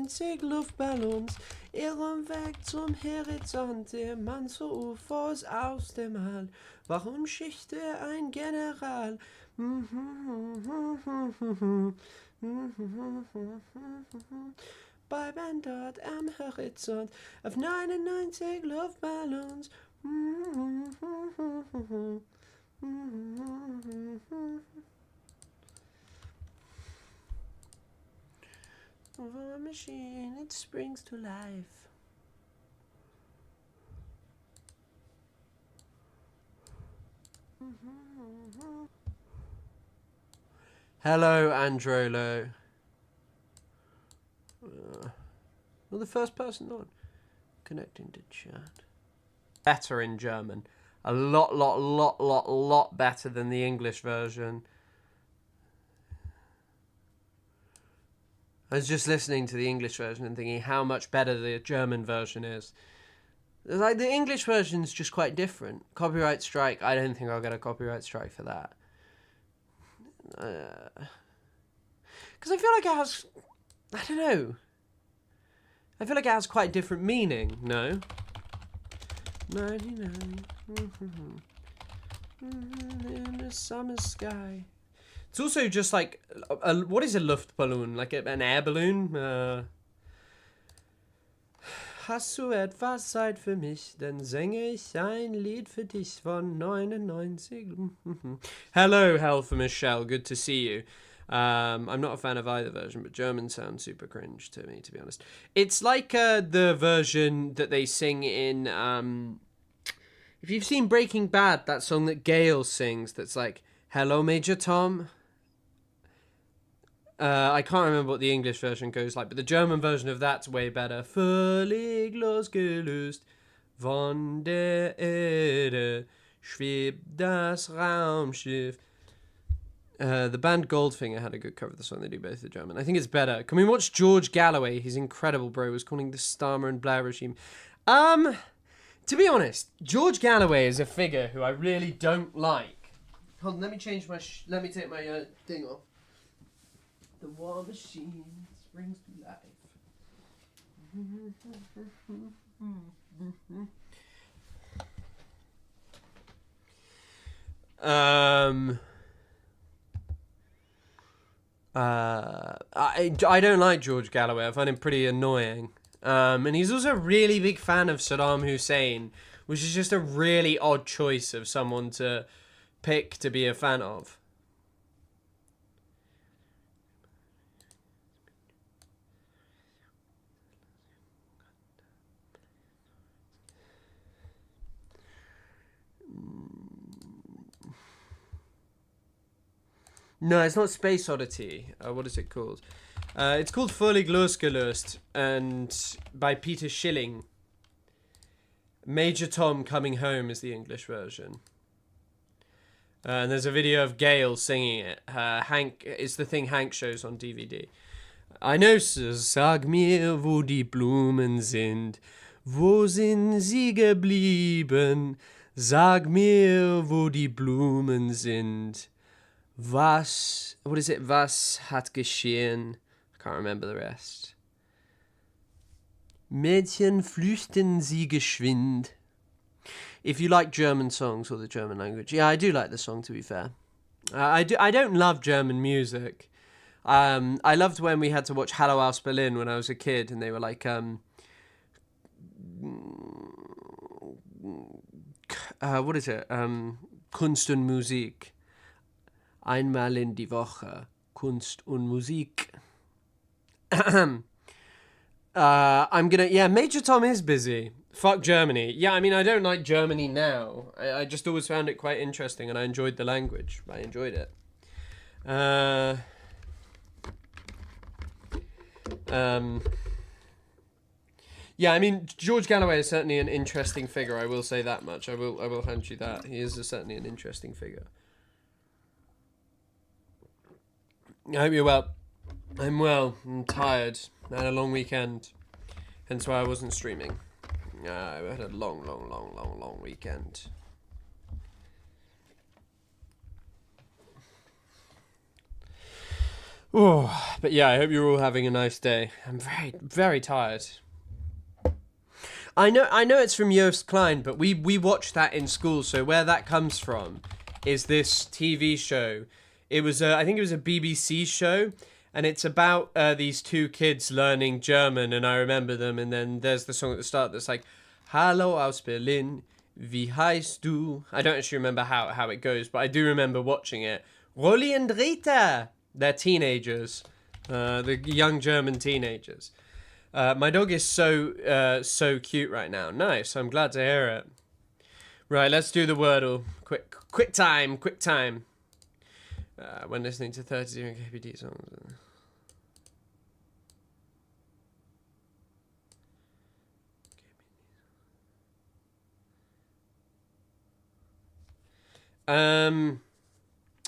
99 Luftballons irren weg zum Horizont, der Mann zu UFOs aus dem All. Warum schichte ein General? Bei Band dort am Horizont auf 99 Luftballons. For a machine, it springs to life. Hello, Androlo. Well, the first person on. Connecting to chat. Better in German. A lot better than the English version. I was just listening to the English version and thinking how much better the German version is. Like, the English version is just quite different. Copyright strike, I don't think I'll get a copyright strike for that. Because I feel like it has... I don't know. I feel like it has quite different meaning, no? 99. In the summer sky. It's also just like, what is a Luftballon? Like an air balloon? Hast du etwas Zeit für mich, dann singe ich ein Lied für dich von 99. Hello, Hell for Michelle. Good to see you. I'm not a fan of either version, but German sounds super cringe to me, to be honest. It's like the version that they sing in... if you've seen Breaking Bad, that song that Gale sings that's like, Hello, Major Tom. I can't remember what the English version goes like, but the German version of that's way better. Völlig losgelöst von der Erde schwebt das Raumschiff. The band Goldfinger had a good cover of the song. They do both the German. I think it's better. Can we watch George Galloway? He's incredible, bro. He was calling the Starmer and Blair regime. To be honest, George Galloway is a figure who I really don't like. Hold on, let me change my... let me take my thing off. The war machine springs to life. I don't like George Galloway. I find him pretty annoying. And he's also a really big fan of Saddam Hussein, which is just a really odd choice of someone to pick to be a fan of. No, it's not Space Oddity. What is it called? It's called Völlig losgelöst, and by Peter Schilling. Major Tom Coming Home is the English version. And there's a video of Gail singing it. Hank, it's the thing Hank shows on DVD. I know, sag mir, wo die Blumen sind. Wo sind sie geblieben? Sag mir, wo die Blumen sind. Was, what is it? Was hat geschehen? I can't remember the rest. Mädchen, flüchten Sie geschwind. If you like German songs or the German language, yeah, I do like the song, to be fair. I don't love German music. I loved when we had to watch Hallo aus Berlin when I was a kid, and they were like, what is it? Kunst und Musik. Einmal in die Woche. Kunst und Musik. I'm gonna... Yeah, Major Tom is busy. Fuck Germany. Yeah, I mean, I don't like Germany now. I just always found it quite interesting, and I enjoyed the language. I enjoyed it. Yeah, I mean, George Galloway is certainly an interesting figure. I will say that much. I will hand you that. He is certainly an interesting figure. I hope you're well. I'm well. I'm tired. I had a long weekend. Hence why I wasn't streaming. I had a long weekend. Oh, but yeah, I hope you're all having a nice day. I'm very, very tired. I know it's from Joost Klein, but we watched that in school. So where that comes from is this TV show. It was I think it was a BBC show, and it's about these two kids learning German, and I remember them. And then there's the song at the start that's like, "Hallo aus Berlin, wie heißt du?" I don't actually remember how it goes, but I do remember watching it. Rolli and Rita, they're teenagers, the young German teenagers. My dog is so cute right now. Nice. I'm glad to hear it. Right, let's do the Wordle. Quick time. When listening to 30 KPD songs.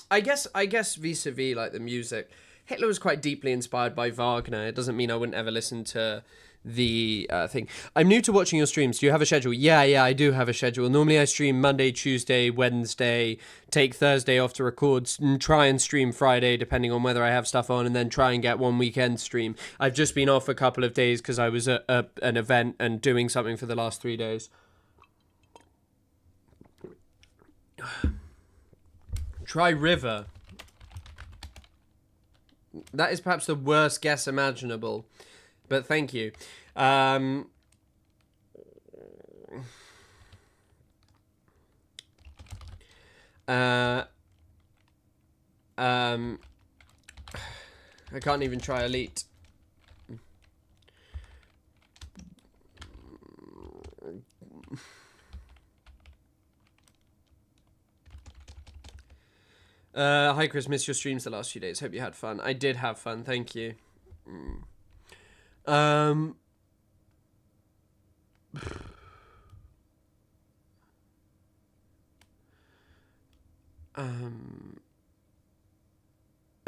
I guess vis-a-vis like the music, Hitler was quite deeply inspired by Wagner. It doesn't mean I wouldn't ever listen to the thing. I'm new to watching your streams. Do you have a schedule? Yeah, I do have a schedule. Normally I stream Monday, Tuesday, Wednesday, take Thursday off to record, and try and stream Friday depending on whether I have stuff on, and then try and get one weekend stream. I've just been off a couple of days because I was at an event and doing something for the last 3 days. Try River. That is perhaps the worst guess imaginable, but thank you. I can't even try Elite. Hi Chris, missed your streams the last few days. Hope you had fun. I did have fun, thank you.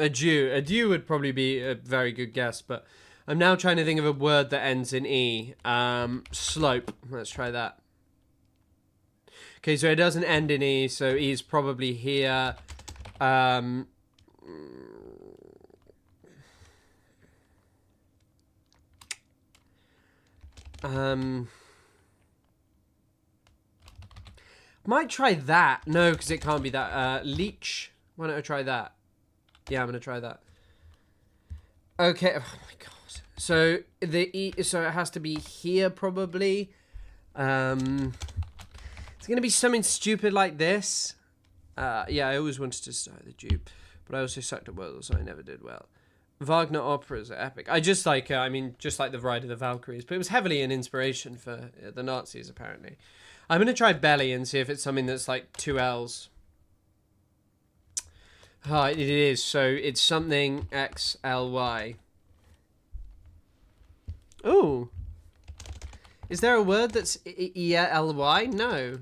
Adieu would probably be a very good guess, but I'm now trying to think of a word that ends in E. Slope. Let's try that. Okay, so it doesn't end in E, so E is probably here. Might try that. No, because it can't be that. Leech. Why don't I try that? Yeah, I'm gonna try that. Okay. Oh my god. So the E. So it has to be here probably. It's gonna be something stupid like this. Yeah, I always wanted to start the dupe, but I also sucked at Wordle, so I never did well. Wagner operas are epic. I just like, just like the Ride of the Valkyries, but it was heavily an inspiration for the Nazis, apparently. I'm going to try Belly and see if it's something that's like 2 L's. It is, so it's something XLY. Ooh. Is there a word that's ELY? No.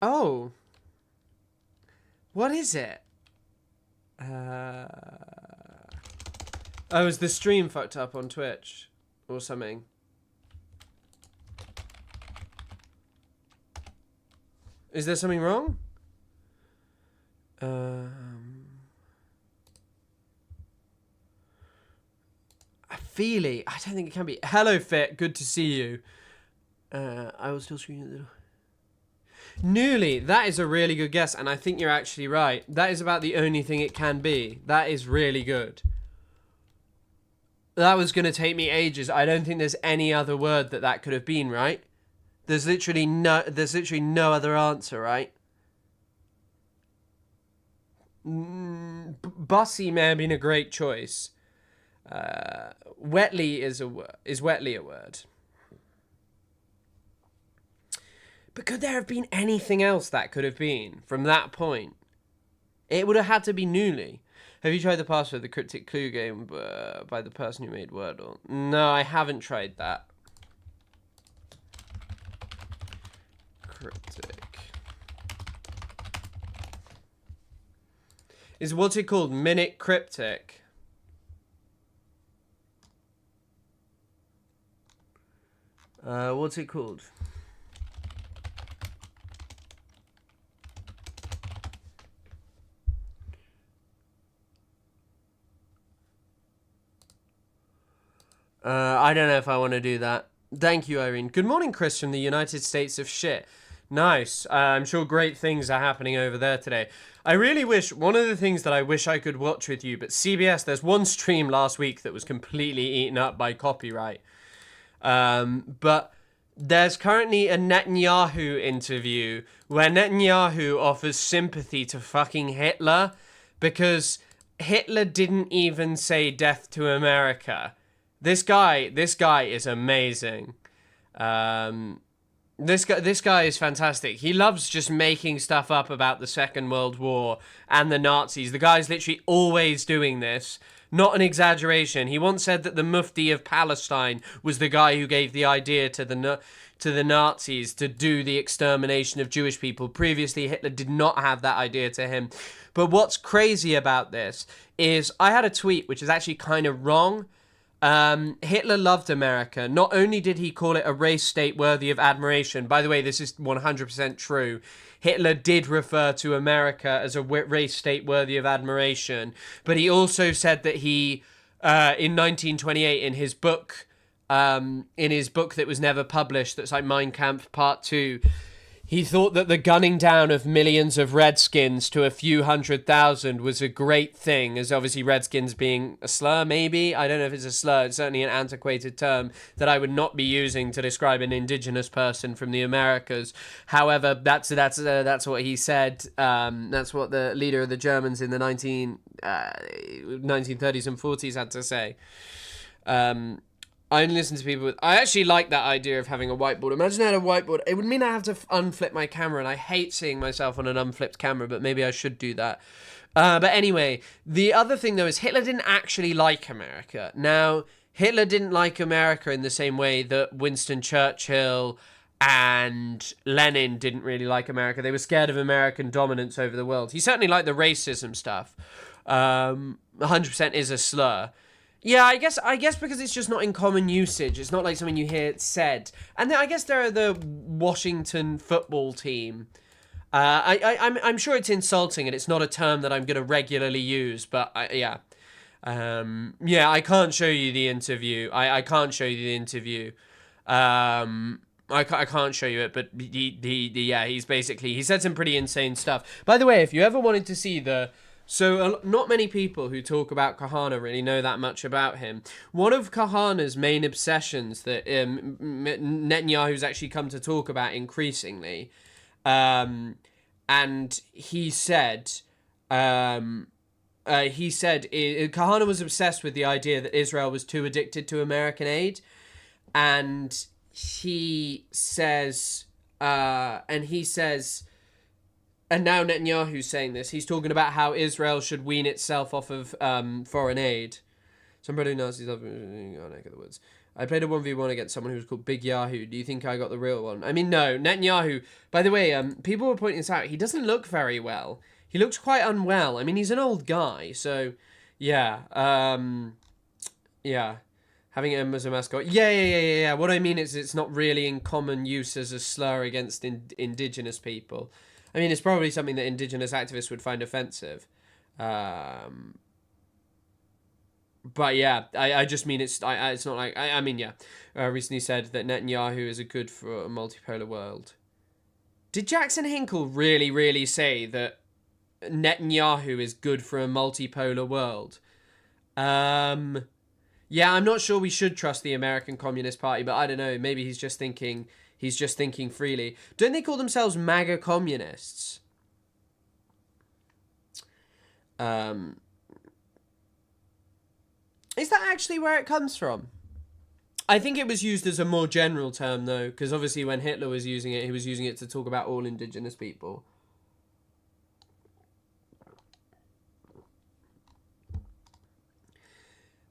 Oh. What is it? Oh, is the stream fucked up on Twitch? Or something? Is there something wrong? Feely. I don't think it can be. Hello, Fit. Good to see you. I was still streaming. Newly. That is a really good guess, and I think you're actually right. That is about the only thing it can be. That is really good. That was going to take me ages. I don't think there's any other word that could have been, right? There's literally no other answer, right? Bussy may have been a great choice. Wetly is wetly a word? But could there have been anything else that could have been from that point? It would have had to be Newly. Have you tried the password, the cryptic clue game by the person who made Wordle? No, I haven't tried that. Cryptic. Is what's it called? Minute Cryptic. What's it called? I don't know if I want to do that. Thank you, Irene. Good morning, Chris from the United States of shit. Nice. I'm sure great things are happening over there today. I really wish, one of the things that I wish I could watch with you, but CBS, there's one stream last week that was completely eaten up by copyright. But there's currently a Netanyahu interview where Netanyahu offers sympathy to fucking Hitler because Hitler didn't even say death to America. This guy is amazing. This guy is fantastic. He loves just making stuff up about the Second World War and the Nazis. The guy's literally always doing this. Not an exaggeration. He once said that the Mufti of Palestine was the guy who gave the idea to the Nazis to do the extermination of Jewish people. Previously, Hitler did not have that idea to him. But what's crazy about this is I had a tweet which is actually kind of wrong. Hitler loved America. Not only did he call it a race state worthy of admiration, by the way, this is 100% true. Hitler did refer to America as a race state worthy of admiration, but he also said that he, in 1928, in his book that was never published, that's like Mein Kampf Part 2, he thought that the gunning down of millions of Redskins to a few 100,000 was a great thing, as obviously Redskins being a slur, maybe? I don't know if it's a slur. It's certainly an antiquated term that I would not be using to describe an indigenous person from the Americas. However, that's what he said. That's what the leader of the Germans in the 1930s and 40s had to say. I only listen to people with... I actually like that idea of having a whiteboard. Imagine I had a whiteboard. It would mean I have to unflip my camera, and I hate seeing myself on an unflipped camera, but maybe I should do that. But anyway, the other thing, though, is Hitler didn't actually like America. Now, Hitler didn't like America in the same way that Winston Churchill and Lenin didn't really like America. They were scared of American dominance over the world. He certainly liked the racism stuff. 100% is a slur. Yeah, I guess because it's just not in common usage. It's not like something you hear said. And then I guess there are the Washington football team. I'm sure it's insulting and it's not a term that I'm going to regularly use. But yeah, I can't show you the interview. I can't show you the interview. I can't show you it. But he said some pretty insane stuff. By the way, if you ever wanted to see the... So, not many people who talk about Kahana really know that much about him. One of Kahana's main obsessions that Netanyahu's actually come to talk about increasingly, and he said Kahana was obsessed with the idea that Israel was too addicted to American aid, and he says, and now Netanyahu's saying this. He's talking about how Israel should wean itself off of foreign aid. Somebody Nazis love neck of the woods. I played a 1v1 against someone who was called Big Yahoo. Do you think I got the real one? I mean, no. Netanyahu, by the way, people were pointing this out. He doesn't look very well. He looks quite unwell. I mean, he's an old guy. So, yeah. Having him as a mascot. Yeah. What I mean is it's not really in common use as a slur against indigenous people. I mean, it's probably something that indigenous activists would find offensive. But yeah, I just mean it's not like... I mean, yeah. Recently said that Netanyahu is a good for a multipolar world. Did Jackson Hinkle really, really say that Netanyahu is good for a multipolar world? Yeah, I'm not sure we should trust the American Communist Party, but I don't know. Maybe he's just thinking freely. Don't they call themselves MAGA communists? Is that actually where it comes from? I think it was used as a more general term, though, because obviously when Hitler was using it, he was using it to talk about all indigenous people.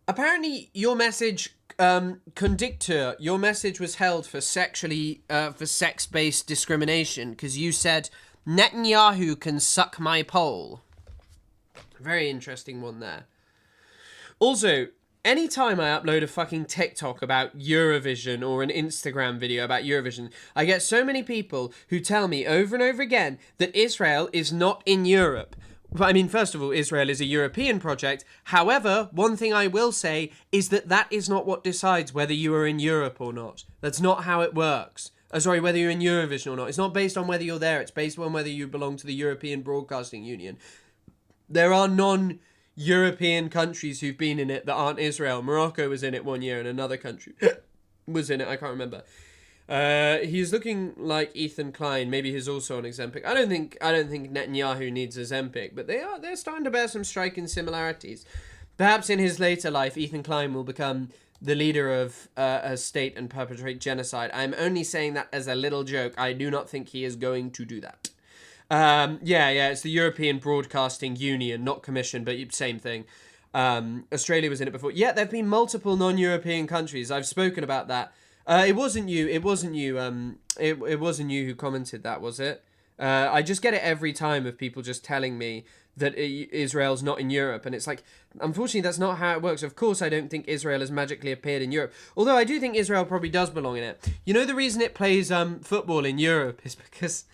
Apparently, your message, Conductor, your message was held for sex-based discrimination, because you said, Netanyahu can suck my pole. Very interesting one there. Also, anytime I upload a fucking TikTok about Eurovision or an Instagram video about Eurovision, I get so many people who tell me over and over again that Israel is not in Europe. But I mean, first of all, Israel is a European project. However, one thing I will say is that that is not what decides whether you are in Europe or not. That's not how it works. Sorry, whether you're in Eurovision or not. It's not based on whether you're there. It's based on whether you belong to the European Broadcasting Union. There are non-European countries who've been in it that aren't Israel. Morocco was in it one year and another country was in it. I can't remember. He's looking like Ethan Klein. Maybe he's also on Ozempic. I don't think Netanyahu needs Ozempic, but they're starting to bear some striking similarities. Perhaps in his later life, Ethan Klein will become the leader of a state and perpetrate genocide. I'm only saying that as a little joke. I do not think he is going to do that. It's the European Broadcasting Union, not Commission, but same thing. Australia was in it before. Yeah, there have been multiple non-European countries. I've spoken about that. It wasn't you who commented that, was it? I just get it every time of people just telling me that Israel's not in Europe, and it's like, unfortunately, that's not how it works. Of course, I don't think Israel has magically appeared in Europe, although I do think Israel probably does belong in it. You know, the reason it plays football in Europe is because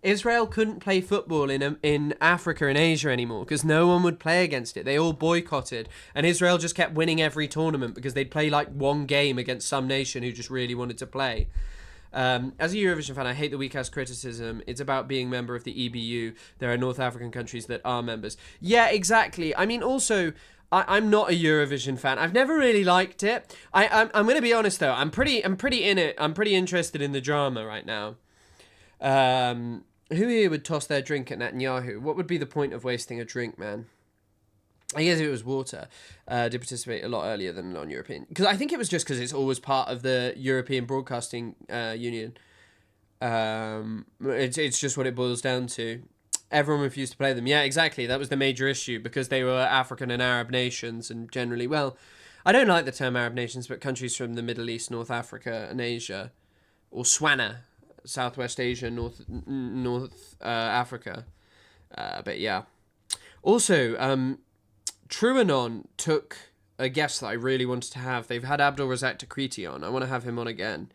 Israel couldn't play football in Africa and Asia anymore because no one would play against it. They all boycotted, and Israel just kept winning every tournament because they'd play like one game against some nation who just really wanted to play. As a Eurovision fan, I hate the weak ass criticism. It's about being member of the EBU. There are North African countries that are members. Yeah, exactly. I mean, also, I'm not a Eurovision fan. I've never really liked it. I'm going to be honest though. I'm pretty in it. I'm pretty interested in the drama right now. Who here would toss their drink at Netanyahu? What would be the point of wasting a drink, man? I guess it was water. Did participate a lot earlier than non-European. Because I think it was just because it's always part of the European Broadcasting Union. It's just what it boils down to. Everyone refused to play them. Yeah, exactly. That was the major issue because they were African and Arab nations and generally, well, I don't like the term Arab nations, but countries from the Middle East, North Africa and Asia. Or SWANA. Southwest Asia, North Africa. But yeah. Also, TrueAnon took a guest that I really wanted to have. They've had Abdul Razak Takriti on. I want to have him on again.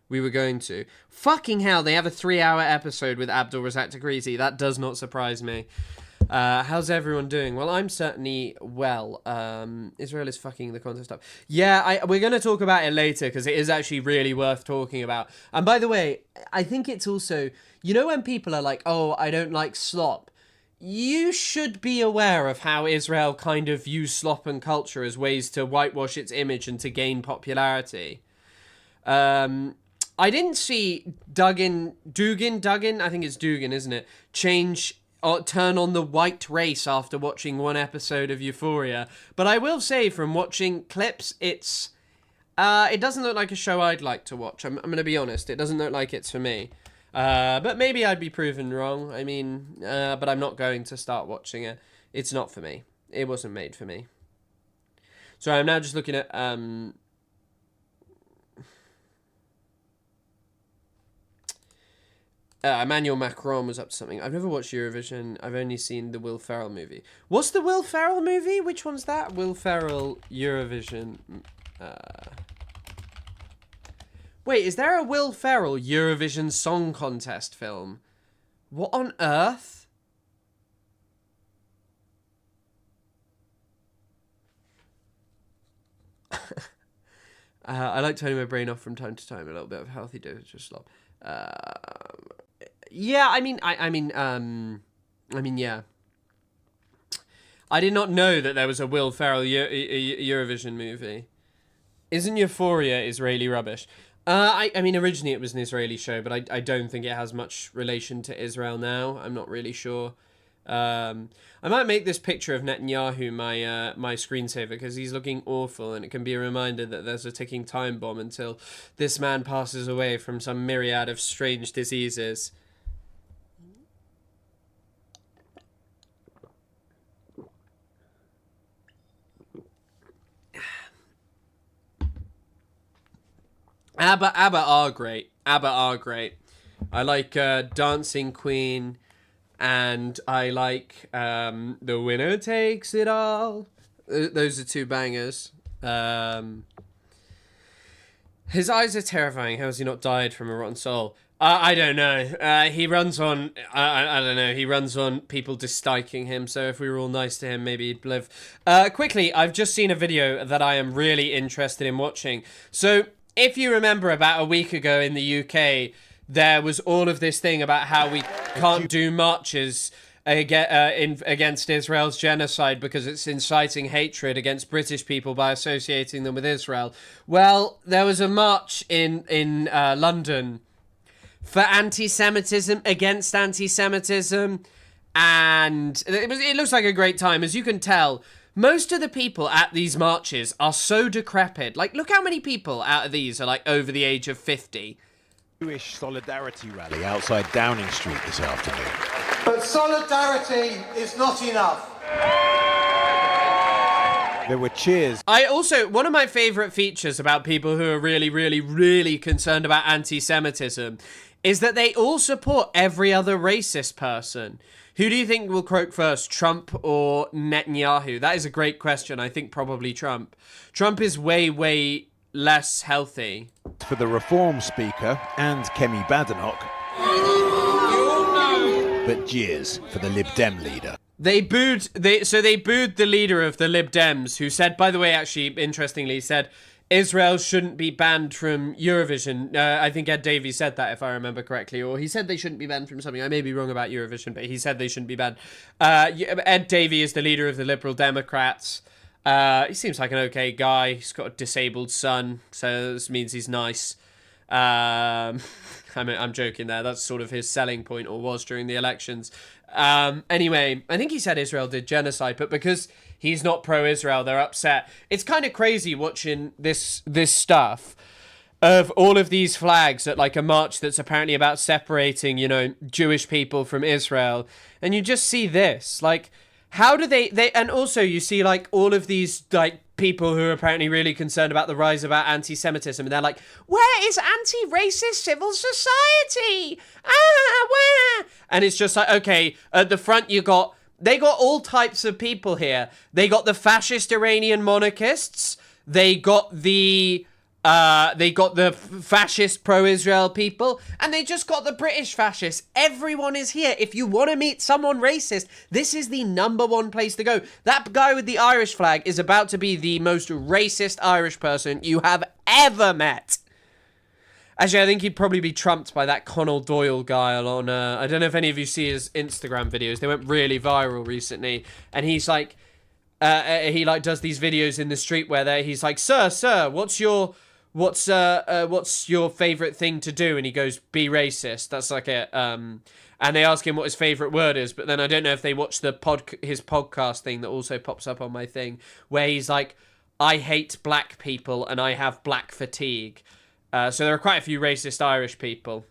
We were going to. Fucking hell, they have a 3-hour episode with Abdul Razak Takriti. That does not surprise me. How's everyone doing? Well, I'm certainly well. Israel is fucking the contest up. Yeah, we're going to talk about it later because it is actually really worth talking about. And by the way, I think it's also, you know, when people are like, oh, I don't like Slop, you should be aware of how Israel kind of views Slop and culture as ways to whitewash its image and to gain popularity. I didn't see Duggan, I think it's Dugan, isn't it? Turn on the white race after watching one episode of Euphoria. But I will say, from watching clips, it doesn't look like a show I'd like to watch. I'm going to be honest. It doesn't look like it's for me. But maybe I'd be proven wrong. I mean, but I'm not going to start watching it. It's not for me. It wasn't made for me. So I'm now just looking at... Emmanuel Macron was up to something. I've never watched Eurovision. I've only seen the Will Ferrell movie. What's the Will Ferrell movie? Which one's that? Will Ferrell Eurovision. Wait, is there a Will Ferrell Eurovision Song Contest film? What on earth? I like turning my brain off from time to time. A little bit of healthy dose of Slop. Yeah, I mean, yeah. I did not know that there was a Will Ferrell Eurovision movie. Isn't Euphoria Israeli rubbish? I mean, originally it was an Israeli show, but I don't think it has much relation to Israel now. I'm not really sure. I might make this picture of Netanyahu my screensaver because he's looking awful, and it can be a reminder that there's a ticking time bomb until this man passes away from some myriad of strange diseases. ABBA are great. ABBA are great. I like Dancing Queen. And I like The Winner Takes It All. Those are two bangers. His eyes are terrifying. How has he not died from a rotten soul? I don't know. He runs on, I don't know, he runs on people disliking him, so if we were all nice to him, maybe he'd live. Quickly, I've just seen a video that I am really interested in watching. So, if you remember about a week ago in the UK, there was all of this thing about how we can't do marches against Israel's genocide because it's inciting hatred against British people by associating them with Israel. Well, there was a march in London for anti-Semitism, against anti-Semitism, and it looks like a great time. As you can tell, most of the people at these marches are so decrepit. Like, look how many people out of these are, like, over the age of 50. Jewish solidarity rally outside Downing Street this afternoon. But solidarity is not enough. There were cheers. One of my favourite features about people who are really, really, really concerned about anti-Semitism is that they all support every other racist person. Who do you think will croak first, Trump or Netanyahu? That is a great question. I think probably Trump. Trump is way, way less healthy. For the Reform Speaker and Kemi Badenoch, but jeers for the Lib Dem leader. They booed the leader of the Lib Dems, who said, by the way, actually, interestingly, said Israel shouldn't be banned from Eurovision. I think Ed Davey said that, if I remember correctly, or he said they shouldn't be banned from something. I may be wrong about Eurovision, but he said they shouldn't be banned. Ed Davey is the leader of the Liberal Democrats. He seems like an okay guy. He's got a disabled son, so this means he's nice. I'm joking there. That's sort of his selling point, or was during the elections. Anyway, I think he said Israel did genocide, but because he's not pro-Israel, they're upset. It's kind of crazy watching this stuff of all of these flags at like a march that's apparently about separating, Jewish people from Israel. And you just see this, like, how do they and also you see like all of these like people who are apparently really concerned about the rise of anti-Semitism, and they're like, where is anti-racist civil society? Where? And it's just like, okay, at the front they got all types of people here. They got the fascist Iranian monarchists. They got the fascist pro-Israel people, and they just got the British fascists. Everyone is here. If you want to meet someone racist, this is the #1 place to go. That guy with the Irish flag is about to be the most racist Irish person you have ever met. Actually, I think he'd probably be trumped by that Conal Doyle guy on, I don't know if any of you see his Instagram videos. They went really viral recently, and he's like, he like does these videos in the street where he's like, sir, what's your favorite thing to do? And he goes, be racist. That's like it. And they ask him what his favorite word is, but then I don't know if they watch his podcast thing that also pops up on my thing, where he's like, I hate black people and I have black fatigue. So there are quite a few racist Irish people.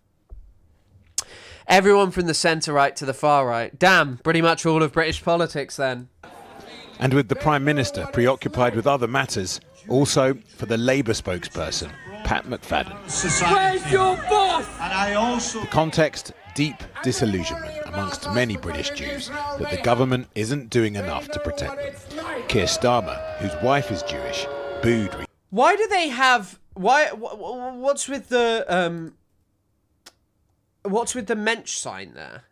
Everyone from the centre right to the far right. Damn, pretty much all of British politics then. And with the Prime Minister preoccupied with other matters, also for the Labour spokesperson, Pat McFadden. Where's your boss? The context, deep disillusionment amongst many British Jews that the government isn't doing enough to protect them. Keir Starmer, whose wife is Jewish, booed. Why do they have... What's with the mensch sign there?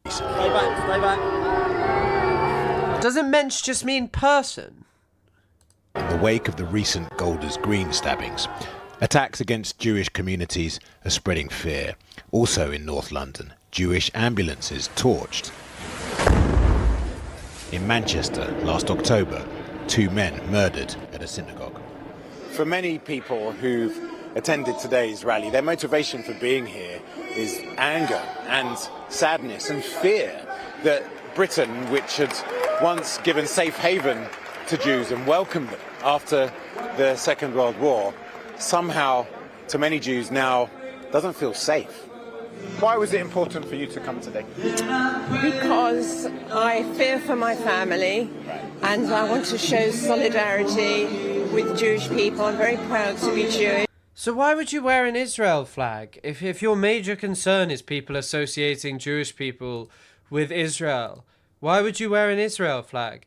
Stay back. Doesn't mensch just mean person? In the wake of the recent Golders Green stabbings, attacks against Jewish communities are spreading fear. Also in North London, Jewish ambulances torched. In Manchester, last October, 2 men murdered at a synagogue. For many people who've attended today's rally, their motivation for being here is anger and sadness and fear that Britain, which had once given safe haven to Jews and welcomed them after the Second World War, somehow, to many Jews now, doesn't feel safe. Why was it important for you to come today? Because I fear for my family and I want to show solidarity with Jewish people. I'm very proud to be Jewish. So why would you wear an Israel flag? If your major concern is people associating Jewish people with Israel, why would you wear an Israel flag?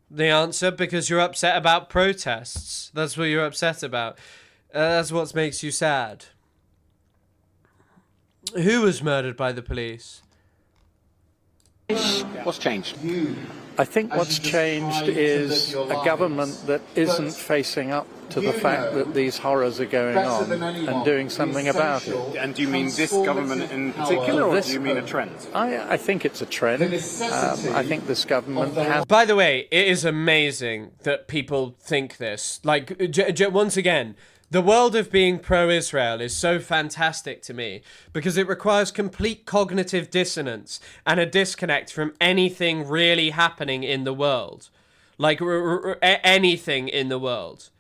The answer, because you're upset about protests. That's what you're upset about. That's what makes you sad. Who was murdered by the police? What's changed? I think what's changed is a government that isn't facing up to the fact that these horrors are going on and doing something about it. And do you mean this government in particular, or do you mean a trend? I think it's a trend. I think this government has... By the way, it is amazing that people think this. Like, once again, the world of being pro-Israel is so fantastic to me because it requires complete cognitive dissonance and a disconnect from anything really happening in the world. Like, anything in the world.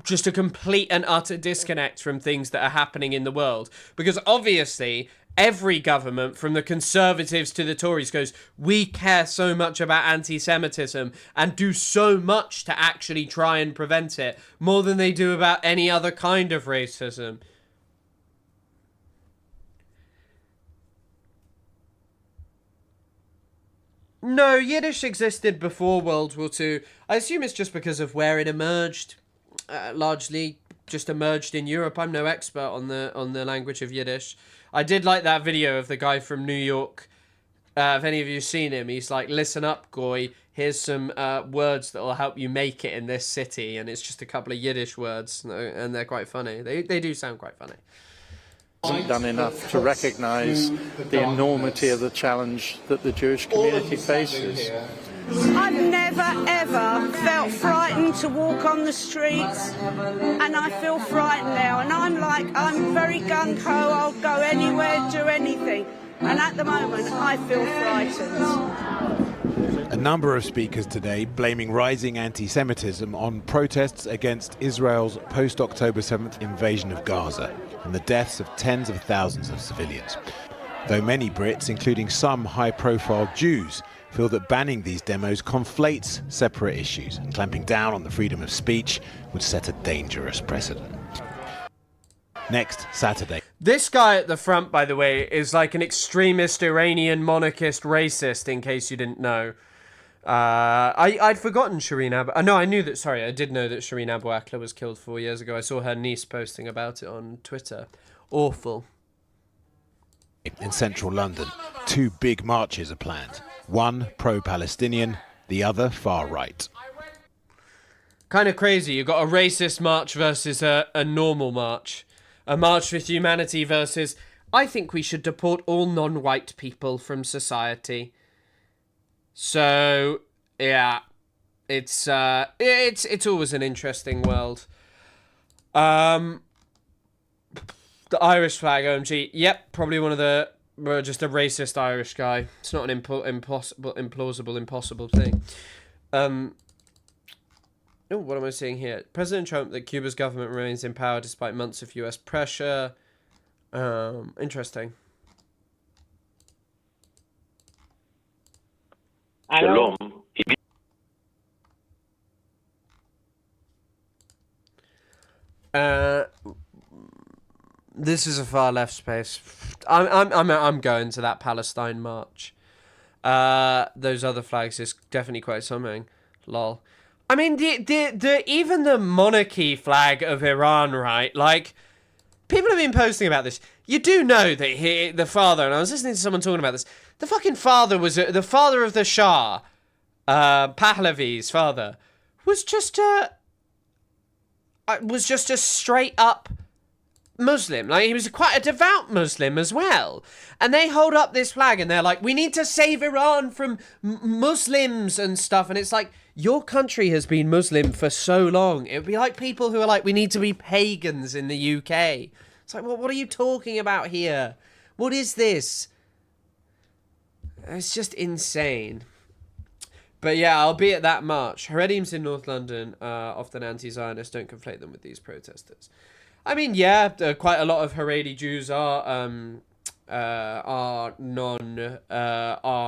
Just a complete and utter disconnect from things that are happening in the world. Because obviously, every government, from the Conservatives to the Tories, goes, we care so much about anti-Semitism and do so much to actually try and prevent it, more than they do about any other kind of racism. No, Yiddish existed before World War II. I assume it's just because of where it emerged. Largely just emerged in Europe. I'm no expert on the language of Yiddish. I did like that video of the guy from New York. If any of you seen him, he's like, listen up, Goy. Here's some words that will help you make it in this city. And it's just a couple of Yiddish words. And they're quite funny. They do sound quite funny. Hasn't done enough to recognise the enormity of the challenge that the Jewish community faces. I've never ever felt frightened to walk on the streets, and I feel frightened now, and I'm very gung-ho, I'll go anywhere, do anything, and at the moment I feel frightened. A number of speakers today blaming rising anti-Semitism on protests against Israel's post-October 7th invasion of Gaza and the deaths of tens of thousands of civilians. Though many Brits, including some high-profile Jews, feel that banning these demos conflates separate issues and clamping down on the freedom of speech would set a dangerous precedent. Next Saturday. This guy at the front, by the way, is like an extremist Iranian monarchist racist, in case you didn't know. I'd forgotten Shireen Abu... no, I knew that... Sorry, I did know that Shireen Abu Akleh was killed 4 years ago. I saw her niece posting about it on Twitter. Awful. In central London, 2 big marches are planned. One pro-Palestinian, the other far-right. Kind of crazy. You've got a racist march versus a normal march. A march for humanity versus, I think we should deport all non-white people from society. So, yeah. It's always an interesting world. The Irish flag, OMG. Yep, probably one of the... just a racist Irish guy. It's not an implausible thing. Oh, what am I seeing here? President Trump that Cuba's government remains in power despite months of US pressure. Interesting. Shalom. This is a far left space. I'm going to that Palestine march. Those other flags is definitely quite something. Lol. I mean, even the monarchy flag of Iran, right? Like, people have been posting about this. You do know that the father, and I was listening to someone talking about this. The fucking father was the father of the Shah, Pahlavi's father, was just a straight up Muslim. Like, he was quite a devout Muslim as well. And they hold up this flag and they're like, we need to save Iran from Muslims and stuff. And it's like, your country has been Muslim for so long. It would be like people who are like, we need to be pagans in the UK. It's like, well, what are you talking about here? What is this? It's just insane. But yeah, I'll be at that march. Haredim's in North London, often anti-Zionist. Don't conflate them with these protesters. I mean, yeah, quite a lot of Haredi Jews are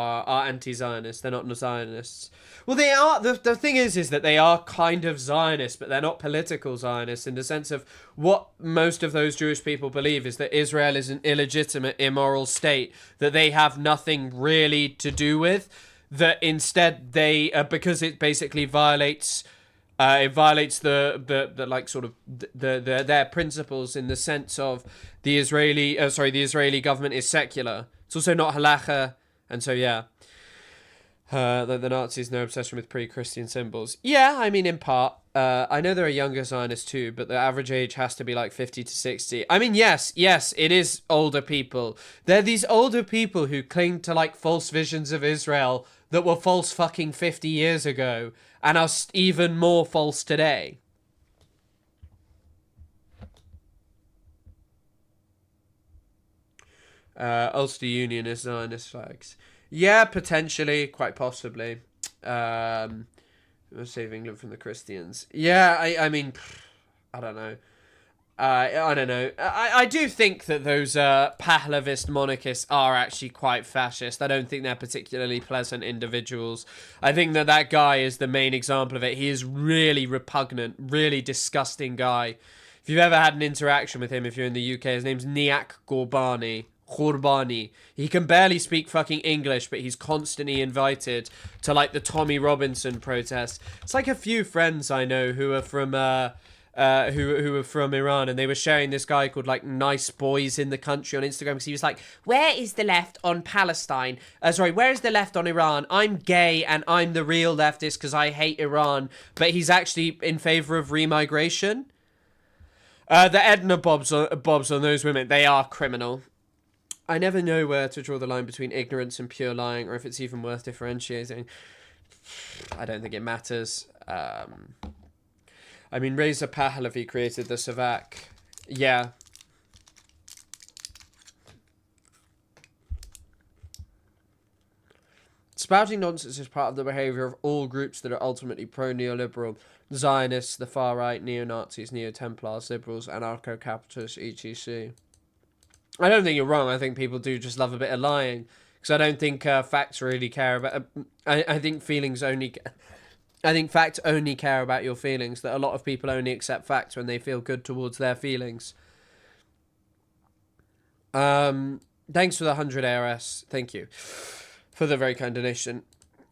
anti-Zionists. They're not Zionists. Well, they are. The thing is that they are kind of Zionists, but they're not political Zionists in the sense of what most of those Jewish people believe is that Israel is an illegitimate, immoral state that they have nothing really to do with. That instead they, because it basically violates It violates the like sort of their principles in the sense of the Israeli government is secular. It's also not halacha, and so yeah. The Nazis no obsession with pre-Christian symbols. Yeah, I mean, in part. I know there are younger Zionists too, but the average age has to be like 50 to 60. I mean, yes, it is older people. They're these older people who cling to like false visions of Israel that were false fucking 50 years ago and are even more false today. Ulster Union is Zionist flags. Yeah, potentially, quite possibly. Save England from the Christians. Yeah, I mean, I don't know. I don't know. I do think that those Pahlavist monarchists are actually quite fascist. I don't think they're particularly pleasant individuals. I think that guy is the main example of it. He is really repugnant, really disgusting guy. If you've ever had an interaction with him, if you're in the UK, his name's Niak Ghorbani. He can barely speak fucking English, but he's constantly invited to like the Tommy Robinson protests. It's like a few friends I know who are from who were from Iran, and they were sharing this guy called like Nice Boys in the Country on Instagram, because he was like, where is the left on Palestine? Where is the left on Iran? I'm gay and I'm the real leftist because I hate Iran, but he's actually in favor of remigration. The Edna Bobs on those women, they are criminal. I never know where to draw the line between ignorance and pure lying, or if it's even worth differentiating. I don't think it matters. I mean, Reza Pahlavi created the Savak. Yeah. Spouting nonsense is part of the behaviour of all groups that are ultimately pro-neoliberal. Zionists, the far right, neo-Nazis, neo-Templars, liberals, anarcho-capitalists, etc. I don't think you're wrong. I think people do just love a bit of lying. Because I don't think facts really care about... I think feelings only... I think facts only care about your feelings. That a lot of people only accept facts when they feel good towards their feelings. Thanks for the 100 ARS. Thank you for the very kind donation.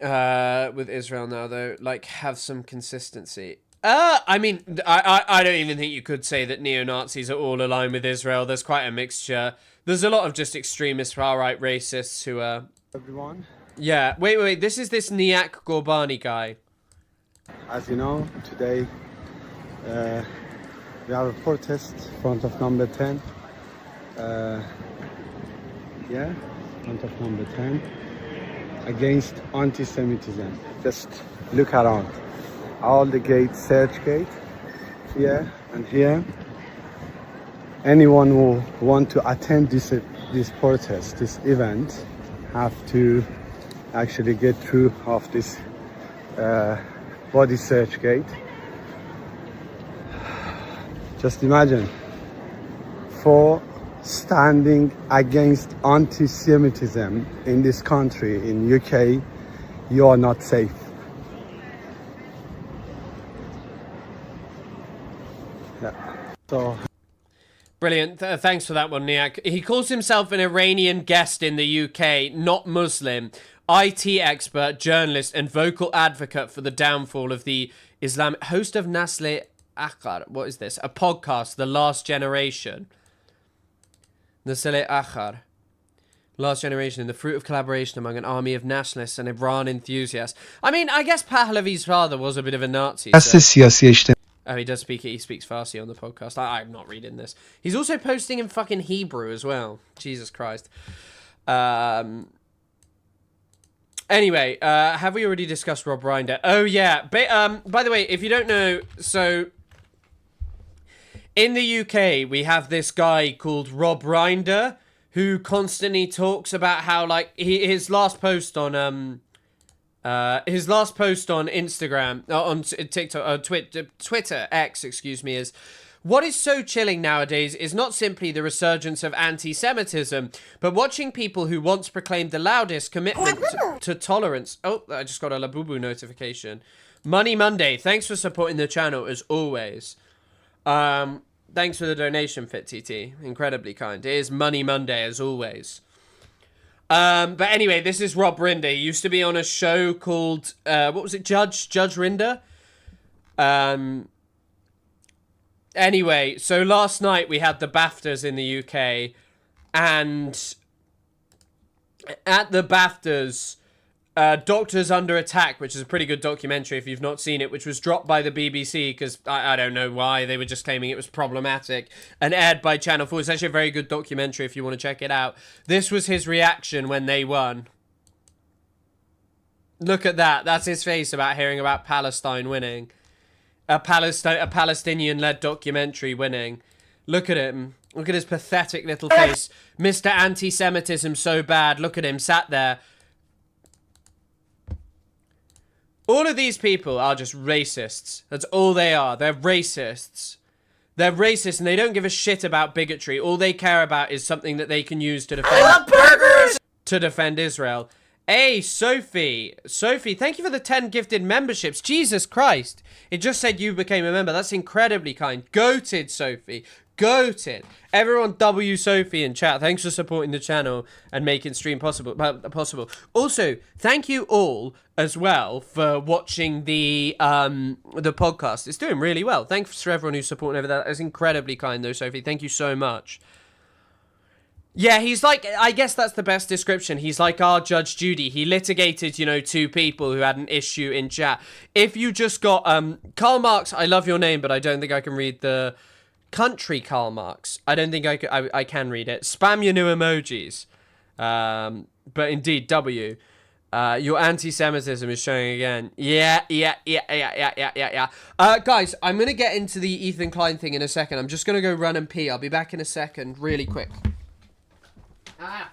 With Israel now, though, like, have some consistency. I mean, I don't even think you could say that neo-Nazis are all aligned with Israel. There's quite a mixture. There's a lot of just extremist far-right racists who are... Everyone. Yeah, wait. This is this Niak Ghorbani guy. As you know, today we have a protest in front of number 10. Front of number 10 against anti-Semitism. Just look around. All the gates, search gate, here and here. Anyone who want to attend this protest, this event, have to actually get through of this body search gate. Just imagine, for standing against anti-Semitism in this country, in UK, you are not safe. So, brilliant. Thanks for that one, Niak. He calls himself an Iranian guest in the UK, not Muslim, IT expert, journalist, and vocal advocate for the downfall of the Islam. Host of Nasle Akhar. What is this? A podcast, The Last Generation. Nasle Akhar. Last Generation, and the fruit of collaboration among an army of nationalists and Iran enthusiasts. I mean, I guess Pahlavi's father was a bit of a Nazi. So... Oh, he does speak it. He speaks Farsi on the podcast. I'm not reading this. He's also posting in fucking Hebrew as well. Jesus Christ. Anyway, have we already discussed Rob Reiner? Oh, yeah. By the way, if you don't know, so... in the UK, we have this guy called Rob Reiner, who constantly talks about how, like, his last post on Instagram, on TikTok, Twitter, X, excuse me, is, what is so chilling nowadays is not simply the resurgence of anti-Semitism, but watching people who once proclaimed the loudest commitment to tolerance. Oh, I just got a Labubu notification. Money Monday, thanks for supporting the channel as always. Thanks for the donation, FitTT. Incredibly kind. It is Money Monday as always. But anyway, this is Rob Rinder. He used to be on a show called, what was it, Judge Rinder? Anyway, so last night we had the BAFTAs in the UK, and at the BAFTAs, Doctors Under Attack, which is a pretty good documentary if you've not seen it, which was dropped by the BBC because I don't know why, they were just claiming it was problematic, and aired by Channel 4. It's actually a very good documentary if you want to check it out. This was his reaction when they won. Look at that. That's his face about hearing about Palestine winning. A Palestinian-led documentary winning. Look at him. Look at his pathetic little face. Mr. Anti-Semitism so bad. Look at him sat there. All of these people are just racists. That's all they are. They're racists. They're racist and they don't give a shit about bigotry. All they care about is something that they can use to defend... I love burgers! To defend Israel. Hey, Sophie. Sophie, thank you for the 10 gifted memberships. Jesus Christ. It just said you became a member. That's incredibly kind. Goated, Sophie. Goated. Everyone W Sophie in chat. Thanks for supporting the channel and making stream possible. Also, thank you all as well for watching the podcast. It's doing really well. Thanks for everyone who's supporting over that. That's incredibly kind though, Sophie. Thank you so much. Yeah, he's like, I guess that's the best description. He's like our Judge Judy. He litigated, you know, 2 people who had an issue in chat. If you just got, Karl Marx, I love your name, but I don't think I can read the country Karl Marx. I don't think I can read it. Spam your new emojis. But indeed, W. Your anti-Semitism is showing again. Yeah. Guys, I'm going to get into the Ethan Klein thing in a second. I'm just going to go run and pee. I'll be back in a second, really quick. Ah.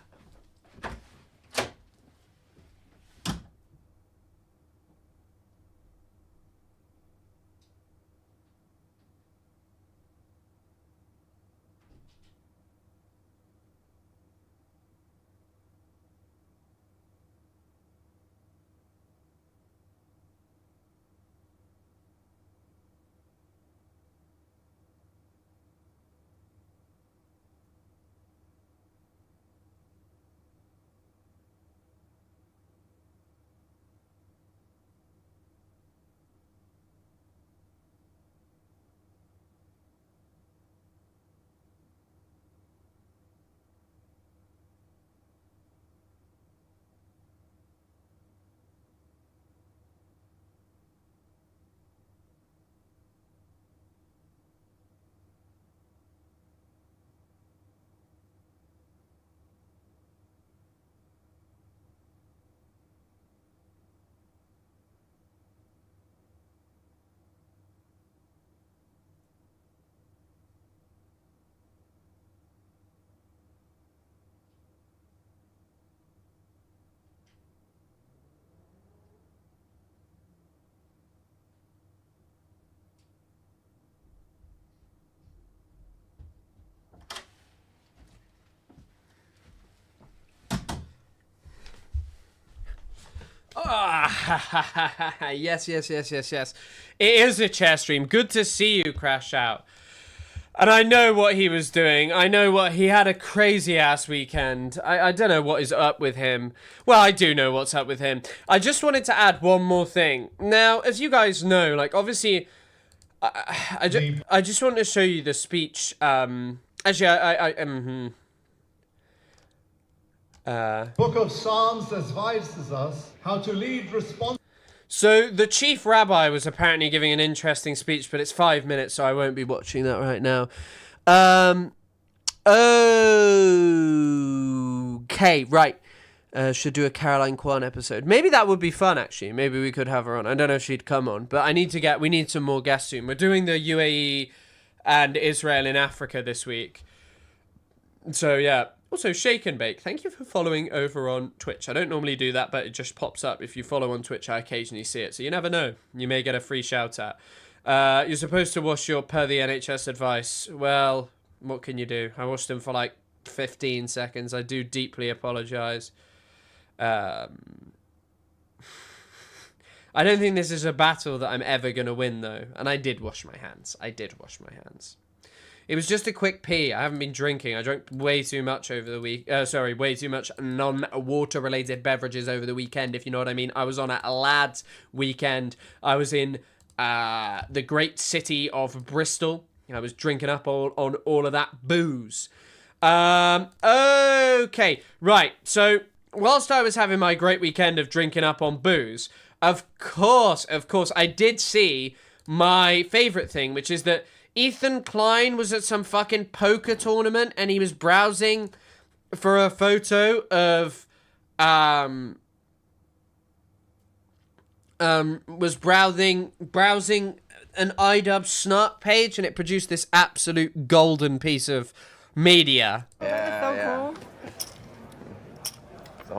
Yes. It is a chair stream. Good to see you, Crash Out. And I know what he was doing. I know what he had a crazy ass weekend. I don't know what is up with him. Well, I do know what's up with him. I just wanted to add one more thing. Now, as you guys know, like obviously, I just want to show you the speech. Actually, Book of Psalms advises us how to lead responsibly. So the chief rabbi was apparently giving an interesting speech, but it's 5 minutes, so I won't be watching that right now. Okay, right. Should do a Caroline Kwan episode. Maybe that would be fun, actually. Maybe we could have her on. I don't know if she'd come on, but we need some more guests soon. We're doing the UAE and Israel in Africa this week. So, yeah. Also, Shake and Bake, thank you for following over on Twitch. I don't normally do that, but it just pops up. If you follow on Twitch, I occasionally see it. So you never know. You may get a free shout out. You're supposed to wash your per the NHS advice. Well, what can you do? I washed them for like 15 seconds. I do deeply apologise. I don't think this is a battle that I'm ever going to win, though. And I did wash my hands. It was just a quick pee. I haven't been drinking. I drank way too much over the week. Way too much non-water related beverages over the weekend, if you know what I mean. I was on a lads weekend. I was in the great city of Bristol. I was drinking up on all of that booze. Okay, right. So whilst I was having my great weekend of drinking up on booze, of course, I did see my favorite thing, which is that Ethan Klein was at some fucking poker tournament and he was browsing for a photo of, was browsing an iDub snark page, and it produced this absolute golden piece of media. Cool.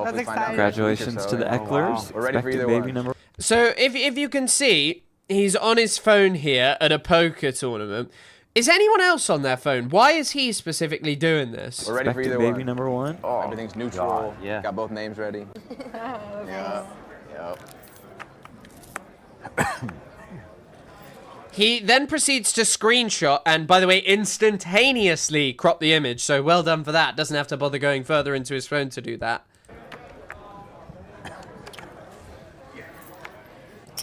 That's exciting. Congratulations to the Ecklers. We're ready for either baby one. number. So if you can see, he's on his phone here at a poker tournament. Is anyone else on their phone? Why is he specifically doing this? We're ready for either baby one. number 1. Oh, everything's neutral. God, yeah. Got both names ready. Yeah. He then proceeds to screenshot and, by the way, instantaneously crop the image. So well done for that. Doesn't have to bother going further into his phone to do that.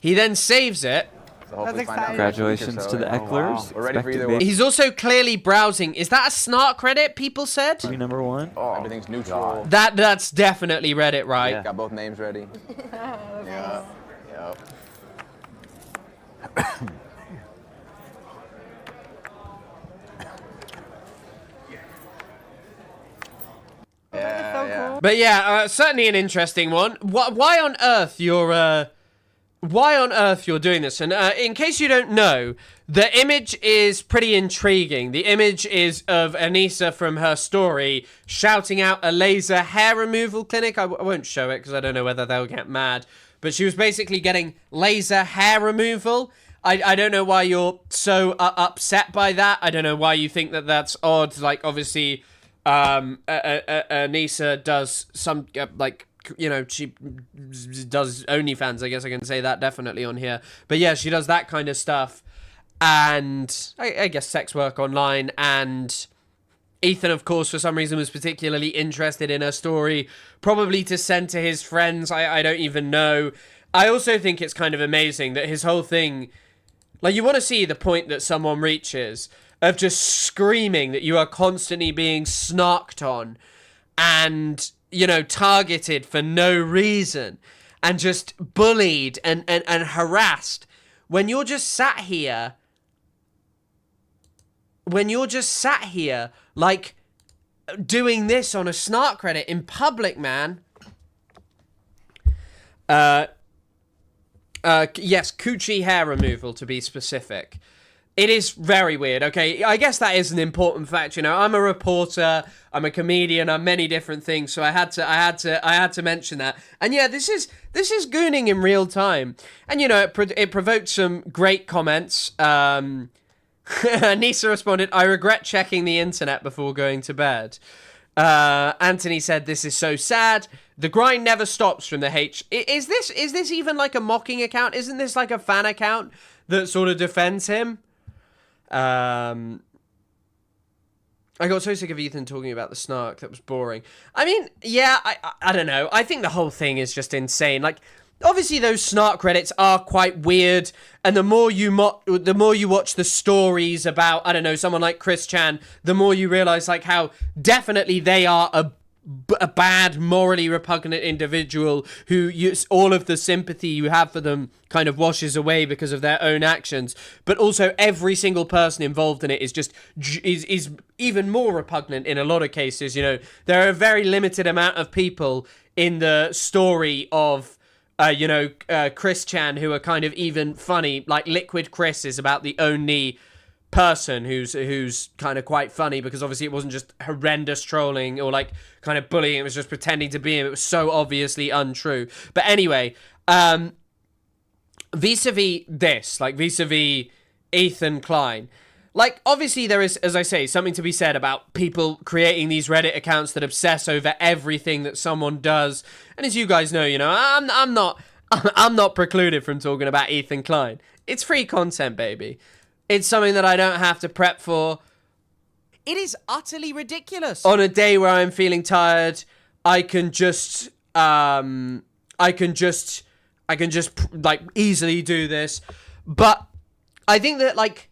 He then saves it. So That's exciting. Congratulations to the Ecklers. We're ready for either one. He's also clearly browsing. Is that a snark Reddit, people said? Baby number 1. Oh, everything's neutral. That's definitely Reddit, right? Yeah. Got both names ready. Yeah. But yeah, certainly an interesting one. Why on earth you're doing this? And in case you don't know, the image is pretty intriguing. The image is of Anissa from her story shouting out a laser hair removal clinic. I won't show it because I don't know whether they'll get mad. But she was basically getting laser hair removal. I don't know why you're so upset by that. I don't know why you think that that's odd. Like, obviously, Anissa does some, like, you know, she does OnlyFans, I guess I can say that definitely on here. But yeah, she does that kind of stuff. And I guess sex work online. And Ethan, of course, for some reason was particularly interested in her story, probably to send to his friends. I don't even know. I also think it's kind of amazing that his whole thing, like, you want to see the point that someone reaches of just screaming that you are constantly being snarked on and, you know, targeted for no reason and just bullied and harassed when you're just sat here, like, doing this on a snark Reddit in public, man. Yes, coochie hair removal, to be specific. It is very weird, okay? I guess that is an important fact, you know. I'm a reporter, I'm a comedian, I'm many different things, so I had to mention that. And yeah, this is gooning in real time. And, you know, it provoked some great comments. Nisa responded, "I regret checking the internet before going to bed." Anthony said, "This is so sad. The grind never stops from the H." Is this even like a mocking account? Isn't this like a fan account that sort of defends him? I got so sick of Ethan talking about the snark. That was boring. I mean, yeah, I don't know. I think the whole thing is just insane. Like, obviously those snark Reddits are quite weird, and the more you watch the stories about, I don't know, someone like Chris Chan, the more you realize, like, how definitely they are a bad, morally repugnant individual who all of the sympathy you have for them kind of washes away because of their own actions. But also every single person involved in it is just is even more repugnant in a lot of cases. You know, there are a very limited amount of people in the story of Chris Chan who are kind of even funny. Like Liquid Chris is about the only person who's kind of quite funny, because obviously it wasn't just horrendous trolling or like kind of bullying, it was just pretending to be him. It was so obviously untrue. But anyway, vis-a-vis Ethan Klein, like, obviously there is, as I say, something to be said about people creating these Reddit accounts that obsess over everything that someone does. And as you guys know, you know, I'm not precluded from talking about Ethan Klein. It's free content, baby. It's something that I don't have to prep for. It is utterly ridiculous. On a day where I'm feeling tired, I can just like easily do this. But I think that, like,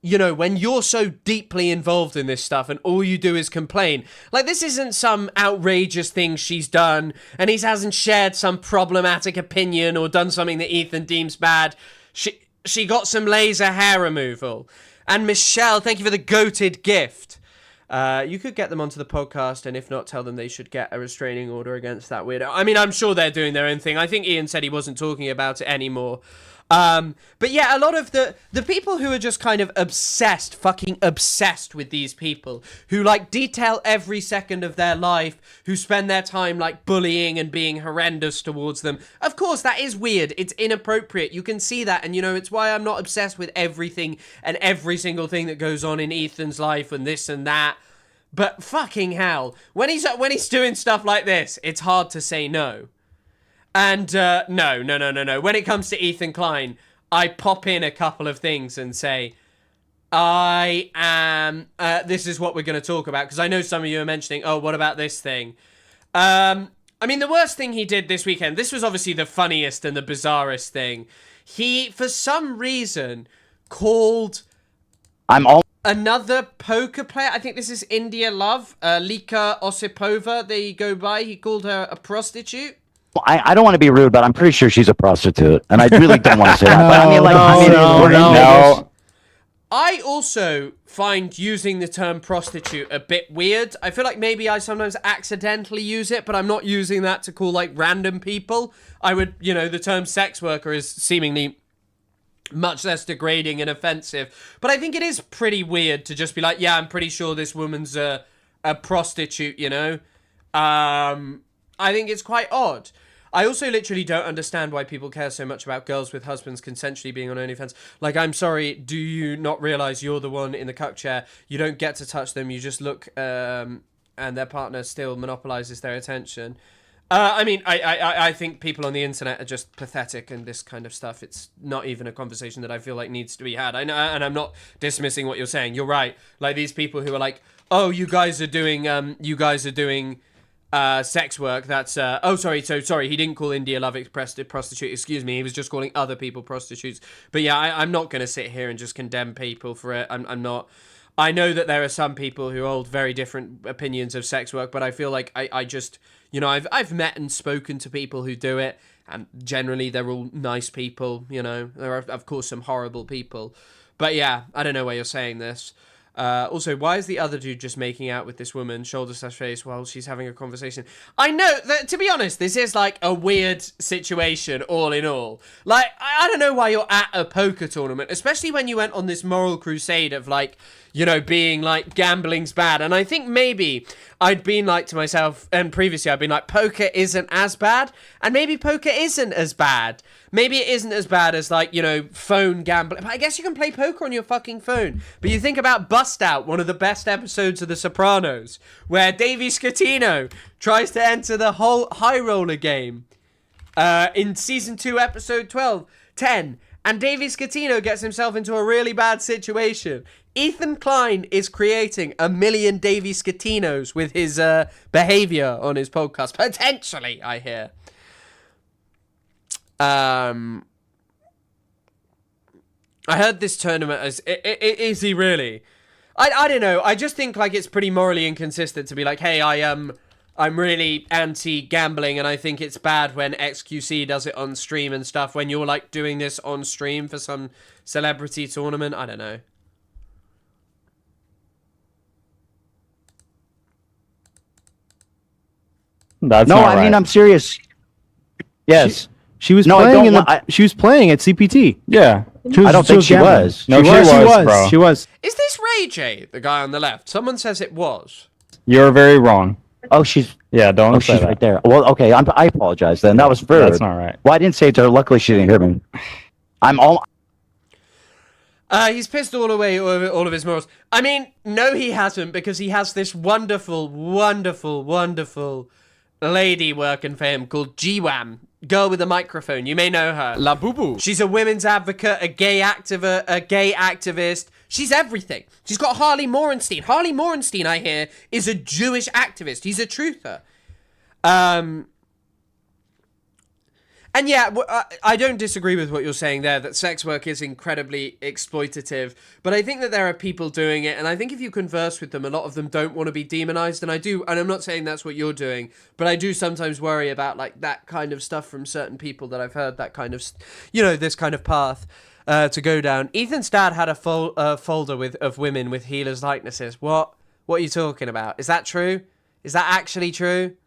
you know, when you're so deeply involved in this stuff and all you do is complain, like, this isn't some outrageous thing she's done and he hasn't shared some problematic opinion or done something that Ethan deems bad. She got some laser hair removal. And Michelle, thank you for the goated gift. You could get them onto the podcast, and if not, tell them they should get a restraining order against that weirdo. I mean, I'm sure they're doing their own thing. I think Ian said he wasn't talking about it anymore. But yeah, a lot of the people who are just kind of fucking obsessed with these people, who like detail every second of their life, who spend their time like bullying and being horrendous towards them. Of course, that is weird. It's inappropriate. You can see that. And you know, it's why I'm not obsessed with everything and every single thing that goes on in Ethan's life and this and that. But fucking hell, when he's doing stuff like this, it's hard to say no. And no. When it comes to Ethan Klein, I pop in a couple of things and say, this is what we're going to talk about. Because I know some of you are mentioning, oh, what about this thing? I mean, the worst thing he did this weekend, this was obviously the funniest and the bizarrest thing. He, for some reason, called another poker player. I think this is India Love, Lika Osipova, they go by. He called her a prostitute. I don't want to be rude, but I'm pretty sure she's a prostitute, and I really don't want to say that. But I mean, like, no. I also find using the term prostitute a bit weird. I feel like maybe I sometimes accidentally use it, but I'm not using that to call like random people. I would, you know, the term sex worker is seemingly much less degrading and offensive. But I think it is pretty weird to just be like, yeah, I'm pretty sure this woman's a prostitute, you know? I think it's quite odd. I also literally don't understand why people care so much about girls with husbands consensually being on OnlyFans. Like, I'm sorry, do you not realise you're the one in the cuck chair? You don't get to touch them, you just look, and their partner still monopolises their attention. I mean, I think people on the internet are just pathetic and this kind of stuff. It's not even a conversation that I feel like needs to be had. I know, and I'm not dismissing what you're saying. You're right. Like, these people who are like, oh, you guys are doing sex work. That's sorry, he didn't call India Love prostitute, excuse me, he was just calling other people prostitutes. But yeah, I'm not going to sit here and just condemn people for it. I'm not. I know that there are some people who hold very different opinions of sex work, but I feel like I just, you know, I've met and spoken to people who do it, and generally they're all nice people, you know. There are, of course, some horrible people. But yeah, I don't know why you're saying this. Also, why is the other dude just making out with this woman, shoulder/face, while she's having a conversation? I know that, to be honest, this is like a weird situation all in all. Like, I don't know why you're at a poker tournament, especially when you went on this moral crusade of like, you know, being like, gambling's bad. And I think maybe I'd been like to myself, and previously I'd been like, poker isn't as bad, and maybe poker isn't as bad. Maybe it isn't as bad as, like, you know, phone gambling. But I guess you can play poker on your fucking phone. But you think about Bust Out, one of the best episodes of The Sopranos, where Davey Scatino tries to enter the whole high roller game in season 2, episode 10. And Davey Scatino gets himself into a really bad situation. Ethan Klein is creating a million Davey Scatinos with his behavior on his podcast. Potentially, I hear. I heard this tournament as... Is he really? I don't know. I just think like it's pretty morally inconsistent to be like, hey, I'm really anti-gambling and I think it's bad when XQC does it on stream and stuff when you're like doing this on stream for some celebrity tournament. I don't know. That's not right. I mean, I'm serious. Yes. She was playing she was playing at CPT. Yeah. I don't think she was. No, she was, bro. She was. Is this Ray J, the guy on the left? Someone says it was. You're very wrong. Oh, she's... Yeah, don't say she's that. Right there. Well, okay, I apologize then. That was rude. That's not right. Well, I didn't say it to her. Luckily, she didn't hear me. He's pissed all away all of his morals. I mean, no, he hasn't, because he has this wonderful, wonderful, wonderful lady working for him called GWAM. Girl with a microphone. You may know her. La Boo. She's a women's advocate, a gay activist. She's everything. She's got Harley Morenstein. Harley Morenstein, I hear, is a Jewish activist. He's a truther. And And yeah, I don't disagree with what you're saying there, that sex work is incredibly exploitative, but I think that there are people doing it, and I think if you converse with them, a lot of them don't want to be demonized, and I'm not saying that's what you're doing, but I do sometimes worry about, like, that kind of stuff from certain people that I've heard that kind of, this kind of path to go down. Ethan's dad had a folder of women with healers' likenesses. What are you talking about? Is that true? Is that actually true?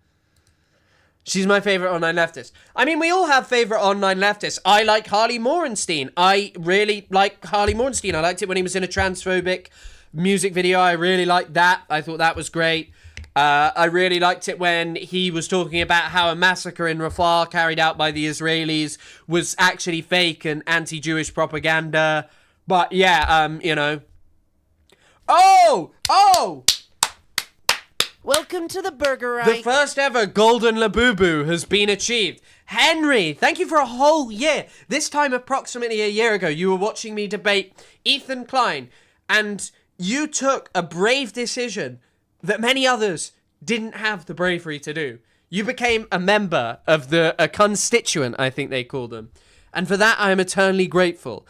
She's my favourite online leftist. I mean, we all have favourite online leftists. I like Harley Morenstein. I really like Harley Morenstein. I liked it when he was in a transphobic music video. I really liked that. I thought that was great. I really liked it when he was talking about how a massacre in Rafah carried out by the Israelis was actually fake and anti-Jewish propaganda. But yeah, Oh! Welcome to the Burger The first ever Golden Labubu has been achieved. Henry, thank you for a whole year. This time approximately a year ago, you were watching me debate Ethan Klein, and you took a brave decision that many others didn't have the bravery to do. You became a member of a constituent, I think they call them. And for that, I am eternally grateful.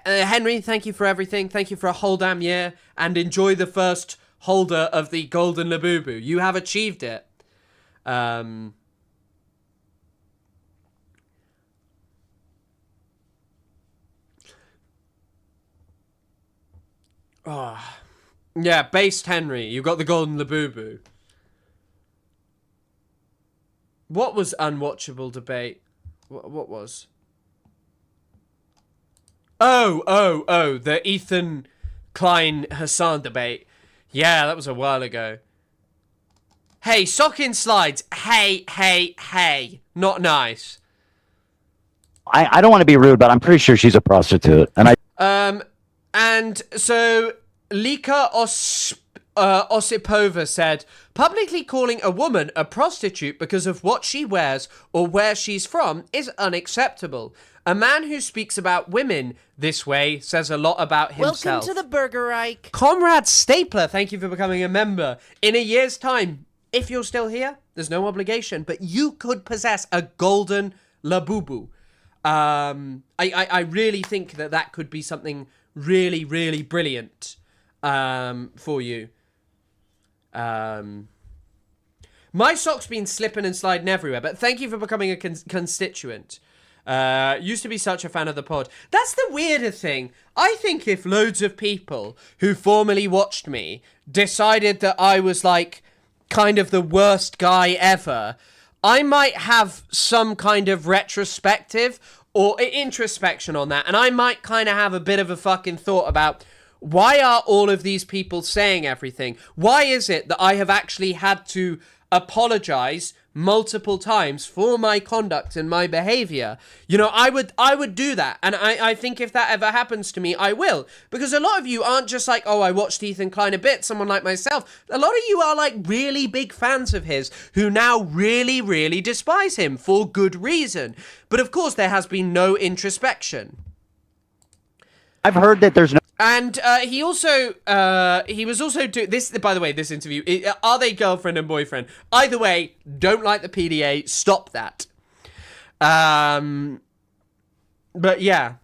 Henry, thank you for everything. Thank you for a whole damn year, and enjoy the first holder of the Golden Labubu. You have achieved it. Yeah, based Henry. You got the Golden Labubu. What was unwatchable debate? What was? Oh, the Ethan Klein Hassan debate. Yeah, that was a while ago. Hey, Sockin Slides. Hey. Not nice. I don't want to be rude, but I'm pretty sure she's a prostitute. And so Lika Osipova said, publicly calling a woman a prostitute because of what she wears or where she's from is unacceptable. A man who speaks about women this way says a lot about himself. Welcome to the Burger Ike. Comrade Stapler, thank you for becoming a member. In a year's time, if you're still here, there's no obligation, but you could possess a Golden Labubu. I really think that could be something really, really brilliant for you. My sock's been slipping and sliding everywhere, but thank you for becoming a constituent. Used to be such a fan of the pod. That's the weirder thing. I think if loads of people who formerly watched me decided that I was like kind of the worst guy ever, I might have some kind of retrospective or introspection on that, and I might kind of have a bit of a fucking thought about why are all of these people saying everything? Why is it that I have actually had to apologize multiple times for my conduct and my behavior? I would do that, and I think if that ever happens to me, I will, because a lot of you aren't just like, oh, I watched Ethan Klein a bit, someone like myself. A lot of you are like really big fans of his who now really, really despise him for good reason. But of course there has been no introspection. I've heard that there's no... And he was also doing this, by the way, this interview, are they girlfriend and boyfriend? Either way, don't like the PDA, stop that. But yeah.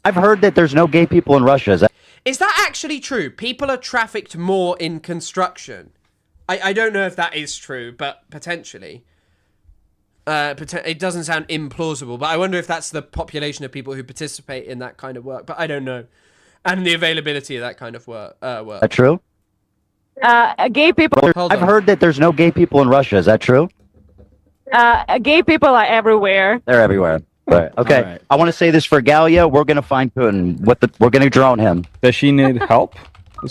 I've heard that there's no gay people in Russia. Is that actually true? People are trafficked more in construction. I don't know if that is true, but potentially. It doesn't sound implausible, but I wonder if that's the population of people who participate in that kind of work, but I don't know. And the availability of that kind of work. Is that true? Gay people. I've heard that there's no gay people in Russia. Is that true? Gay people are everywhere. They're everywhere. Right. Okay. Right. I want to say this for Galia. We're going to find Putin. We're going to drone him. Does she need help?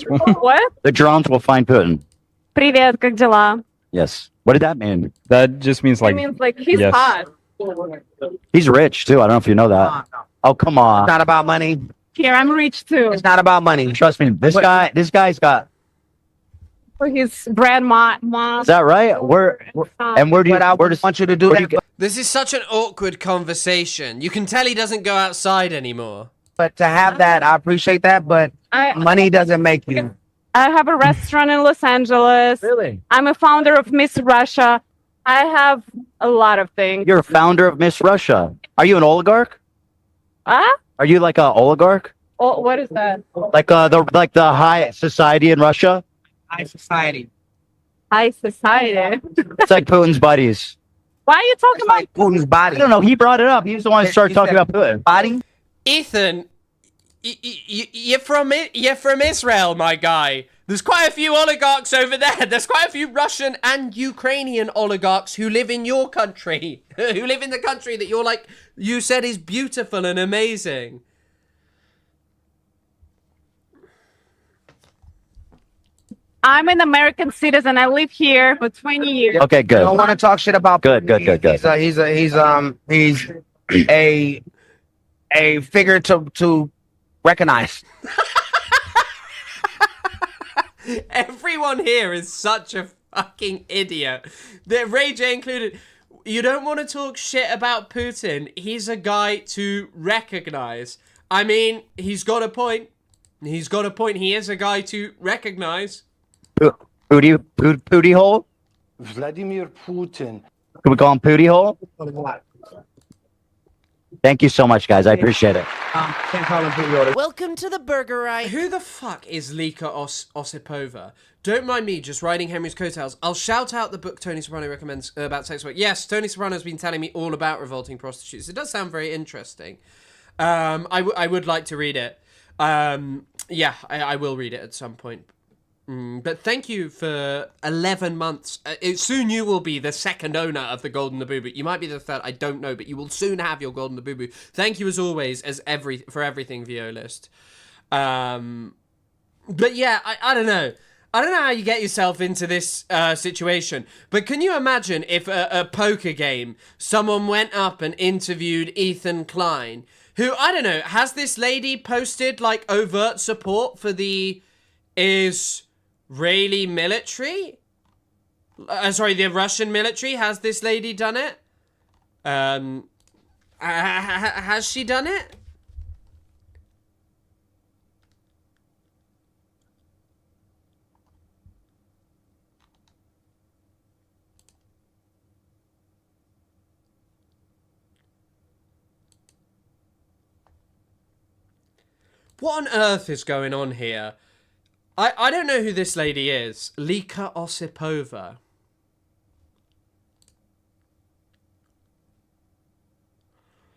What? The drones will find Putin. Привет, как дела? Yes. What did that mean? That just means like... It means like he's yes. hot. He's rich too. I don't know if you know that. No. Oh, come on. It's not about money. Here, I'm rich too. It's not about money. Trust me. This guy's got... For his bread mom. Is that right? Where do you... I just want you to do that. This is such an awkward conversation. You can tell he doesn't go outside anymore. But to have that, I appreciate that, but money doesn't make you. I have a restaurant in Los Angeles. Really? I'm a founder of Miss Russia. I have a lot of things. You're a founder of Miss Russia. Are you an oligarch? Ah? Are you like an oligarch? Oh, what is that? Like the high society in Russia? High society. High society. It's like Putin's buddies. Why are you talking about Putin's body. I don't know. He brought it up. He was the one to start talking about Putin. Body? Ethan, you're from Israel, my guy. There's quite a few oligarchs over there. There's quite a few Russian and Ukrainian oligarchs who live in your country, who live in the country that you said is beautiful and amazing. I'm an American citizen. I live here for 20 years. Okay, good. I don't want to talk shit about. Good. He's a figure to recognize. Everyone here is such a fucking idiot. Ray J included. You don't want to talk shit about Putin. He's a guy to recognize. I mean, he's got a point. He is a guy to recognize. Pootie hole? Vladimir Putin. Can we call him Pootie hole? Thank you so much, guys. I appreciate it. Welcome to the Burgerite. Who the fuck is Lika Osipova? Don't mind me just riding Henry's coattails. I'll shout out the book Tony Soprano recommends about sex work. Yes, Tony Soprano's been telling me all about revolting prostitutes. It does sound very interesting. I would like to read it. Yeah, I will read it at some point. But thank you for 11 months. Soon you will be the second owner of the Golden Labubu. You might be the third, I don't know, but you will soon have your Golden Labubu. Thank you as always for everything, Violist. But yeah, I don't know. I don't know how you get yourself into this situation, but can you imagine if a poker game, someone went up and interviewed Ethan Klein, who, I don't know, has this lady posted like overt support for the Israeli military? Sorry, the Russian military? Has this lady done it? Has she done it? What on earth is going on here? I don't know who this lady is. Lika Osipova.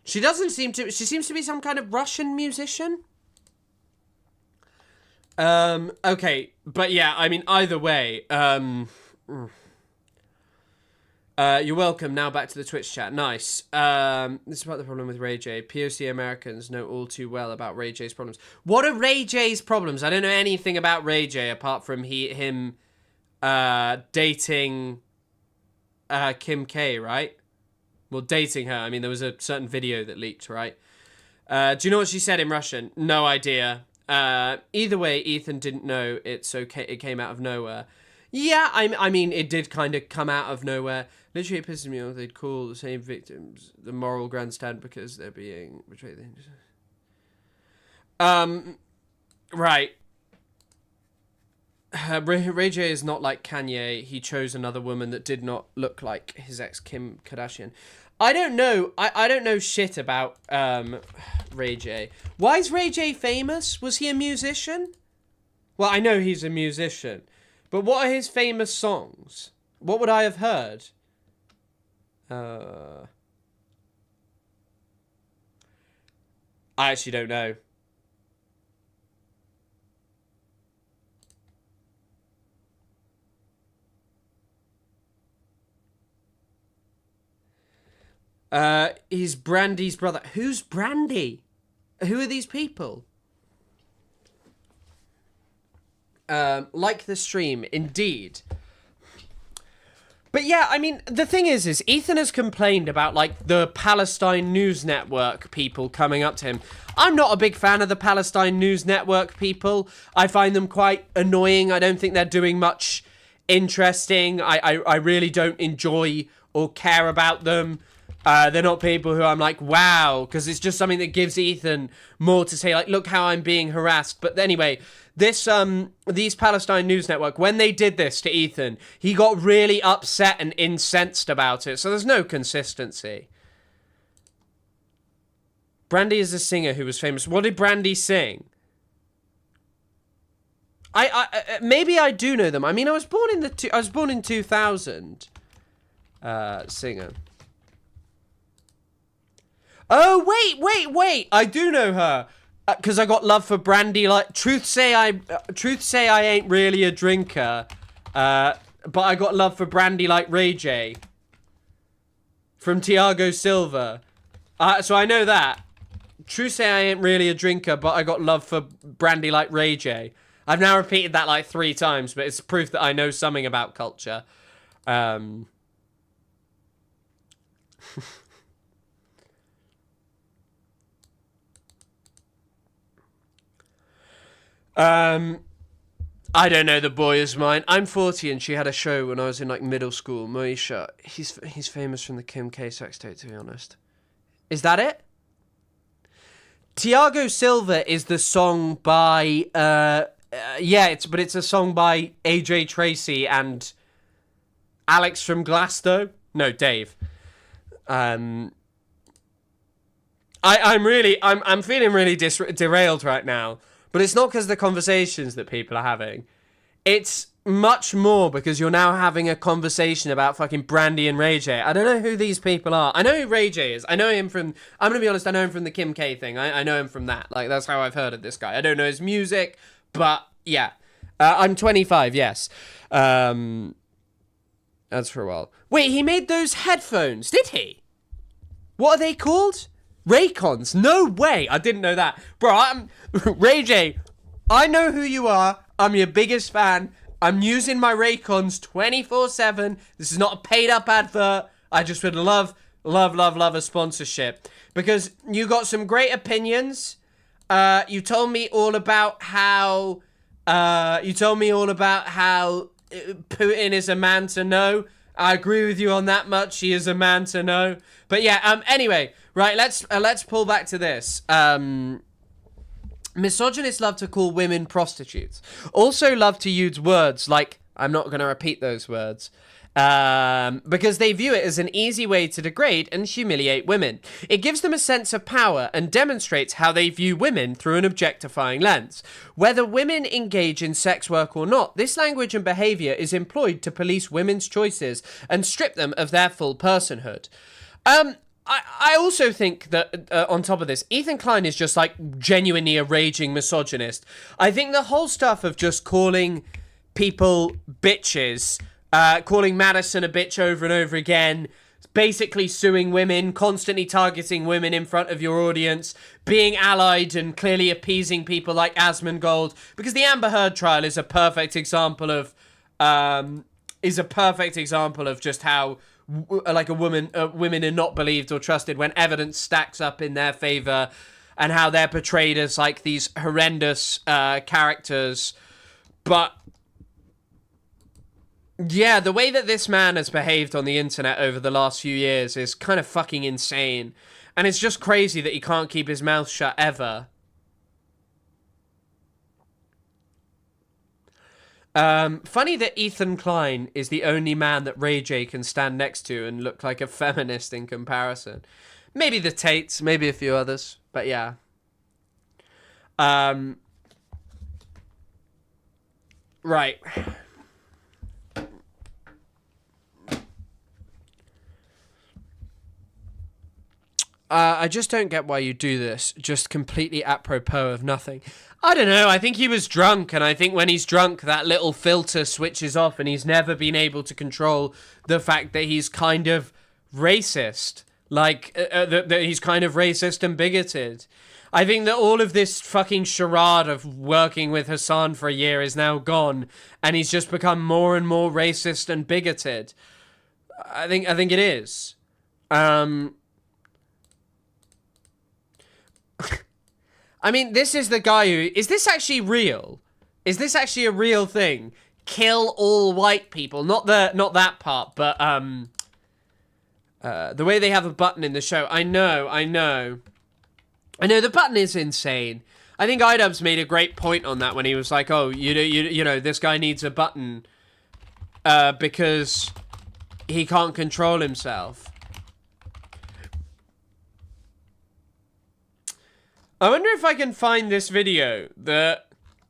She seems to be some kind of Russian musician. Okay, but yeah, I mean, either way, you're welcome. Now back to the Twitch chat. Nice. This is about the problem with Ray J. POC Americans know all too well about Ray J's problems. What are Ray J's problems? I don't know anything about Ray J apart from him dating Kim K, right? Well, dating her. I mean, there was a certain video that leaked, right? Do you know what she said in Russian? No idea. Either way, Ethan didn't know. It's okay. It came out of nowhere. Yeah, I mean, it did kind of come out of nowhere. Literally, it pisses me off. They'd call the same victims the moral grandstand because they're being betrayed. Right. Ray J is not like Kanye. He chose another woman that did not look like his ex Kim Kardashian. I don't know. I don't know shit about Ray J. Why is Ray J famous? Was he a musician? Well, I know he's a musician. But what are his famous songs? What would I have heard? I actually don't know. He's Brandy's brother. Who's Brandy? Who are these people? Like the stream, indeed. But yeah, I mean, the thing is Ethan has complained about, like, the Palestine News Network people coming up to him. I'm not a big fan of the Palestine News Network people. I find them quite annoying. I don't think they're doing much interesting. I really don't enjoy or care about them. They're not people who I'm like, wow, because it's just something that gives Ethan more to say, like, look how I'm being harassed. But anyway, these Palestine News Network, when they did this to Ethan, he got really upset and incensed about it. So there's no consistency. Brandy is a singer who was famous. What did Brandy sing? Maybe I do know them. I mean, I was born in 2000. Singer. Oh, wait. I do know her. Because I got love for Brandy. Like, truth say I ain't really a drinker. But I got love for Brandy like Ray J. From Thiago Silva. So I know that. Truth say I ain't really a drinker, but I got love for Brandy like Ray J. I've now repeated that like 3 times, but it's proof that I know something about culture. I don't know, the boy is mine. I'm 40 and she had a show when I was in like middle school. Moesha, he's famous from the Kim K sex tape, to be honest. Is that it? Thiago Silva is the song by it's a song by AJ Tracy and Alex from Glasto. No, Dave. I'm feeling really derailed right now. But it's not because of the conversations that people are having. It's much more because you're now having a conversation about fucking Brandy and Ray J. I don't know who these people are. I know who Ray J is. I know him from... I'm going to be honest, I know him from the Kim K thing. I know him from that. Like, that's how I've heard of this guy. I don't know his music, but yeah. I'm 25, yes. That's for a while. Wait, he made those headphones, did he? What are they called? Raycons? No way! I didn't know that. Bro, Ray J, I know who you are. I'm your biggest fan. I'm using my Raycons 24/7. This is not a paid up advert. I just would love a sponsorship. Because you got some great opinions. You told me all about how... Putin is a man to know. I agree with you on that much. He is a man to know. But yeah, anyway... Right, let's pull back to this. Misogynists love to call women prostitutes. Also love to use words like, I'm not going to repeat those words, because they view it as an easy way to degrade and humiliate women. It gives them a sense of power and demonstrates how they view women through an objectifying lens. Whether women engage in sex work or not, this language and behavior is employed to police women's choices and strip them of their full personhood. I also think that, on top of this, Ethan Klein is just, like, genuinely a raging misogynist. I think the whole stuff of just calling people bitches, calling Madison a bitch over and over again, basically suing women, constantly targeting women in front of your audience, being allied and clearly appeasing people like Asmongold, because the Amber Heard trial is a perfect example of, just how... like women are not believed or trusted when evidence stacks up in their favor, and how they're portrayed as like these horrendous characters. But yeah, the way that this man has behaved on the internet over the last few years is kind of fucking insane, and it's just crazy that he can't keep his mouth shut ever. Funny that Ethan Klein is the only man that Ray J can stand next to and look like a feminist in comparison. Maybe the Tates, maybe a few others, but yeah. Right. I just don't get why you do this, just completely apropos of nothing. I don't know, I think he was drunk, and I think when he's drunk, that little filter switches off, and he's never been able to control the fact that he's kind of racist. Like, that he's kind of racist and bigoted. I think that all of this fucking charade of working with Hassan for a year is now gone, and he's just become more and more racist and bigoted. I think it is. I mean, this is the guy who... Is this actually real? Is this actually a real thing? Kill all white people. Not that part, but, The way they have a button in the show. I know, the button is insane. I think iDubbbz made a great point on that when he was like, oh, you know, this guy needs a button because he can't control himself. I wonder if I can find this video, the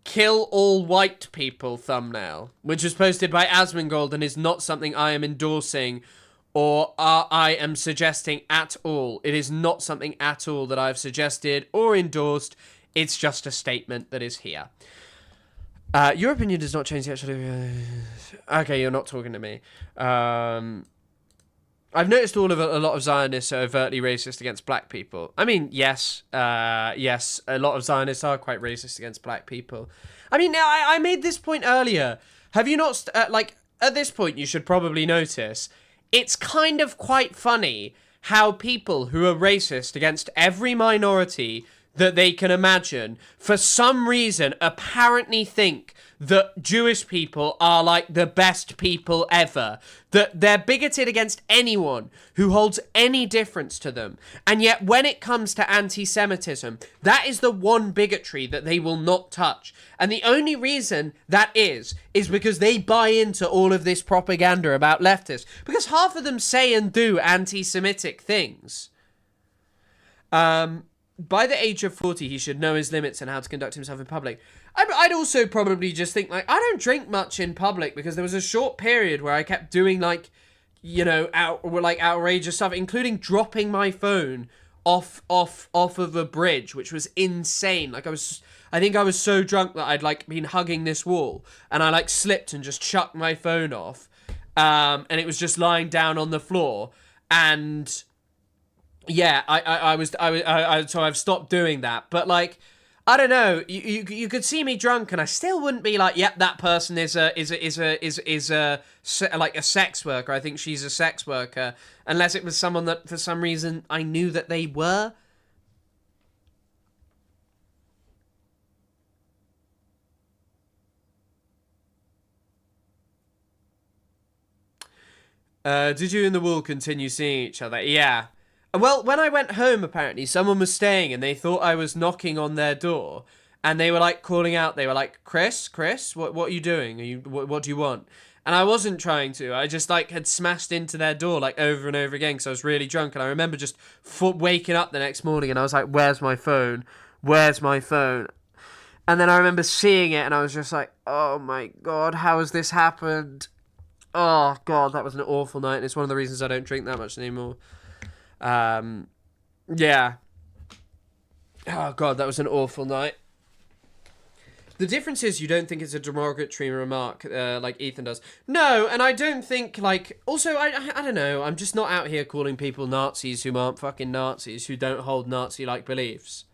kill all white people thumbnail, which was posted by Asmongold and is not something I am endorsing or I am suggesting at all. It is not something at all that I've suggested or endorsed. It's just a statement that is here. Your opinion does not change the actual... Okay, you're not talking to me. I've noticed a lot of Zionists are overtly racist against black people. I mean, yes, yes, a lot of Zionists are quite racist against black people. I mean, now I made this point earlier. Have you not, like, at this point, you should probably notice, it's kind of quite funny how people who are racist against every minority that they can imagine, for some reason, apparently think that Jewish people are like the best people ever. That they're bigoted against anyone who holds any difference to them. And yet when it comes to anti-Semitism, that is the one bigotry that they will not touch. And the only reason that is because they buy into all of this propaganda about leftists. Because half of them say and do anti-Semitic things. By the age of 40, he should know his limits and how to conduct himself in public. I'd also probably just think, like, I don't drink much in public because there was a short period where I kept doing, like, you know, outrageous stuff, including dropping my phone off of a bridge, which was insane. Like, I think I was so drunk that I'd, like, been hugging this wall, and I, like, slipped and just chucked my phone off, and it was just lying down on the floor, and... Yeah, so I've stopped doing that. But, like, I don't know. You could see me drunk, and I still wouldn't be like, yep, that person is like a sex worker. I think she's a sex worker, unless it was someone that for some reason I knew that they were. Did you and the wall continue seeing each other? Yeah. Well, when I went home, apparently, someone was staying and they thought I was knocking on their door. And they were, like, calling out. They were like, Chris, what are you doing? What do you want? And I wasn't trying to. I just, like, had smashed into their door, like, over and over again because I was really drunk. And I remember just waking up the next morning and I was like, where's my phone? Where's my phone? And then I remember seeing it and I was just like, oh, my God, how has this happened? Oh, God, that was an awful night. And it's one of the reasons I don't drink that much anymore. Yeah. Oh god, that was an awful night. The difference is you don't think it's a derogatory remark, like Ethan does. No, and I don't think, like... Also, I don't know, I'm just not out here calling people Nazis who aren't fucking Nazis, who don't hold Nazi-like beliefs.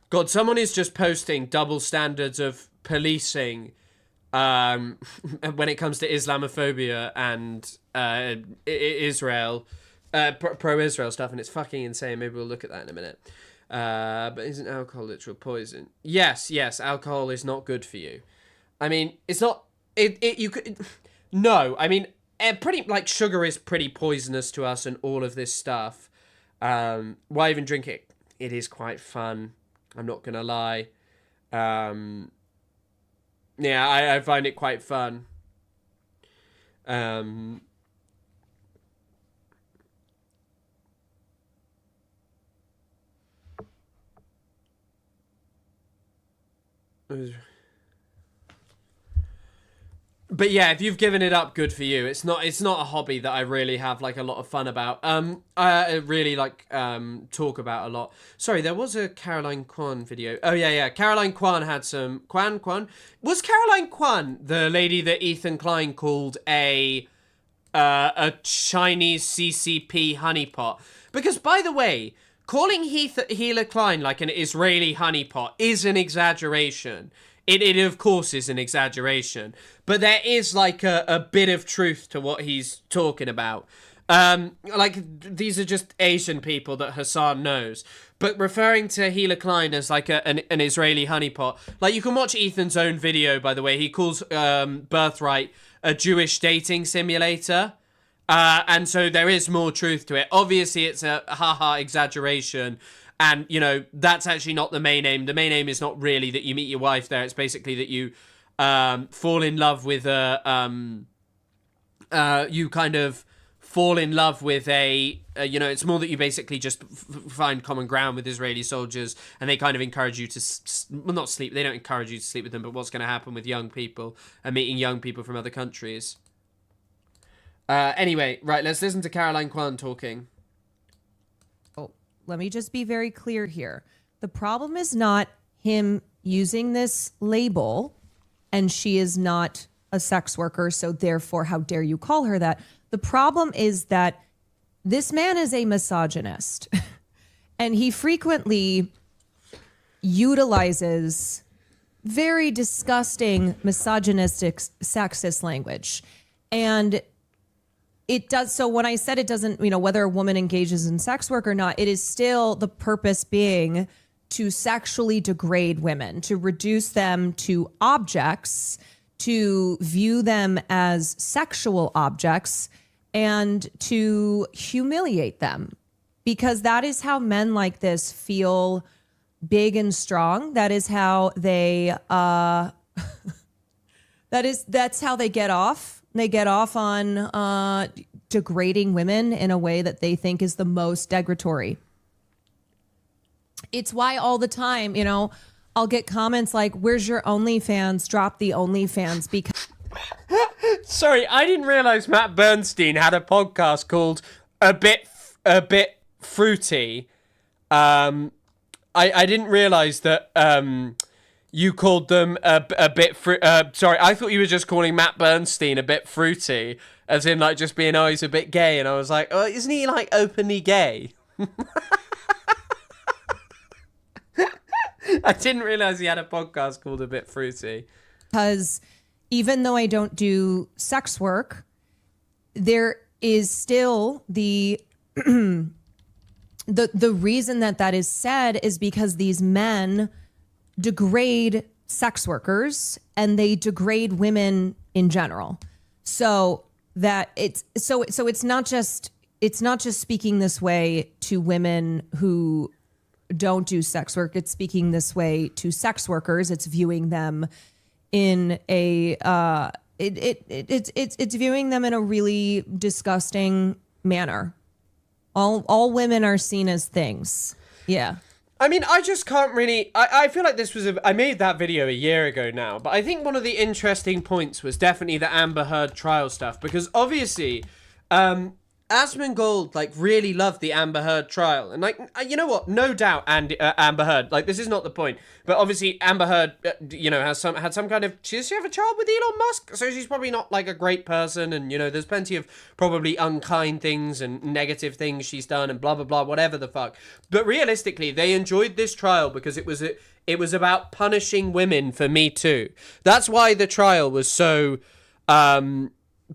God, someone is just posting double standards of policing when it comes to Islamophobia and Israel, pro-Israel stuff, and it's fucking insane. Maybe we'll look at that in a minute. But isn't alcohol literal poison? Yes, alcohol is not good for you. I mean, it's not... you could... No, I mean, pretty... Like, sugar is pretty poisonous to us and all of this stuff. Why even drink it? It is quite fun. I'm not gonna lie. Yeah, I find it quite fun. But yeah, if you've given it up, good for you. It's not a hobby that I really have like a lot of fun about. I really like talk about a lot. Sorry, there was a Caroline Kwan video. Oh yeah. Caroline Kwan had some Kwan. Was Caroline Kwan the lady that Ethan Klein called a Chinese CCP honeypot? Because by the way, calling Hila Klein like an Israeli honeypot is an exaggeration. it of course is an exaggeration, but there is like a bit of truth to what he's talking about. Like, these are just Asian people that Hassan knows. But referring to Hila Klein as like an Israeli honeypot, like, you can watch Ethan's own video, by the way. He calls Birthright a Jewish dating simulator. And so there is more truth to it. Obviously, it's a haha exaggeration. And, you know, that's actually not the main aim. The main aim is not really that you meet your wife there. It's basically that you fall in love with you kind of fall in love with you know, it's more that you basically just find common ground with Israeli soldiers, and they kind of encourage you to, well, not sleep, they don't encourage you to sleep with them, but what's going to happen with young people and meeting young people from other countries. Anyway, right, let's listen to Caroline Kwan talking. Oh, let me just be very clear here. The problem is not him using this label, and she is not a sex worker, so therefore, how dare you call her that? The problem is that this man is a misogynist, and he frequently utilizes very disgusting, misogynistic, sexist language. And it does. So when I said it doesn't, you know, whether a woman engages in sex work or not, it is still the purpose being to sexually degrade women, to reduce them to objects, to view them as sexual objects, and to humiliate them, because that is how men like this feel big and strong. That is how they that's how they get off. They get off on degrading women in a way that they think is the most degradatory. It's why all the time, you know, I'll get comments like, "Where's your OnlyFans? Drop the OnlyFans," because Sorry, I didn't realize Matt Bernstein had a podcast called A Bit Fruity. I didn't realize that you called them a bit sorry, I thought you were just calling Matt Bernstein a bit fruity, as in like just being, oh, he's a bit gay, and I was like, oh, isn't he like openly gay? I didn't realize he had a podcast called A Bit Fruity. Because even though I don't do sex work, there is still the reason that is said is because these men degrade sex workers and they degrade women in general. So that it's not just speaking this way to women who don't do sex work. It's speaking this way to sex workers. It's viewing them in a it's viewing them in a really disgusting manner. All women are seen as things. Yeah. I mean, I just can't really... I feel like this was... I made that video a year ago now, but I think one of the interesting points was definitely the Amber Heard trial stuff, because obviously... Asmongold, like, really loved the Amber Heard trial. And, like, you know what? No doubt Amber Heard, like, this is not the point. But obviously Amber Heard, you know, had some kind of... Does she have a child with Elon Musk? So she's probably not, like, a great person. And, you know, there's plenty of probably unkind things and negative things she's done and blah, blah, blah, whatever the fuck. But realistically, they enjoyed this trial because it was about punishing women for Me Too. That's why the trial was so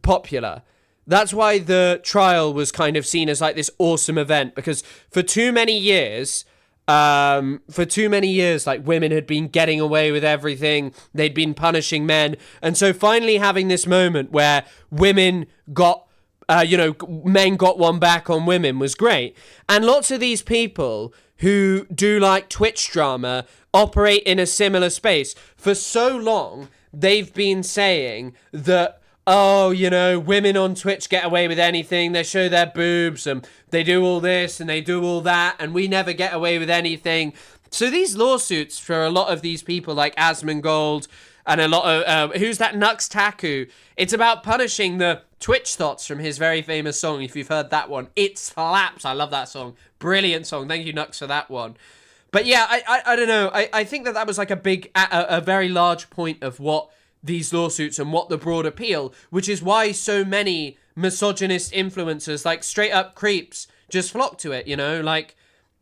popular. That's why the trial was kind of seen as like this awesome event, because for too many years, like, women had been getting away with everything. They'd been punishing men. And so finally having this moment where women got, men got one back on women was great. And lots of these people who do like Twitch drama operate in a similar space. For so long, they've been saying that, oh, you know, women on Twitch get away with anything. They show their boobs and they do all this and they do all that, and we never get away with anything. So these lawsuits for a lot of these people like Asmongold and a lot of, who's that, Nux Taku? It's about punishing the Twitch thoughts from his very famous song, if you've heard that one. It slaps. I love that song. Brilliant song. Thank you, Nux, for that one. But yeah, I don't know. I think that was like a very large point of what these lawsuits and what the broad appeal, which is why so many misogynist influencers, like straight up creeps, just flock to it, you know? Like,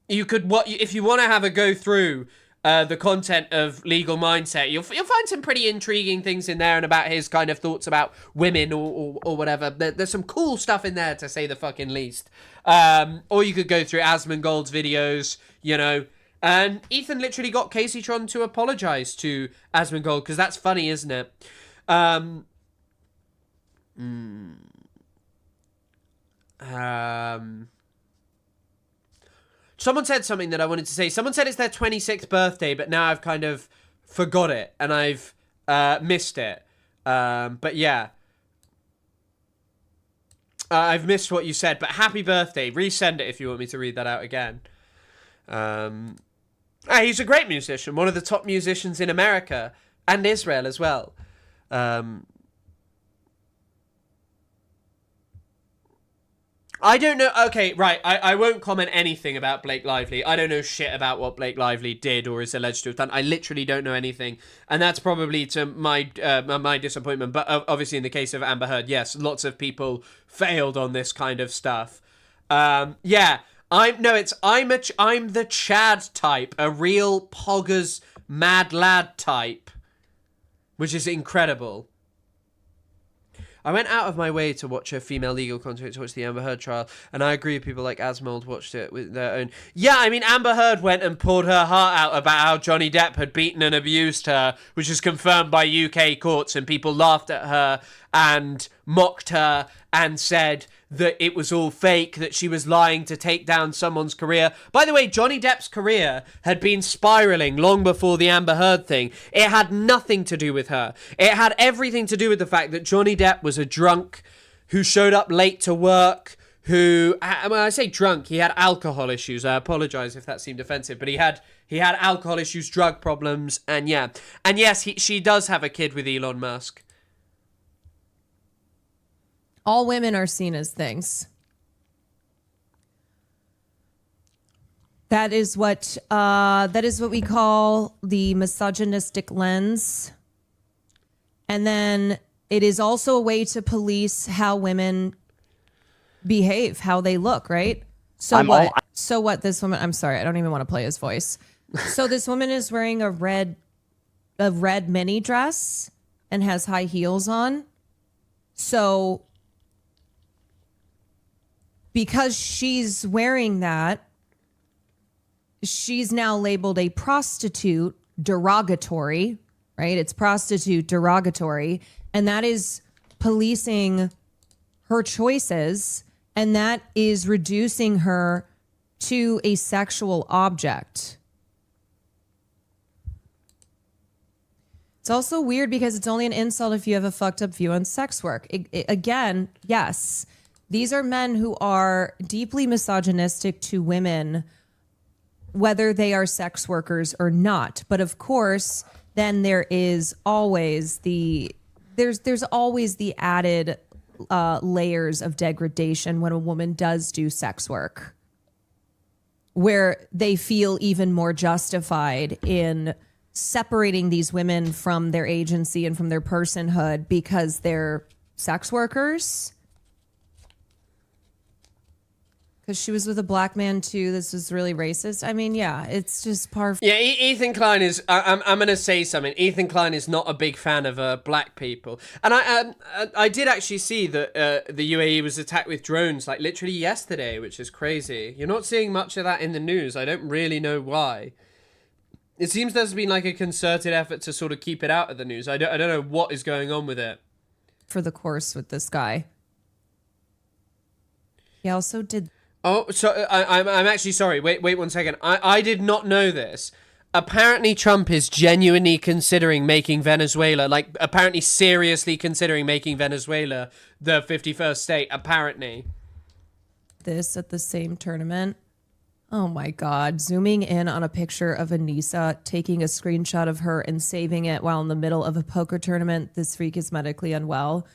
you could, if you want to have a go through the content of Legal Mindset, you'll find some pretty intriguing things in there and about his kind of thoughts about women or whatever. There's some cool stuff in there, to say the fucking least. Or you could go through Asmongold's videos, you know. And Ethan literally got Casey Tron to apologize to Asmongold, because that's funny, isn't it? Someone said something that I wanted to say. Someone said it's their 26th birthday, but now I've kind of forgot it and I've missed it. But yeah. I've missed what you said, but happy birthday. Resend it if you want me to read that out again. He's a great musician, one of the top musicians in America and Israel as well. I don't know. Okay, right. I won't comment anything about Blake Lively. I don't know shit about what Blake Lively did or is alleged to have done. I literally don't know anything. And that's probably to my my disappointment. But obviously in the case of Amber Heard, yes, lots of people failed on this kind of stuff. Yeah. I'm the Chad type, a real poggers mad lad type, which is incredible. I went out of my way to watch her female legal content, to watch the Amber Heard trial, and I agree people like Asmold watched it with their own. Yeah, I mean, Amber Heard went and poured her heart out about how Johnny Depp had beaten and abused her, which is confirmed by UK courts, and people laughed at her and mocked her and said that it was all fake, that she was lying to take down someone's career. By the way, Johnny Depp's career had been spiraling long before the Amber Heard thing. It had nothing to do with her. It had everything to do with the fact that Johnny Depp was a drunk who showed up late to work, who, when I say drunk, he had alcohol issues. I apologize if that seemed offensive, but he had alcohol issues, drug problems, and yeah. And yes, she does have a kid with Elon Musk. All women are seen as things. That is what we call the misogynistic lens. And then it is also a way to police how women behave, how they look, right? So what this woman, I'm sorry, I don't even want to play his voice. So this woman is wearing a red mini dress and has high heels on. So because she's wearing that, she's now labeled a prostitute, derogatory, right? It's prostitute, derogatory. And that is policing her choices. And that is reducing her to a sexual object. It's also weird because it's only an insult if you have a fucked up view on sex work. Again, yes. These are men who are deeply misogynistic to women, whether they are sex workers or not. But of course, then there is always there's always the added layers of degradation when a woman does do sex work, where they feel even more justified in separating these women from their agency and from their personhood because they're sex workers. Because she was with a black man too. This was really racist. I mean, yeah, it's just par. Yeah, Ethan Klein is. I'm going to say something. Ethan Klein is not a big fan of black people, and I did actually see that the UAE was attacked with drones like literally yesterday, which is crazy. You're not seeing much of that in the news. I don't really know why. It seems there's been like a concerted effort to sort of keep it out of the news. I don't know what is going on with it. For the course with this guy. He also did. Oh, so I'm actually sorry. Wait 1 second. I did not know this. Apparently Trump is genuinely considering making Venezuela, like apparently seriously considering making Venezuela the 51st state, apparently. This at the same tournament. Oh my God. Zooming in on a picture of Anissa, taking a screenshot of her and saving it while in the middle of a poker tournament. This freak is medically unwell.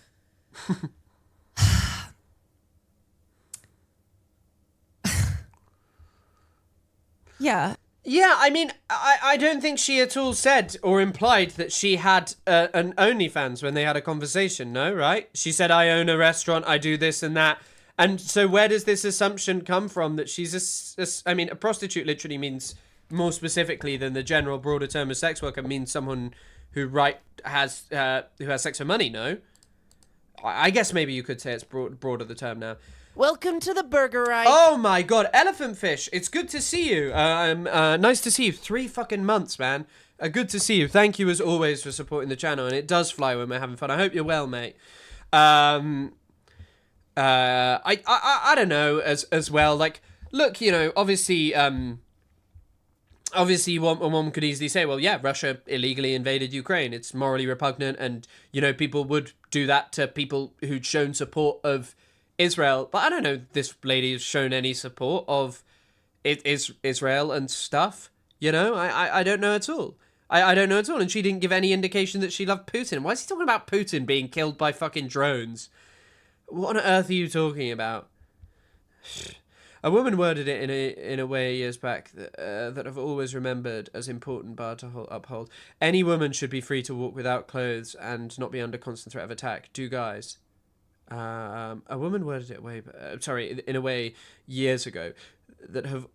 Yeah. Yeah, I mean, I don't think she at all said or implied that she had an OnlyFans when they had a conversation, no, right? She said, I own a restaurant, I do this and that. And so where does this assumption come from that she's a prostitute literally means more specifically than the general broader term of sex worker means someone who has sex for money. No, I guess maybe you could say it's broader the term now. Welcome to the Burger Right. Oh my god, Elephant Fish, it's good to see you. Nice to see you. 3 fucking months, man. Good to see you. Thank you as always for supporting the channel, and it does fly when we're having fun. I hope you're well, mate. I don't know as well. Like, look, you know, obviously one could easily say, well, yeah, Russia illegally invaded Ukraine. It's morally repugnant, and you know, people would do that to people who'd shown support of Israel. But I don't know if this lady has shown any support of Israel and stuff. You know, I don't know at all. I don't know at all. And she didn't give any indication that she loved Putin. Why is he talking about Putin being killed by fucking drones? What on earth are you talking about? A woman worded it in a way years back that I've always remembered as important bar to uphold. Any woman should be free to walk without clothes and not be under constant threat of attack. Do guys? A woman worded it in a way years ago that have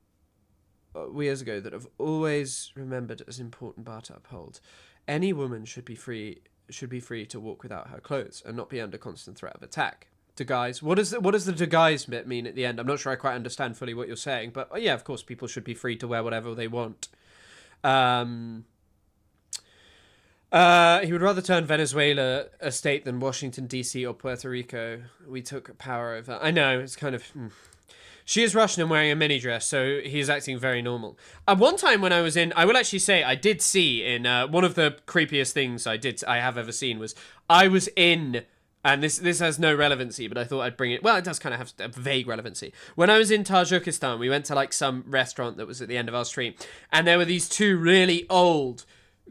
always remembered as important bar to uphold. Any woman should be free to walk without her clothes and not be under constant threat of attack. To guys, what does the to guys mean at the end? I'm not sure I quite understand fully what you're saying, but yeah, of course, people should be free to wear whatever they want. He would rather turn Venezuela a state than Washington, D.C. or Puerto Rico. We took power over. I know, it's kind of... She is Russian and wearing a mini dress, so he's acting very normal. At one time when I was in... I will actually say, I did see in... one of the creepiest things I have ever seen was... I was in... And this has no relevancy, but I thought I'd bring it... Well, it does kind of have a vague relevancy. When I was in Tajikistan, we went to, like, some restaurant that was at the end of our street. And there were these 2 really old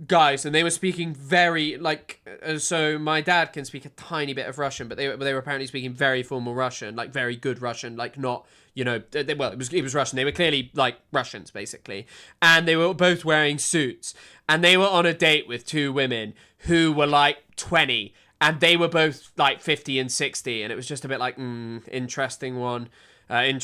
guys, and they were speaking very, like... so my dad can speak a tiny bit of Russian, but they were apparently speaking very formal Russian, like, very good Russian, like, not... You know, well, it was Russian. They were clearly, like, Russians, basically. And they were both wearing suits. And they were on a date with 2 women who were, like, 20. And they were both like 50 and 60, and it was just a bit like, interesting one. And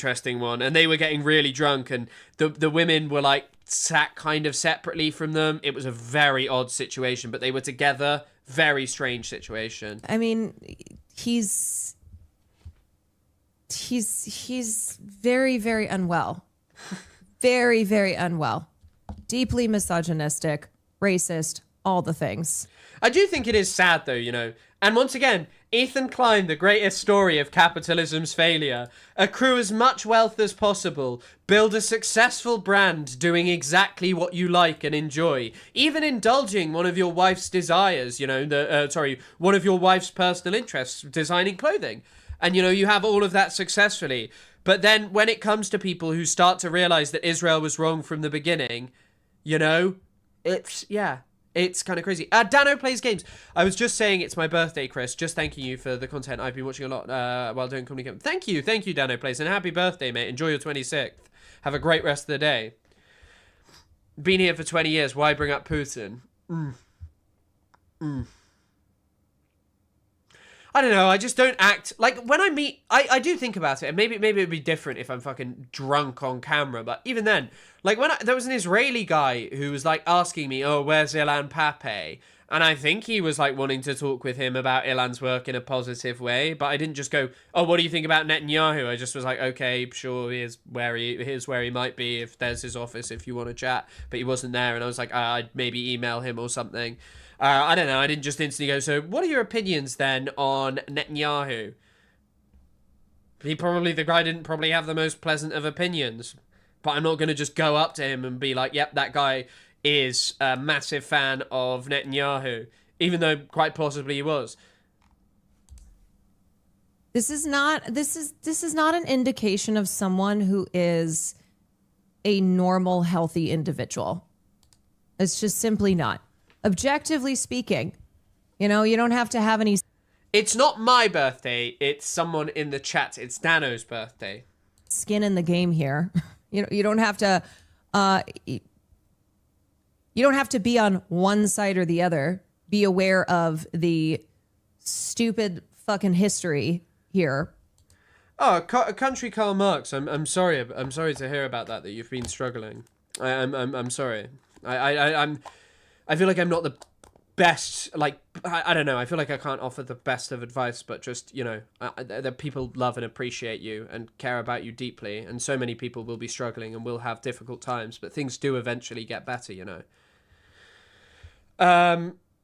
they were getting really drunk, and the women were like sat kind of separately from them. It was a very odd situation, but they were together. Very strange situation. I mean, he's very, very unwell. Very, very unwell. Deeply misogynistic, racist, all the things. I do think it is sad, though, you know. And once again, Ethan Klein, the greatest story of capitalism's failure. Accrue as much wealth as possible. Build a successful brand doing exactly what you like and enjoy. Even indulging one of your wife's desires, you know, one of your wife's personal interests, designing clothing. And, you know, you have all of that successfully. But then when it comes to people who start to realize that Israel was wrong from the beginning, you know, it's kind of crazy. Dano plays games. I was just saying it's my birthday, Chris. Just thanking you for the content. I've been watching a lot while doing comedy camp. Thank you, Dano plays, and happy birthday, mate. Enjoy your 26th. Have a great rest of the day. Been here for 20 years. Why bring up Putin? I don't know. I just don't act like when I meet. I do think about it, and maybe it'd be different if I'm fucking drunk on camera. But even then, like when there was an Israeli guy who was like asking me, "Oh, where's Ilan Pape?" And I think he was like wanting to talk with him about Ilan's work in a positive way. But I didn't just go, "Oh, what do you think about Netanyahu?" I just was like, "Okay, sure, here's where he might be. If there's his office, if you want to chat." But he wasn't there, and I was like, I'd maybe email him or something. I don't know. I didn't just instantly go, so what are your opinions then on Netanyahu? The guy didn't probably have the most pleasant of opinions. But I'm not going to just go up to him and be like, yep, that guy is a massive fan of Netanyahu. Even though quite possibly he was. This is not an indication of someone who is a normal, healthy individual. It's just simply not. Objectively speaking, you know, you don't have to have any... It's not my birthday. It's someone in the chat. It's Dano's birthday. Skin in the game here. You know, you don't have to... you don't have to be on one side or the other. Be aware of the stupid fucking history here. Oh, country Karl Marx. I'm sorry. I'm sorry to hear about that you've been struggling. I'm sorry. I feel like I'm not the best, like, I don't know, I feel like I can't offer the best of advice, but just, you know, that people love and appreciate you and care about you deeply, and so many people will be struggling and will have difficult times, but things do eventually get better, you know.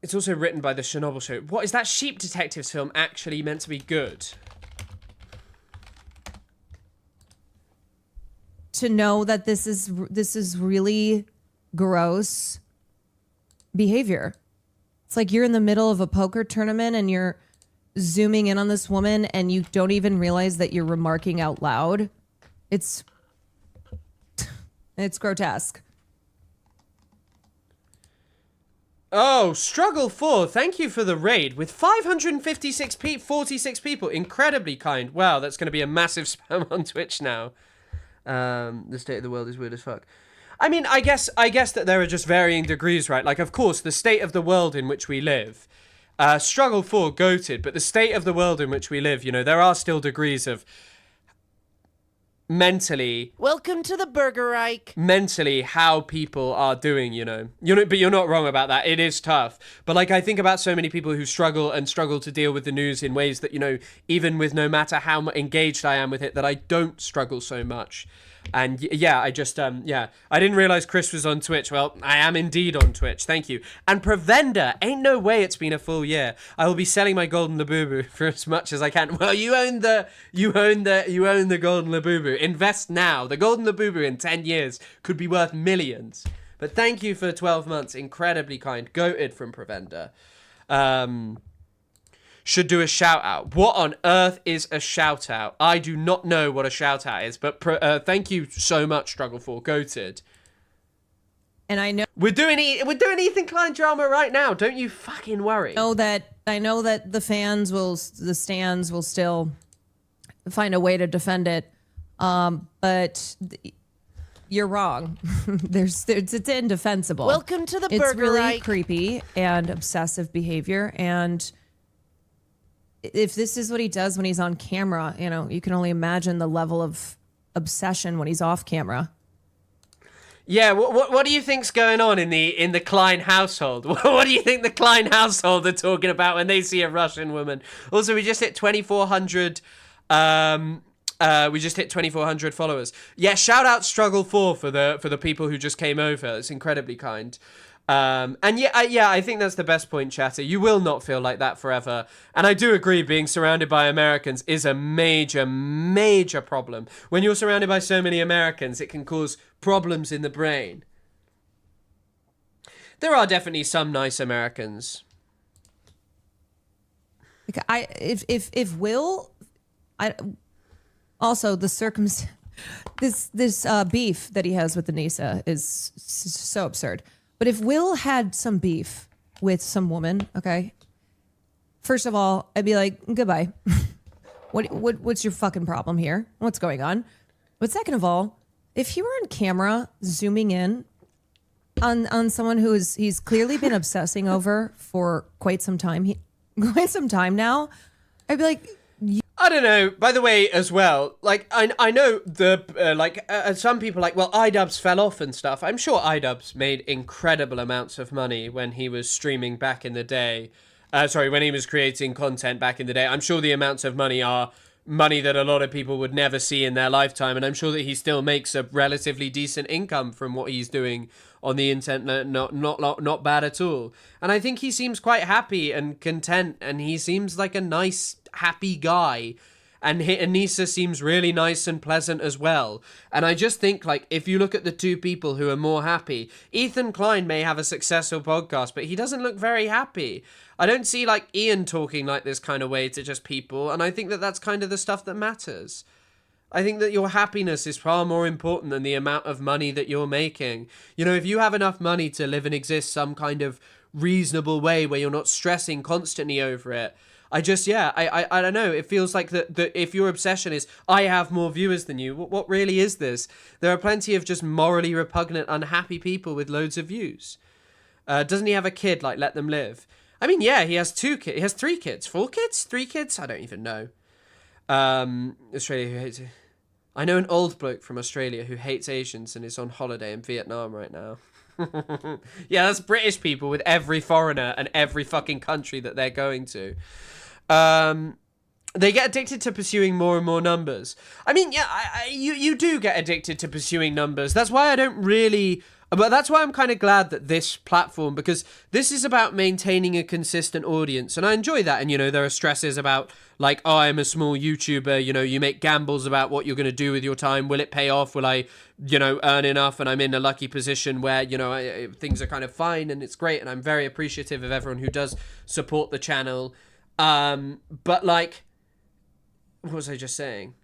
It's also written by the Chernobyl Show. What, is that Sheep Detectives film actually meant to be good? To know that this is really gross behavior. It's like you're in the middle of a poker tournament and you're zooming in on this woman and you don't even realize that you're remarking out loud. It's grotesque. Oh, Struggle 4, thank you for the raid. With 546 46 people, incredibly kind. Wow, that's going to be a massive spam on Twitch now. The state of the world is weird as fuck. I mean, I guess that there are just varying degrees, right? Like, of course, the state of the world in which we live, Struggle 4 goated, but the state of the world in which we live, you know, there are still degrees of mentally... Welcome to the Burger Reich. Mentally, how people are doing, you know. But you're not wrong about that. It is tough. But, like, I think about so many people who struggle to deal with the news in ways that, you know, even with no matter how engaged I am with it, that I don't struggle so much. And yeah, I just, I didn't realize Chris was on Twitch. Well, I am indeed on Twitch. Thank you. And Provender, ain't no way it's been a full year. I will be selling my Golden Labubu for as much as I can. Well, you own the Golden Labubu. Invest now. The Golden Labubu in 10 years could be worth millions. But thank you for 12 months. Incredibly kind. Goated from Provender. Should do a shout out. What on earth is a shout out? I do not know what a shout out is, but thank you so much, Struggle 4. Goated. And I know we're doing Ethan Klein drama right now. Don't you fucking worry. I know that the stands will still find a way to defend it. But you're wrong. It's indefensible. Welcome to the Burger It's really Reich. creepy and obsessive behavior. And if this is what he does when he's on camera, you know, you can only imagine the level of obsession when he's off camera. Yeah, what do you think's going on in the Klein household? What do you think the Klein household are talking about when they see a Russian woman? Also, we just hit 2,400. We just hit 2,400 followers. Yeah, shout out Struggle 4 for the people who just came over. It's incredibly kind. And I think that's the best point, chatter. You will not feel like that forever. And I do agree, being surrounded by Americans is a major, major problem. When you're surrounded by so many Americans, it can cause problems in the brain. There are definitely some nice Americans. Also the this beef that he has with Anissa is so absurd. But if Will had some beef with some woman, okay, first of all, I'd be like, goodbye. What's your fucking problem here? What's going on? But second of all, if he were on camera zooming in on someone who he's clearly been obsessing over for quite some time now, I'd be like, I don't know. By the way, as well, like I know some people like, well, iDubbbz fell off and stuff. I'm sure iDubbbz made incredible amounts of money when he was streaming back in the day. When he was creating content back in the day. I'm sure the amounts of money are money that a lot of people would never see in their lifetime, and I'm sure that he still makes a relatively decent income from what he's doing on the internet. Not bad at all. And I think he seems quite happy and content, and he seems like a nice, happy guy. And Anissa seems really nice and pleasant as well. And I just think, like, if you look at the two people who are more happy, Ethan Klein may have a successful podcast, but he doesn't look very happy. I don't see, like, Ian talking like this kind of way to just people, and I think that that's kind of the stuff that matters. I think that your happiness is far more important than the amount of money that you're making. You know, if you have enough money to live and exist some kind of reasonable way where you're not stressing constantly over it, I don't know. It feels like that if your obsession is, I have more viewers than you, what really is this? There are plenty of just morally repugnant, unhappy people with loads of views. Doesn't he have a kid? Like, let them live. I mean, yeah, he has 2 kids. He has 3 kids. 4 kids? 3 kids? I don't even know. Australia who hates it. I know an old bloke from Australia who hates Asians and is on holiday in Vietnam right now. Yeah, that's British people with every foreigner and every fucking country that they're going to. They get addicted to pursuing more and more numbers. I mean, yeah, you do get addicted to pursuing numbers. That's why I don't really... But that's why I'm kind of glad that this platform, because this is about maintaining a consistent audience, and I enjoy that. And, you know, there are stresses about, like, oh, I'm a small YouTuber, you know, you make gambles about what you're going to do with your time. Will it pay off? Will I, you know, earn enough? And I'm in a lucky position where, you know, things are kind of fine and it's great, and I'm very appreciative of everyone who does support the channel. But, like, what was I just saying?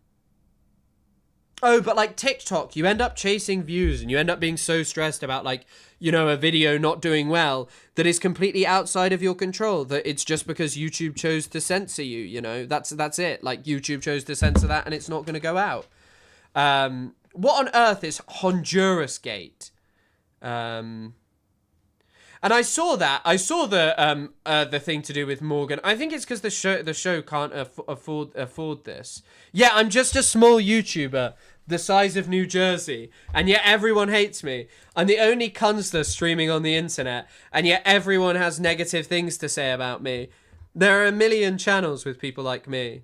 Oh, but like TikTok, you end up chasing views and you end up being so stressed about, like, you know, a video not doing well that is completely outside of your control, that it's just because YouTube chose to censor you, you know, that's it. Like, YouTube chose to censor that and it's not going to go out. What on earth is Honduras Gate? And I saw that. I saw the thing to do with Morgan. I think it's because the show can't afford this. Yeah, I'm just a small YouTuber the size of New Jersey, and yet everyone hates me. I'm the only Kunstler streaming on the internet, and yet everyone has negative things to say about me. There are a million channels with people like me.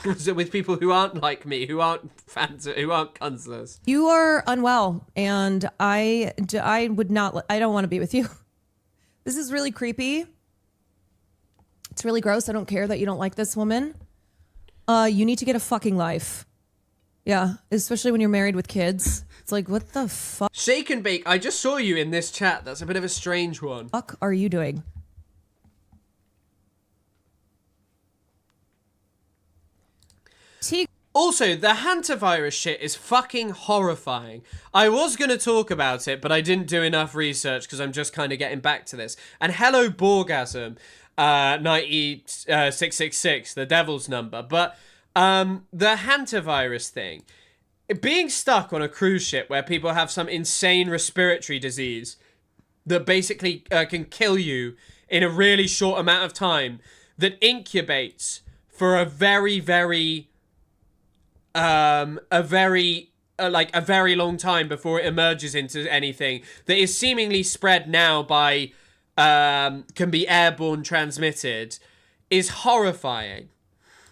With people who aren't like me, who aren't fans, who aren't Kunstlers. You are unwell, and I would not. I don't want to be with you. This is really creepy. It's really gross. I don't care that you don't like this woman. You need to get a fucking life. Yeah, especially when you're married with kids. It's like, what the fuck? Shake and Bake, I just saw you in this chat. That's a bit of a strange one. Fuck are you doing? Also, the hantavirus shit is fucking horrifying. I was going to talk about it, but I didn't do enough research because I'm just kind of getting back to this. And hello, Borgasm, 90666, the devil's number. But the hantavirus thing, being stuck on a cruise ship where people have some insane respiratory disease that basically can kill you in a really short amount of time, that incubates for a very, very... a very long time before it emerges into anything that is seemingly spread now by, can be airborne transmitted, is horrifying.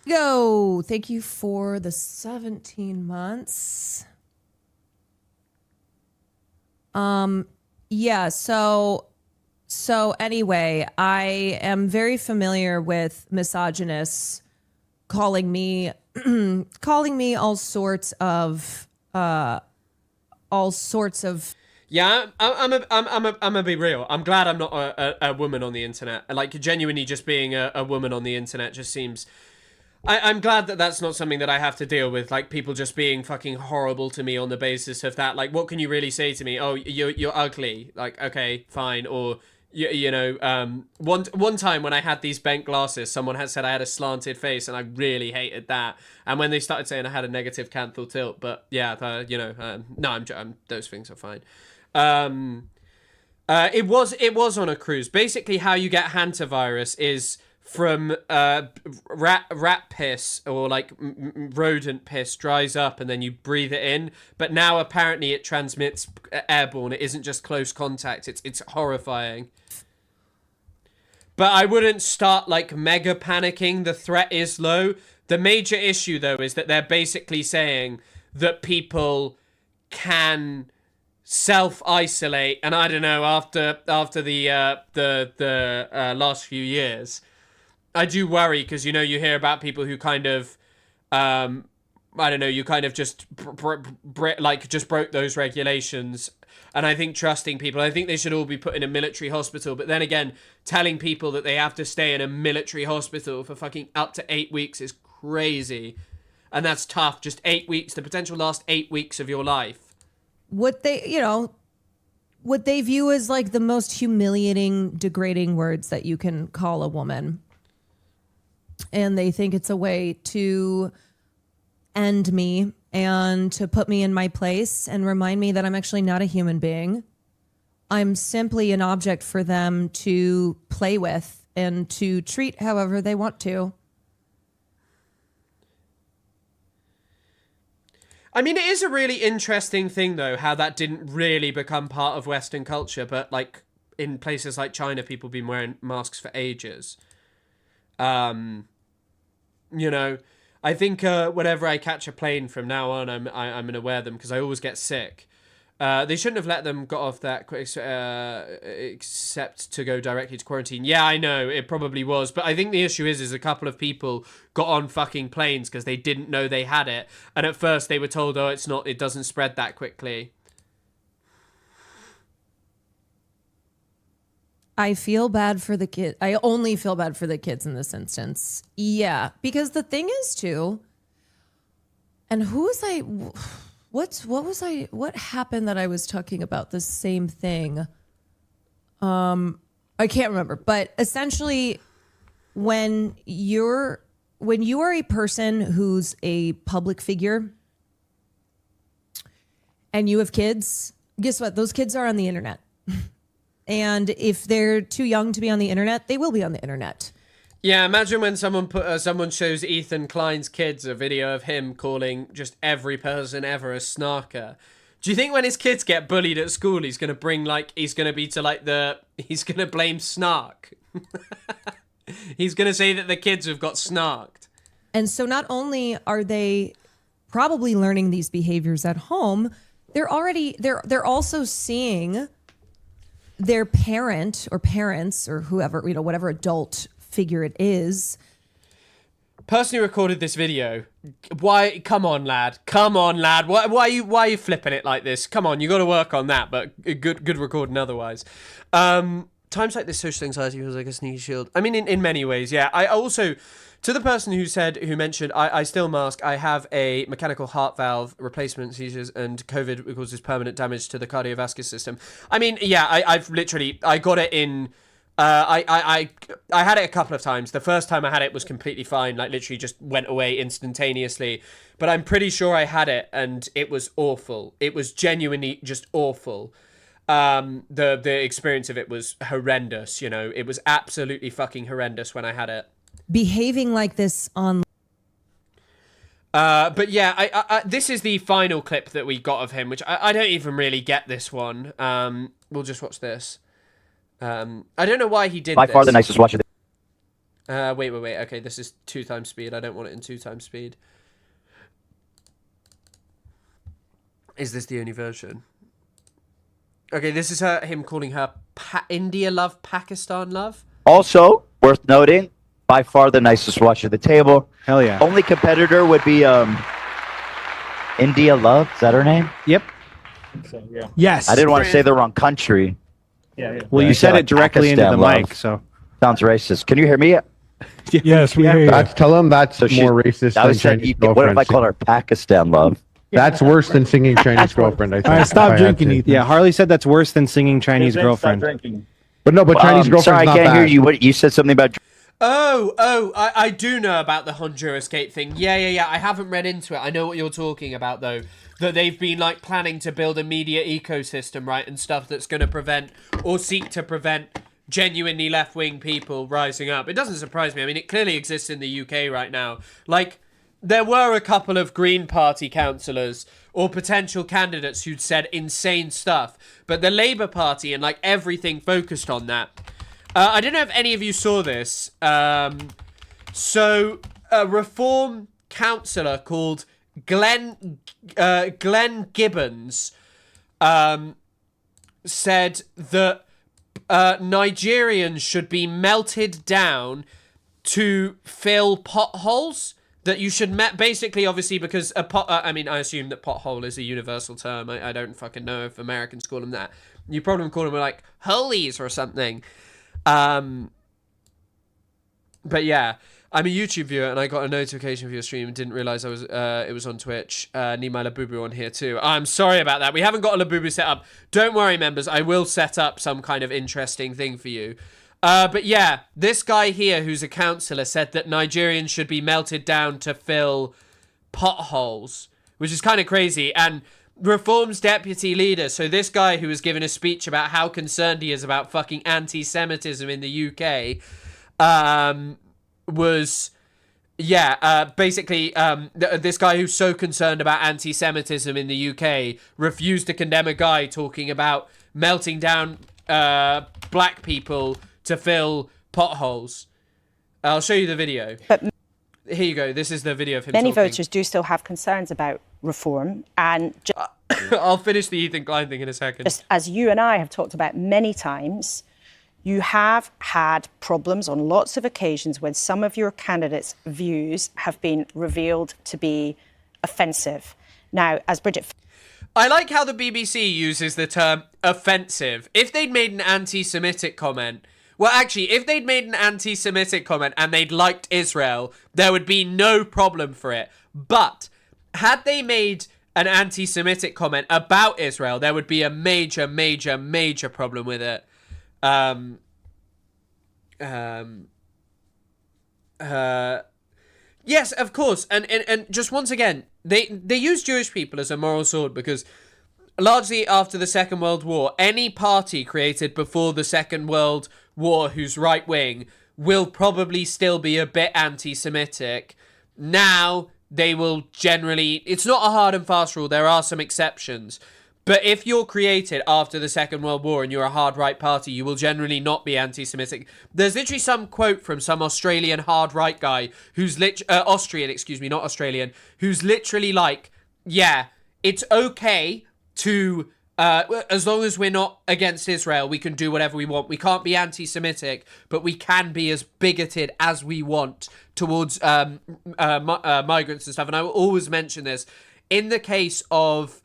Yo, thank you for the 17 months. Yeah, so anyway, I am very familiar with misogynists calling me all sorts of Yeah, I'm gonna be real. I'm glad I'm not a woman on the internet. Like, genuinely, just being a woman on the internet just seems... I'm glad that that's not something that I have to deal with, like, people just being fucking horrible to me on the basis of that. Like, what can you really say to me? Oh, you're ugly. Like, okay, fine. Or, you know, one time when I had these bent glasses, someone had said I had a slanted face, and I really hated that. And when they started saying I had a negative canthal tilt, but yeah, you know, no, I'm those things are fine. It was on a cruise. Basically, how you get hantavirus is from rat piss, or like rodent piss dries up and then you breathe it in. But now apparently it transmits airborne. It isn't just close contact. It's horrifying. But I wouldn't start like mega panicking. The threat is low. The major issue though is that they're basically saying that people can self-isolate, and I don't know, after the last few years, I do worry, because, you know, you hear about people who kind of, I don't know, you kind of just, just broke those regulations. And I think trusting people, I think they should all be put in a military hospital. But then again, telling people that they have to stay in a military hospital for fucking up to 8 weeks is crazy. And that's tough. Just 8 weeks, the potential last 8 weeks of your life. What they view as like the most humiliating, degrading words that you can call a woman. And they think it's a way to end me and to put me in my place and remind me that I'm actually not a human being. I'm simply an object for them to play with and to treat however they want to. I mean, it is a really interesting thing, though, how that didn't really become part of Western culture, but, like, in places like China, people have been wearing masks for ages. You know, I think whenever I catch a plane from now on, I'm going to wear them because I always get sick. They shouldn't have let them get off that except to go directly to quarantine. Yeah, I know, it probably was. But I think the issue is a couple of people got on fucking planes because they didn't know they had it. And at first they were told, oh, it doesn't spread that quickly. I feel bad for the kid. I only feel bad for the kids in this instance. Yeah, because the thing is too, and who was I... what happened that I was talking about the same thing? I can't remember, but essentially when you are a person who's a public figure and you have kids, guess what? Those kids are on the internet. And if they're too young to be on the internet, they will be on the internet. Yeah, imagine when someone shows Ethan Klein's kids a video of him calling just every person ever a snarker. Do you think when his kids get bullied at school, he's gonna blame snark? He's gonna say that the kids have got snarked. And so not only are they probably learning these behaviors at home, they're also seeing their parent or parents or whoever, whatever adult figure it is. Person who recorded this video, why? Come on, lad. Why are you flipping it like this? Come on, you got to work on that. But good recording otherwise. Times like this, social anxiety feels like a sneaky shield. I mean, in many ways, yeah. I also, to the person who mentioned, I still mask. I have a mechanical heart valve replacement seizures, and COVID causes permanent damage to the cardiovascular system. I mean, yeah, I've literally, I got it in. I had it a couple of times. The first time I had it was completely fine, like literally just went away instantaneously. But I'm pretty sure I had it and it was awful. It was genuinely just awful. The experience of it was horrendous, It was absolutely fucking horrendous when I had it. Behaving like this on... But yeah, I this is the final clip that we got of him, which I don't even really get this one. We'll just watch this. I don't know why he did By this. far the nicest watch of the... Wait. Okay, this is 2x speed. I don't want it in 2x speed. Is this the only version? Okay, this is him calling her India love, Pakistan love. Also, worth noting, by far the nicest watch of the table. Hell yeah. Only competitor would be India Love. Is that her name? Yep. So, yeah. Yes. I didn't want to say the wrong country. Yeah. Well, you said it directly into the Pakistan mic, love. so... Sounds racist. Can you hear me? Yes, we hear you. Tell him that's So more racist I than said, Chinese what if girlfriend. I call her Pakistan Love? That's worse than singing Chinese girlfriend, I think. All right, stop if I had drinking, to. Ethan. Yeah, Harley said that's worse than singing Chinese girlfriend. But no, but Chinese girlfriend's Sorry, I not can't bad. hear you. What, you said something about... I do know about the Honduras gate thing. Yeah. I haven't read into it. I know what you're talking about, though. That they've been, like, planning to build a media ecosystem, right? And stuff that's going to prevent, or seek to prevent, genuinely left-wing people rising up. It doesn't surprise me. I mean, it clearly exists in the UK right now. Like, there were a couple of Green Party councillors or potential candidates who'd said insane stuff. But the Labour Party and, like, everything focused on that. I don't know if any of you saw this. So, a Reform councillor called Glenn Gibbons said that Nigerians should be melted down to fill potholes. That you should basically, obviously, because I assume that pothole is a universal term. I don't fucking know if Americans call them that. You probably call them like holies or something. But yeah, I'm a YouTube viewer and I got a notification for your stream and didn't realize it was on Twitch. Need my Labubu on here too. I'm sorry about that. We haven't got a Labubu set up. Don't worry, members. I will set up some kind of interesting thing for you. But yeah, this guy here who's a councillor said that Nigerians should be melted down to fill potholes, which is kind of crazy. And Reform's deputy leader, so this guy who was giving a speech about how concerned he is about fucking anti-Semitism in the UK, was basically, this guy who's so concerned about anti-Semitism in the UK refused to condemn a guy talking about melting down black people to fill potholes. I'll show you the video. But here you go. This is the video of him many talking. voters do still have concerns about reform, and I'll finish the Ethan Klein thing in a second. Just as you and I have talked about many times, you have had problems on lots of occasions when some of your candidates' views have been revealed to be offensive. Now, as Bridget... I like how the BBC uses the term offensive. If they'd made an anti-Semitic comment... Well, actually, if they'd made an anti-Semitic comment and they'd liked Israel, there would be no problem for it. But had they made an anti-Semitic comment about Israel, there would be a major, major, major problem with it. Yes, of course. And just once again, they use Jewish people as a moral sword because largely after the Second World War, any party created before the Second World War who's right-wing will probably still be a bit anti-Semitic. Now, they will generally... It's not a hard and fast rule. There are some exceptions. But if you're created after the Second World War and you're a hard right party, you will generally not be anti-Semitic. There's literally some quote from some Australian hard right guy who's Austrian, excuse me, not Australian, who's literally like, yeah, it's okay to, as long as we're not against Israel, we can do whatever we want. We can't be anti-Semitic, but we can be as bigoted as we want towards migrants and stuff. And I will always mention this in the case of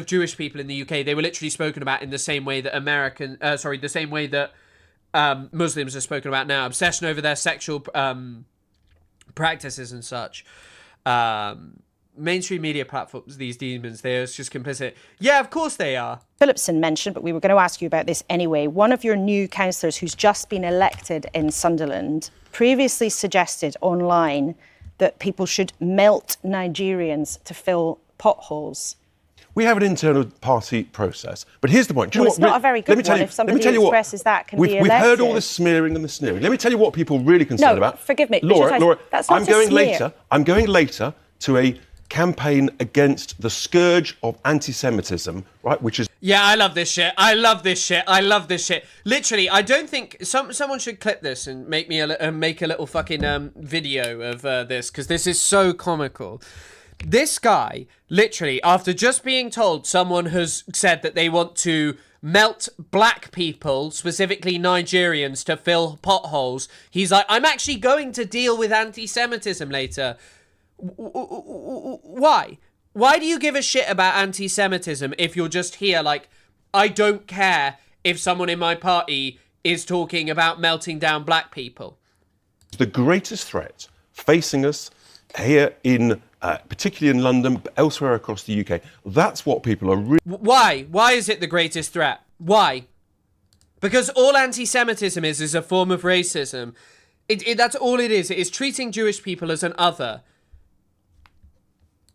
Jewish people in the UK, they were literally spoken about in the same way that the same way that Muslims are spoken about now. Obsession over their sexual practices and such. Mainstream media platforms, these demons, they're just complicit. Yeah, of course they are. Phillipson mentioned, but we were going to ask you about this anyway. One of your new councillors who's just been elected in Sunderland previously suggested online that people should melt Nigerians to fill potholes. We have an internal party process. But here's the point. Well, it's not a very good one if somebody who expresses that can be elected. We've heard all the smearing and the sneering. Let me tell you what people are really concerned about. No, forgive me. Laura, that's not I'm going later to a campaign against the scourge of anti-Semitism, right, which is... Yeah, I love this shit. I love this shit. I love this shit. Literally, I don't think... Someone should clip this and make a little fucking video of this, because this is so comical. This guy, literally, after just being told someone has said that they want to melt black people, specifically Nigerians, to fill potholes, he's like, I'm actually going to deal with anti-Semitism later. Why? Why do you give a shit about anti-Semitism if you're just here like, I don't care if someone in my party is talking about melting down black people? The greatest threat facing us here in, particularly in London, but elsewhere across the UK, that's what people are really... Why? Why is it the greatest threat? Why? Because all anti-Semitism is a form of racism. That's all it is. It is treating Jewish people as an other.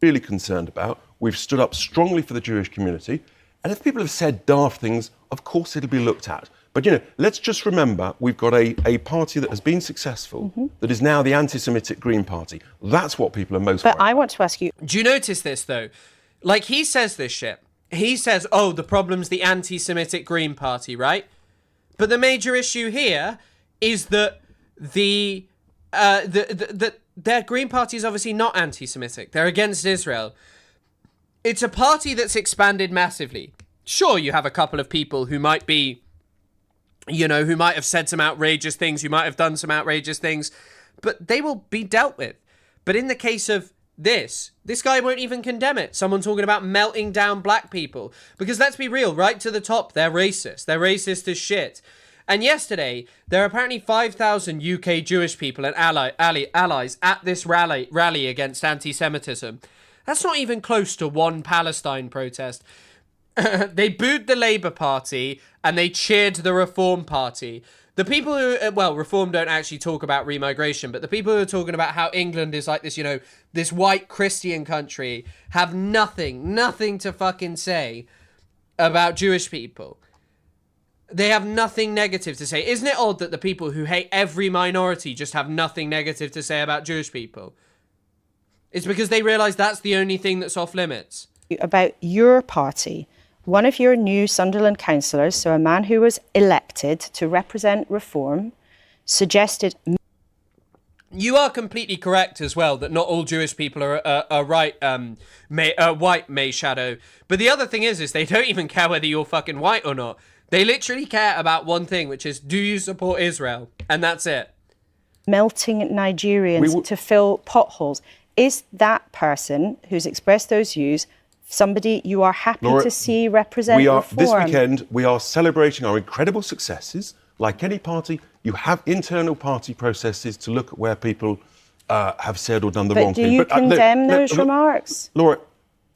Really concerned about. We've stood up strongly for the Jewish community, and if people have said daft things, of course it'll be looked at. But, you know, let's just remember we've got a party that has been successful, that is now the anti-Semitic Green Party. That's what people are most worried about. I want to ask you... Do you notice this, though? Like, he says this shit. He says, oh, the problem's the anti-Semitic Green Party, right? But the major issue here is that their Green Party is obviously not anti-Semitic. They're against Israel. It's a party that's expanded massively. Sure, you have a couple of people who might be, you know, who might have said some outrageous things, who might have done some outrageous things, but they will be dealt with. But in the case of this guy won't even condemn it. Someone talking about melting down black people. Because let's be real, right to the top, they're racist. They're racist as shit. And yesterday, there are apparently 5,000 UK Jewish people and allies at this rally against anti-Semitism. That's not even close to one Palestine protest. They booed the Labour Party and they cheered the Reform Party. The people who, Reform don't actually talk about remigration, but the people who are talking about how England is like this, you know, this white Christian country have nothing to fucking say about Jewish people. They have nothing negative to say. Isn't it odd that the people who hate every minority just have nothing negative to say about Jewish people? It's because they realise that's the only thing that's off limits. About your party, one of your new Sunderland councillors, so a man who was elected to represent Reform, suggested... You are completely correct as well that not all Jewish people are white, May Shadow. But the other thing is they don't even care whether you're fucking white or not. They literally care about one thing, which is, do you support Israel? And that's it. Melting Nigerians to fill potholes. Is that person who's expressed those views somebody you are happy Laura, to see represent Reform? This weekend, we are celebrating our incredible successes. Like any party, you have internal party processes to look at where people have said or done the wrong thing. But do you condemn those remarks? Laura,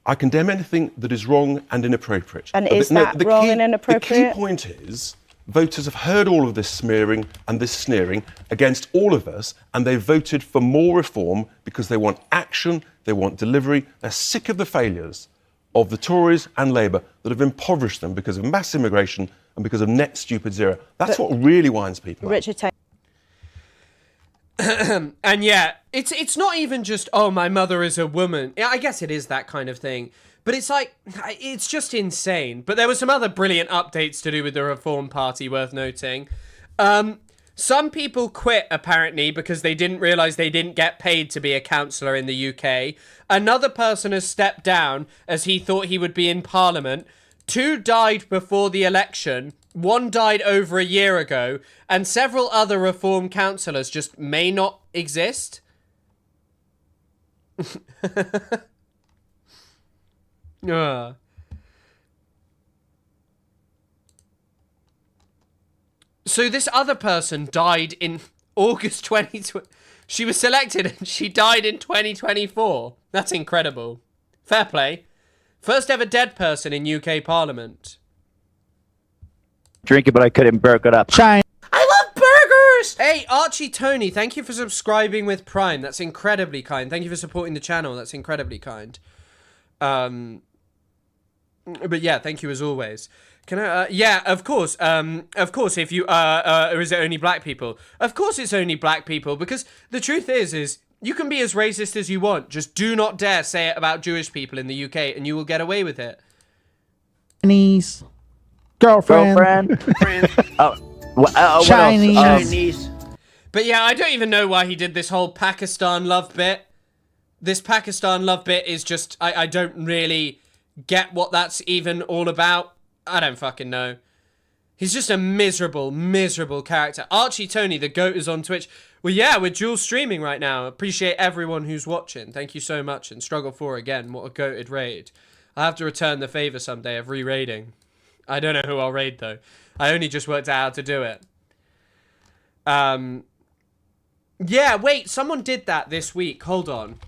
I condemn anything that is wrong and inappropriate. And is that wrong and inappropriate? The key point is, voters have heard all of this smearing and this sneering against all of us, and they voted for more reform because they want action, they want delivery. They're sick of the failures of the Tories and Labour that have impoverished them because of mass immigration and because of net stupid zero. That's what really winds people up. Richard, and yeah, it's not even just, oh, my mother is a woman. Yeah, I guess it is that kind of thing. But it's like, it's just insane. But there were some other brilliant updates to do with the Reform Party worth noting. Some people quit, apparently, because they didn't realise they didn't get paid to be a councillor in the UK. Another person has stepped down as he thought he would be in Parliament. 2 died before the election. 1 died over a year ago. And several other Reform councillors just may not exist. So this other person died in August 2020. She was selected and she died in 2024. That's incredible. Fair play. First ever dead person in UK Parliament. Drink it, but I couldn't burp it up. I love burgers! Hey, Archie Tony, thank you for subscribing with Prime. That's incredibly kind. Thank you for supporting the channel. That's incredibly kind. But yeah, thank you as always. Can I, yeah, of course, if you, or is it only black people? Of course it's only black people, because the truth is you can be as racist as you want, just do not dare say it about Jewish people in the UK, and you will get away with it. Chinese. Girlfriend. Chinese. But yeah, I don't even know why he did this whole Pakistan love bit. This Pakistan love bit is just, I don't really get what that's even all about. I don't fucking know. He's just a miserable, miserable character. Archie Tony, the GOAT, is on Twitch. Well, yeah, we're dual streaming right now. Appreciate everyone who's watching. Thank you so much. And Struggle 4 again. What a GOATed raid. I have to return the favour someday of re-raiding. I don't know who I'll raid, though. I only just worked out how to do it. Yeah, wait. Someone did that this week. Hold on.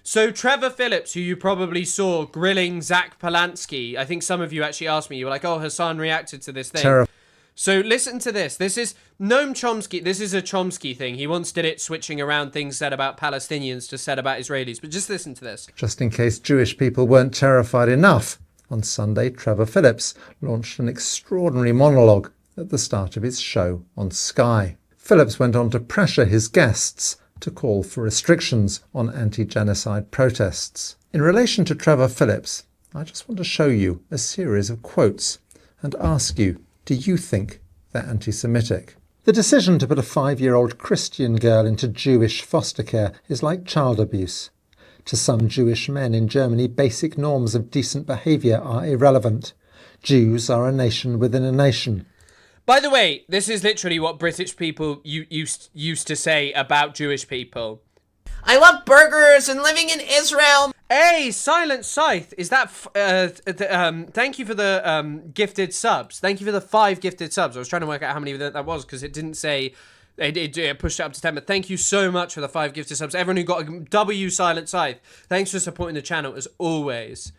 So Trevor Phillips, who you probably saw grilling Zach Polanski, I think some of you actually asked me, you were like, oh, Hassan reacted to this thing. So listen to this. This is Noam Chomsky. This is a Chomsky thing. He once did it switching around things said about Palestinians to said about Israelis. But just listen to this. Just in case Jewish people weren't terrified enough, on Sunday, Trevor Phillips launched an extraordinary monologue at the start of his show on Sky. Phillips went on to pressure his guests to call for restrictions on anti-genocide protests. In relation to Trevor Phillips, I just want to show you a series of quotes and ask you, do you think they're anti-Semitic? The decision to put a 5-year-old Christian girl into Jewish foster care is like child abuse. To some Jewish men in Germany, basic norms of decent behaviour are irrelevant. Jews are a nation within a nation. By the way, this is literally what British people used to say about Jewish people. I love burgers and living in Israel. Hey, Silent Scythe, is that... thank you for the gifted subs. Thank you for the 5 gifted subs. I was trying to work out how many that was, because it didn't say... It pushed it up to 10, but thank you so much for the 5 gifted subs. Everyone who got a W Silent Scythe, thanks for supporting the channel as always.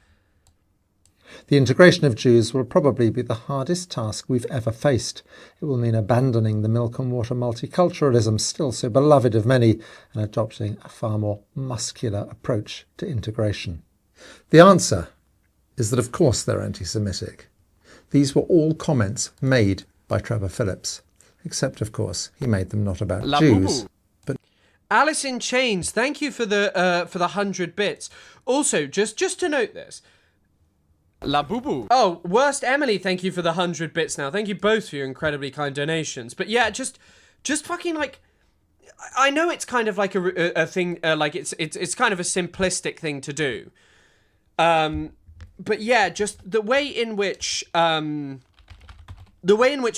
The integration of Jews will probably be the hardest task we've ever faced. It will mean abandoning the milk and water multiculturalism still so beloved of many and adopting a far more muscular approach to integration. The answer is that of course they're anti-Semitic. These were all comments made by Trevor Phillips, except, of course, he made them not about Jews, but Alice in Chains, thank you for the 100 bits. Also, just to note this. La Boo. Oh, Worst Emily, thank you for the 100 bits now. Thank you both for your incredibly kind donations. But yeah, just fucking like, I know it's kind of like a thing, like it's kind of a simplistic thing to do. But yeah, just the way in which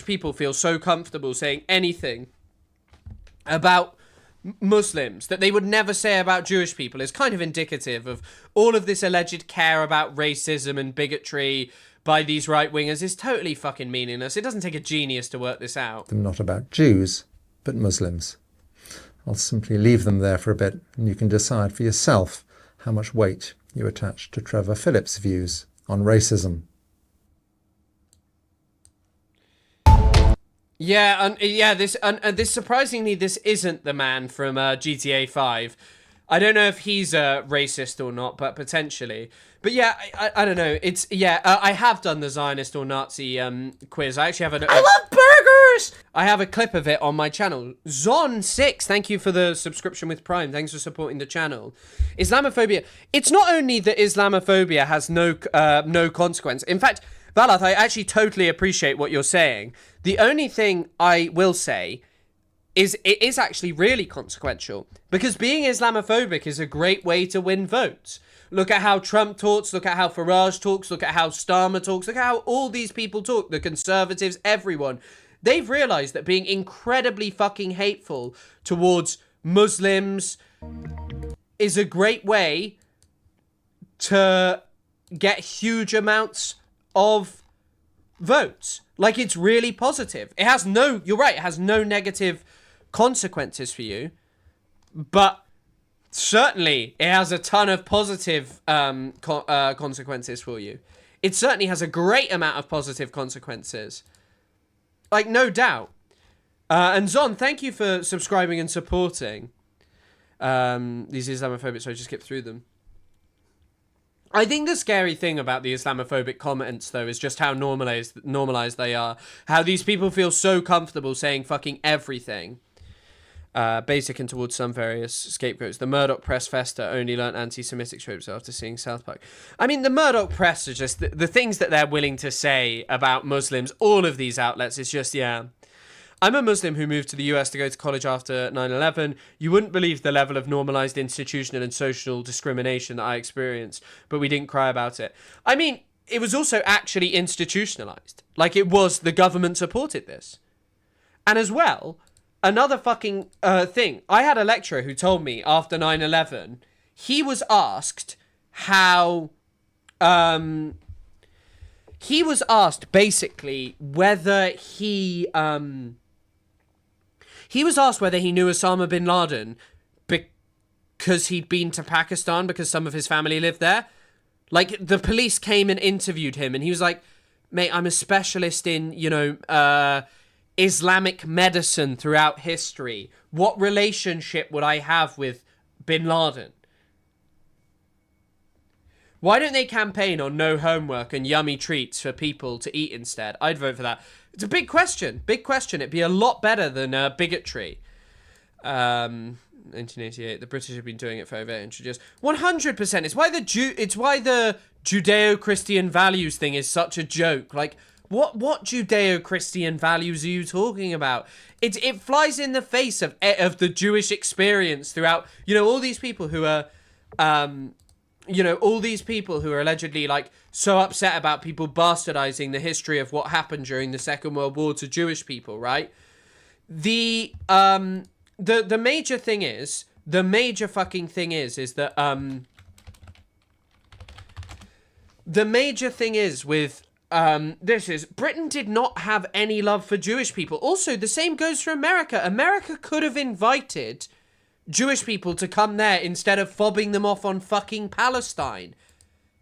people feel so comfortable saying anything about Muslims that they would never say about Jewish people is kind of indicative of all of this alleged care about racism and bigotry by these right-wingers is totally fucking meaningless. It doesn't take a genius to work this out. them not about Jews, but Muslims. I'll simply leave them there for a bit, and you can decide for yourself how much weight you attach to Trevor Phillips' views on racism. Yeah, this surprisingly, this isn't the man from GTA 5. I don't know if he's racist or not, but potentially. But yeah, I don't know. It's I have done the Zionist or Nazi quiz. I actually have I love burgers. I have a clip of it on my channel. Zon6, thank you for the subscription with Prime. Thanks for supporting the channel. Islamophobia. It's not only that Islamophobia has no consequence. In fact, Valath, I actually totally appreciate what you're saying. The only thing I will say is it is actually really consequential, because being Islamophobic is a great way to win votes. Look at how Trump talks, look at how Farage talks, look at how Starmer talks, look at how all these people talk, the conservatives, everyone. They've realised that being incredibly fucking hateful towards Muslims is a great way to get huge amounts of votes. Like, it's really positive. It has no, you're right, it has no negative consequences for you, but certainly it has a ton of positive consequences for you. It certainly has a great amount of positive consequences. Like, no doubt. And Zon, thank you for subscribing and supporting these Islamophobic, so I just skip through them. I think the scary thing about the Islamophobic comments, though, is just how normalized they are. How these people feel so comfortable saying fucking everything. Basic and towards some various scapegoats. The Murdoch press fester only learnt anti-Semitic tropes after seeing South Park. I mean, the Murdoch press are just... The things that they're willing to say about Muslims, all of these outlets, is just, yeah... I'm a Muslim who moved to the US to go to college after 9/11. You wouldn't believe the level of normalized institutional and social discrimination that I experienced, but we didn't cry about it. I mean, it was also actually institutionalized. Like, it was, the government supported this. And as well, another fucking thing. I had a lecturer who told me after 9/11, he was asked how... he was asked, basically, whether he was asked whether he knew Osama bin Laden because he'd been to Pakistan because some of his family lived there. Like, the police came and interviewed him, and he was like, mate, I'm a specialist in, Islamic medicine throughout history. What relationship would I have with bin Laden? Why don't they campaign on no homework and yummy treats for people to eat instead? I'd vote for that. It's a big question. Big question. It'd be a lot better than bigotry. 1988. The British have been doing it for over 800 years. 100%. It's why the Judeo-Christian values thing is such a joke. Like, what Judeo-Christian values are you talking about? It flies in the face of the Jewish experience throughout. All these people who are all these people who are allegedly, like, so upset about people bastardizing the history of what happened during the Second World War to Jewish people, right? The major thing is, the major fucking thing is that, the major thing is with, Britain did not have any love for Jewish people. Also, the same goes for America. America could have invited Jewish people to come there instead of fobbing them off on fucking Palestine.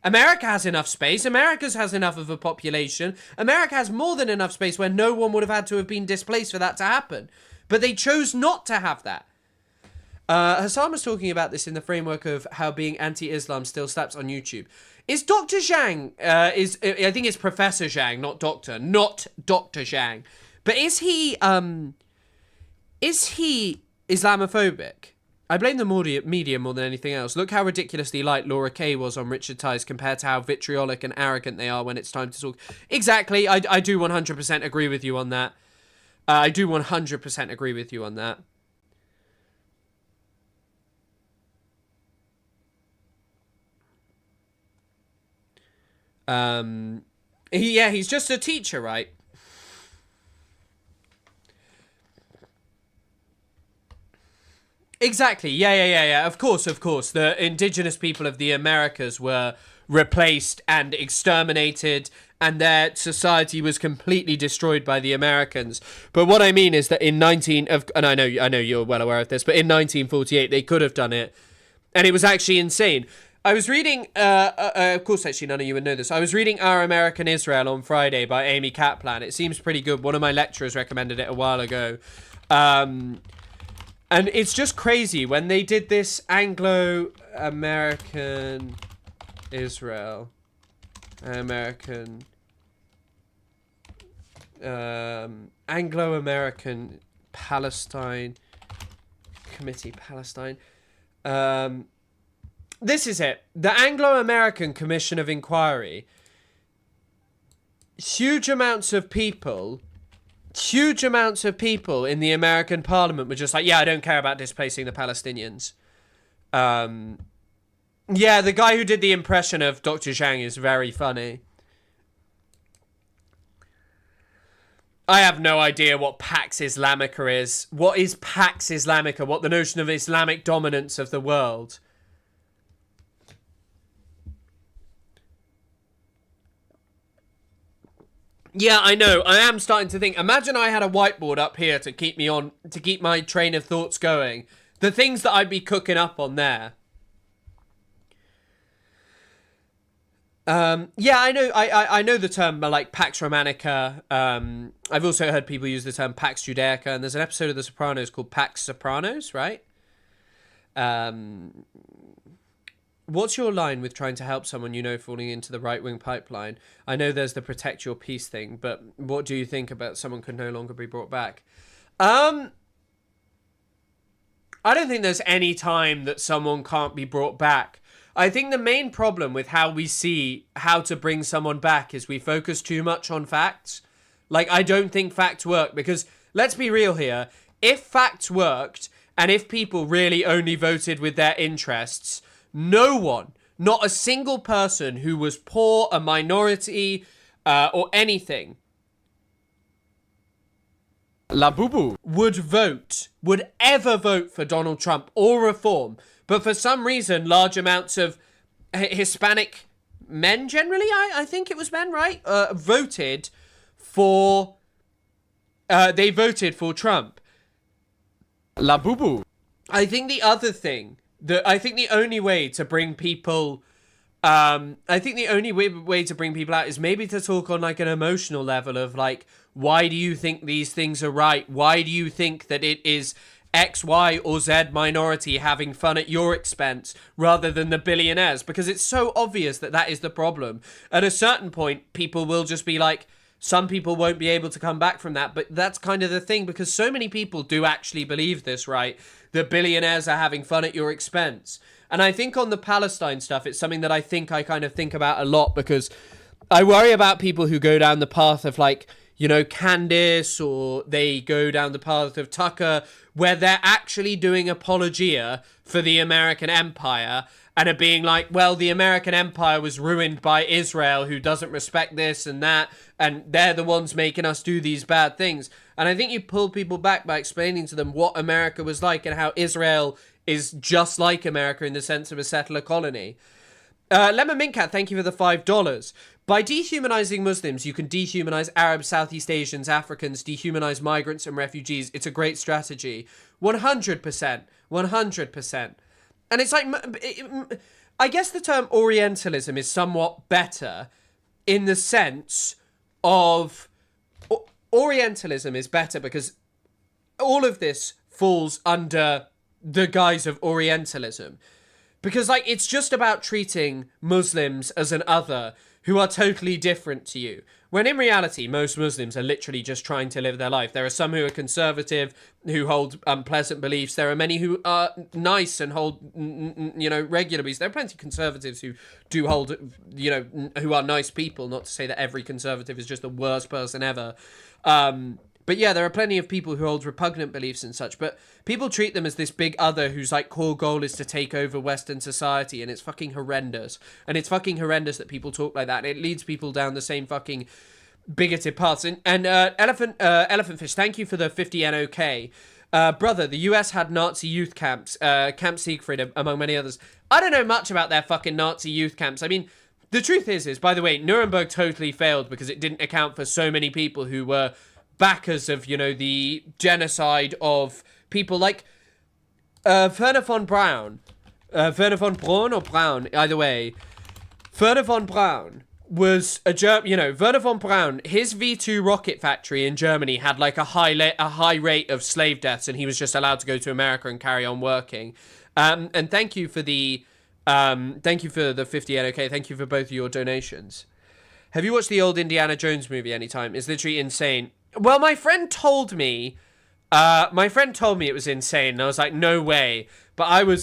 America has enough space. America has enough of a population. America has more than enough space where no one would have had to have been displaced for that to happen. But they chose not to have that. Hassan was talking about this in the framework of how being anti-Islam still slaps on YouTube. Is Dr. Zhang, I think it's Professor Zhang, not Dr. Zhang. But is he Islamophobic? I blame the media more than anything else. Look how ridiculously light Laura Kay was on Richard Tice compared to how vitriolic and arrogant they are when it's time to talk. Exactly, I do 100% agree with you on that. I do 100% agree with you on that. He's just a teacher, right? Exactly. Yeah. Of course. The indigenous people of the Americas were replaced and exterminated, and their society was completely destroyed by the Americans. But what I mean is that and I know you're well aware of this, but in 1948 they could have done it, and it was actually insane. I was reading, of course, actually, none of you would know this. I was reading Our American Israel on Friday by Amy Kaplan. It seems pretty good. One of my lecturers recommended it a while ago. And it's just crazy. When they did this Anglo-American Israel, Anglo-American Palestine Committee, Palestine. This is it. The Anglo-American Commission of Inquiry. Huge amounts of people in the American Parliament were just like, yeah, I don't care about displacing the Palestinians. Yeah, the guy who did the impression of Dr. Zhang is very funny. I have no idea what Pax Islamica is. What is Pax Islamica? What the notion of Islamic dominance of the world? Yeah, I know. I am starting to think. Imagine I had a whiteboard up here to keep my train of thoughts going. The things that I'd be cooking up on there. Yeah, I know. I know the term like Pax Romanica. I've also heard people use the term Pax Judaica, and there's an episode of The Sopranos called Pax Sopranos, right? What's your line with trying to help someone you know falling into the right-wing pipeline? I know there's the protect your peace thing, but what do you think about someone could no longer be brought back? I don't think there's any time that someone can't be brought back. I think the main problem with how we see how to bring someone back is we focus too much on facts. Like, I don't think facts work because, let's be real here, if facts worked and if people really only voted with their interests, no one, not a single person who was poor, a minority, or anything, La Boubou, would ever vote for Donald Trump or reform. But for some reason, large amounts of Hispanic men, generally, I think it was men, right? Voted for Trump. La Boubou. I think the other thing, I think the only way to bring people out is maybe to talk on like an emotional level of like, why do you think these things are right? Why do you think that it is X, Y, or Z minority having fun at your expense rather than the billionaires? Because it's so obvious that that is the problem. At a certain point, people will just be like, some people won't be able to come back from that. But that's kind of the thing, because so many people do actually believe this, right? That billionaires are having fun at your expense. And I think on the Palestine stuff, it's something that I kind of think about a lot, because I worry about people who go down the path of like, you know, Candace, or they go down the path of Tucker, where they're actually doing apologia for the American empire and are being like, well, the American empire was ruined by Israel, who doesn't respect this and that, and they're the ones making us do these bad things. And I think you pull people back by explaining to them what America was like and how Israel is just like America in the sense of a settler colony. Lemon Mincat, thank you for the $5. By dehumanizing Muslims, you can dehumanize Arabs, Southeast Asians, Africans, dehumanize migrants and refugees. It's a great strategy. 100%. 100%. And it's like, I guess the term Orientalism is somewhat better in the sense of Orientalism is better because all of this falls under the guise of Orientalism. Because, like, it's just about treating Muslims as an other who are totally different to you. When in reality, most Muslims are literally just trying to live their life. There are some who are conservative, who hold unpleasant beliefs. There are many who are nice and hold, regular beliefs. There are plenty of conservatives who do hold, who are nice people. Not to say that every conservative is just the worst person ever. But yeah, there are plenty of people who hold repugnant beliefs and such, but people treat them as this big other whose like core goal is to take over Western society, and it's fucking horrendous. And it's fucking horrendous that people talk like that. It leads people down the same fucking bigoted paths. And Elephant Fish, thank you for the 50 NOK. Brother, the US had Nazi youth camps, Camp Siegfried, among many others. I don't know much about their fucking Nazi youth camps. I mean, the truth is, by the way, Nuremberg totally failed because it didn't account for so many people who were backers of, the genocide of people like Werner von Braun. Werner von Braun or Braun, either way. Werner von Braun was a Werner von Braun, his V2 rocket factory in Germany had like a high rate of slave deaths, and he was just allowed to go to America and carry on working. And thank you for the 50 NOK. Thank you for both of your donations. Have you watched the old Indiana Jones movie anytime? It's literally insane. Well, my friend told me it was insane, and I was like, no way. But I was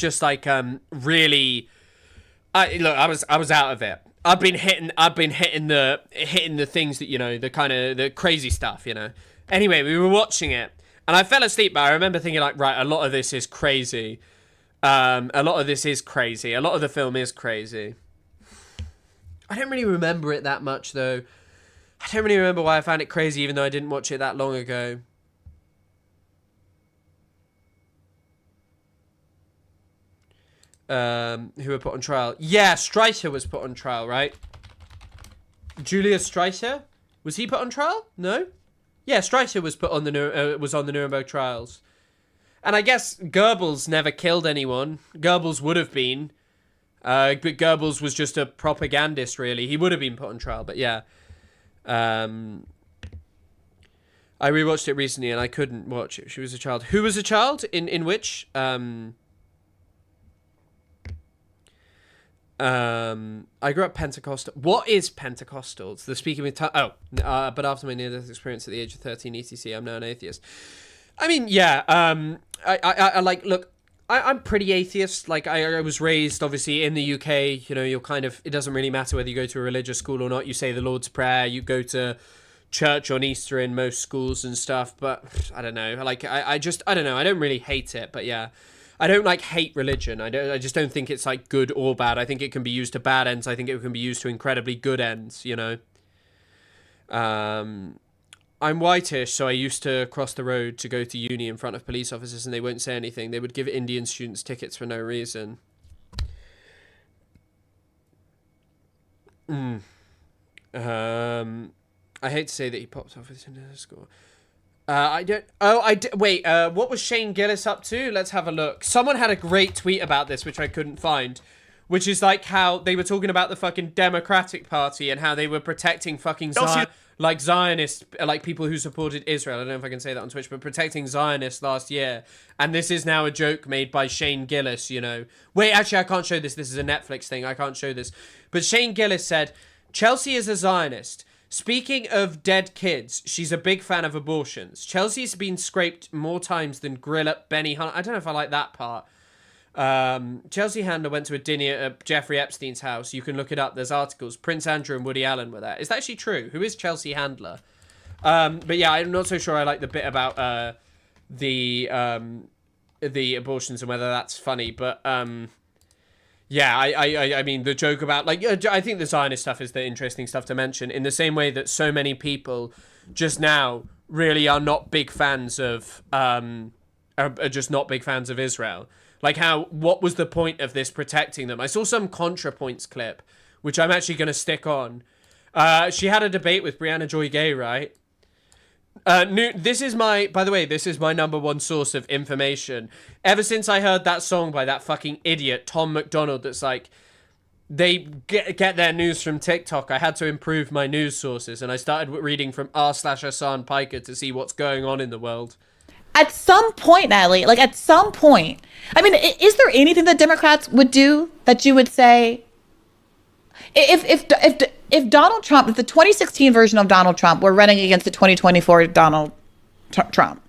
just like, really, I was out of it. I've been hitting the things that, the crazy stuff, Anyway, we were watching it, and I fell asleep, but I remember thinking like, right, a lot of this is crazy. A lot of the film is crazy. I don't really remember it that much, though. I don't really remember why I found it crazy, even though I didn't watch it that long ago. Who were put on trial? Yeah, Streicher was put on trial, right? Julius Streicher? Was he put on trial? No? Yeah, Streicher was put on the Nuremberg trials. And I guess Goebbels never killed anyone. Goebbels would have been. But Goebbels was just a propagandist, really. He would have been put on trial, but yeah. I rewatched it recently and I couldn't watch it. She was a child. Who was a child? In which? I grew up Pentecostal. What is Pentecostal? It's the speaking with tongues. But after my near-death experience at the age of 13 etc, I'm now an atheist. I mean, yeah. I like, look, I'm pretty atheist. Like, I was raised, obviously, in the UK. You're kind of... It doesn't really matter whether you go to a religious school or not. You say the Lord's Prayer. You go to church on Easter in most schools and stuff. But, I don't know. Like, I don't know. I don't really hate it. But, yeah. I don't, like, hate religion. I just don't think it's, like, good or bad. I think it can be used to bad ends. I think it can be used to incredibly good ends, I'm whitish, so I used to cross the road to go to uni in front of police officers, and they won't say anything. They would give Indian students tickets for no reason. I hate to say that he popped off his Tinder score. Wait, what was Shane Gillis up to? Let's have a look. Someone had a great tweet about this, which I couldn't find, which is like how they were talking about the fucking Democratic Party and how they were protecting fucking Zionists, like people who supported Israel. I don't know if I can say that on Twitch, but protecting Zionists last year. And this is now a joke made by Shane Gillis, Wait, actually, I can't show this. This is a Netflix thing. I can't show this. But Shane Gillis said, Chelsea is a Zionist. Speaking of dead kids, she's a big fan of abortions. Chelsea's been scraped more times than grill up Benny Hunt. I don't know if I like that part. Chelsea Handler went to a dinner at Jeffrey Epstein's house. You can look it up. There's articles. Prince Andrew and Woody Allen were there. Is that actually true? Who is Chelsea Handler? But yeah, I'm not so sure I like the bit about the abortions and whether that's funny. But yeah, I mean, the joke about, like, I think the Zionist stuff is the interesting stuff to mention, in the same way that so many people just now really are not big fans of are just not big fans of Israel. Like, what was the point of this protecting them? I saw some ContraPoints clip, which I'm actually going to stick on. She had a debate with Brianna Joy Gay, right? By the way, this is my number one source of information. Ever since I heard that song by that fucking idiot, Tom McDonald, that's like, they get their news from TikTok, I had to improve my news sources, and I started reading from r/Hassan Piker to see what's going on in the world. at some point, Natalie, like at some point, I mean, is there anything that Democrats would do that you would say, if Donald Trump, if the 2016 version of Donald Trump were running against the 2024 Donald Trump?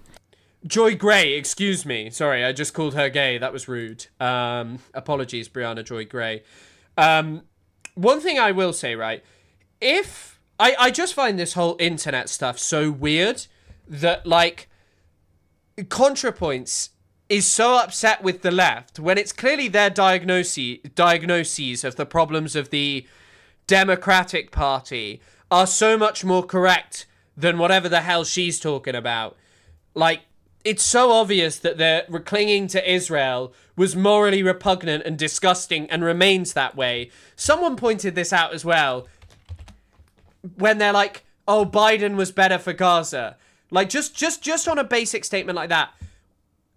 Joy Gray, excuse me. Sorry, I just called her gay. That was rude. Apologies, Brianna Joy Gray. One thing I will say, right, if I just find this whole internet stuff so weird that, like, ContraPoints is so upset with the left when it's clearly their diagnoses of the problems of the Democratic Party are so much more correct than whatever the hell she's talking about. Like, it's so obvious that their clinging to Israel was morally repugnant and disgusting and remains that way. Someone pointed this out as well when they're like, oh, Biden was better for Gaza. Like, just on a basic statement like that,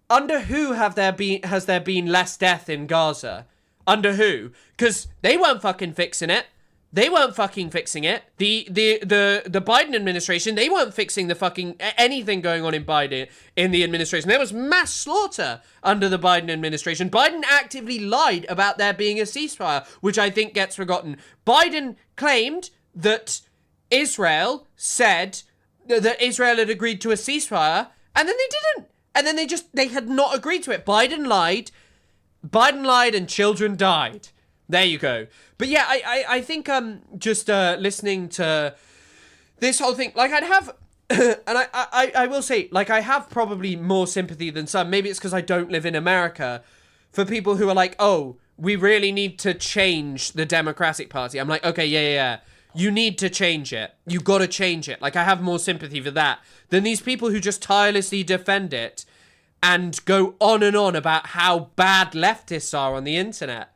under who has there been less death in Gaza? Under who? Because they weren't fucking fixing it. They weren't fucking fixing it. The Biden administration, they weren't fixing the fucking anything going on in the administration. There was mass slaughter under the Biden administration. Biden actively lied about there being a ceasefire, which I think gets forgotten. Biden claimed that Israel said that Israel had agreed to a ceasefire, and then they didn't. And then they had not agreed to it. Biden lied and children died. There you go. But yeah, I think just listening to this whole thing, like I'd have, and I will say, like I have probably more sympathy than some. Maybe it's because I don't live in America, for people who are like, oh, we really need to change the Democratic Party. I'm like, okay, yeah. You need to change it. You got to change it. Like, I have more sympathy for that than these people who just tirelessly defend it and go on and on about how bad leftists are on the internet.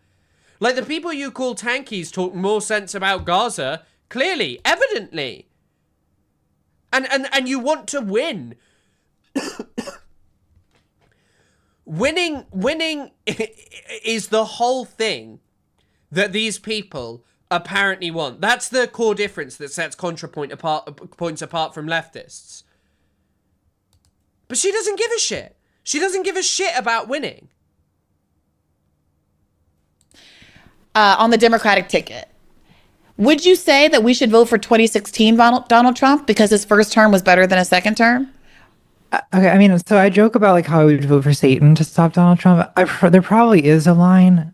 Like, the people you call tankies talk more sense about Gaza, clearly, evidently. And you want to win. Winning is the whole thing that these people apparently want. That's the core difference that sets ContraPoints apart from leftists. But she doesn't give a shit. She doesn't give a shit about winning. On the Democratic ticket, would you say that we should vote for 2016 Donald Trump because his first term was better than his second term? Okay, I mean, so I joke about like how I would vote for Satan to stop Donald Trump. There probably is a line.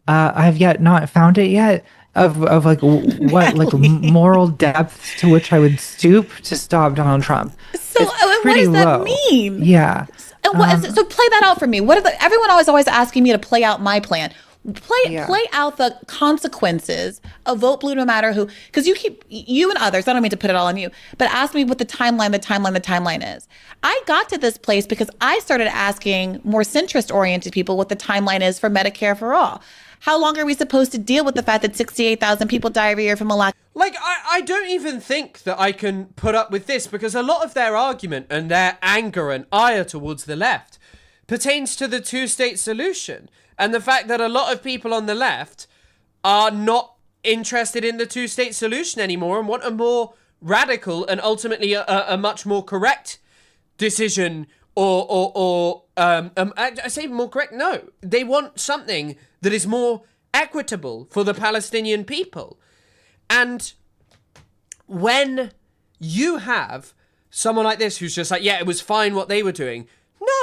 I've yet not found it yet. Of like what like moral depth to which I would stoop to stop Donald Trump. So what does that mean? Yeah. And so play that out for me. Everyone always asking me to play out my plan. Play out the consequences of vote blue no matter who, because you and others, I don't mean to put it all on you, but ask me what the timeline is. I got to this place because I started asking more centrist oriented people what the timeline is for Medicare for all. How long are we supposed to deal with the fact that 68,000 people die every year from a lack? Like, I don't even think that I can put up with this, because a lot of their argument and their anger and ire towards the left pertains to the two-state solution. And the fact that a lot of people on the left are not interested in the two-state solution anymore and want a more radical and ultimately a much more correct decision I say more correct? No. They want something that is more equitable for the Palestinian people. And when you have someone like this who's just like, yeah, it was fine what they were doing.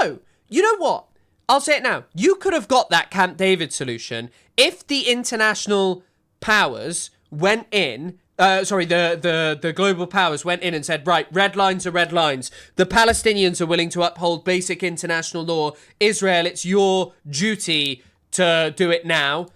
No. You know what? I'll say it now. You could have got that Camp David solution if the international powers went in, the global powers went in and said, right, red lines are red lines. The Palestinians are willing to uphold basic international law. Israel, it's your duty to do it now.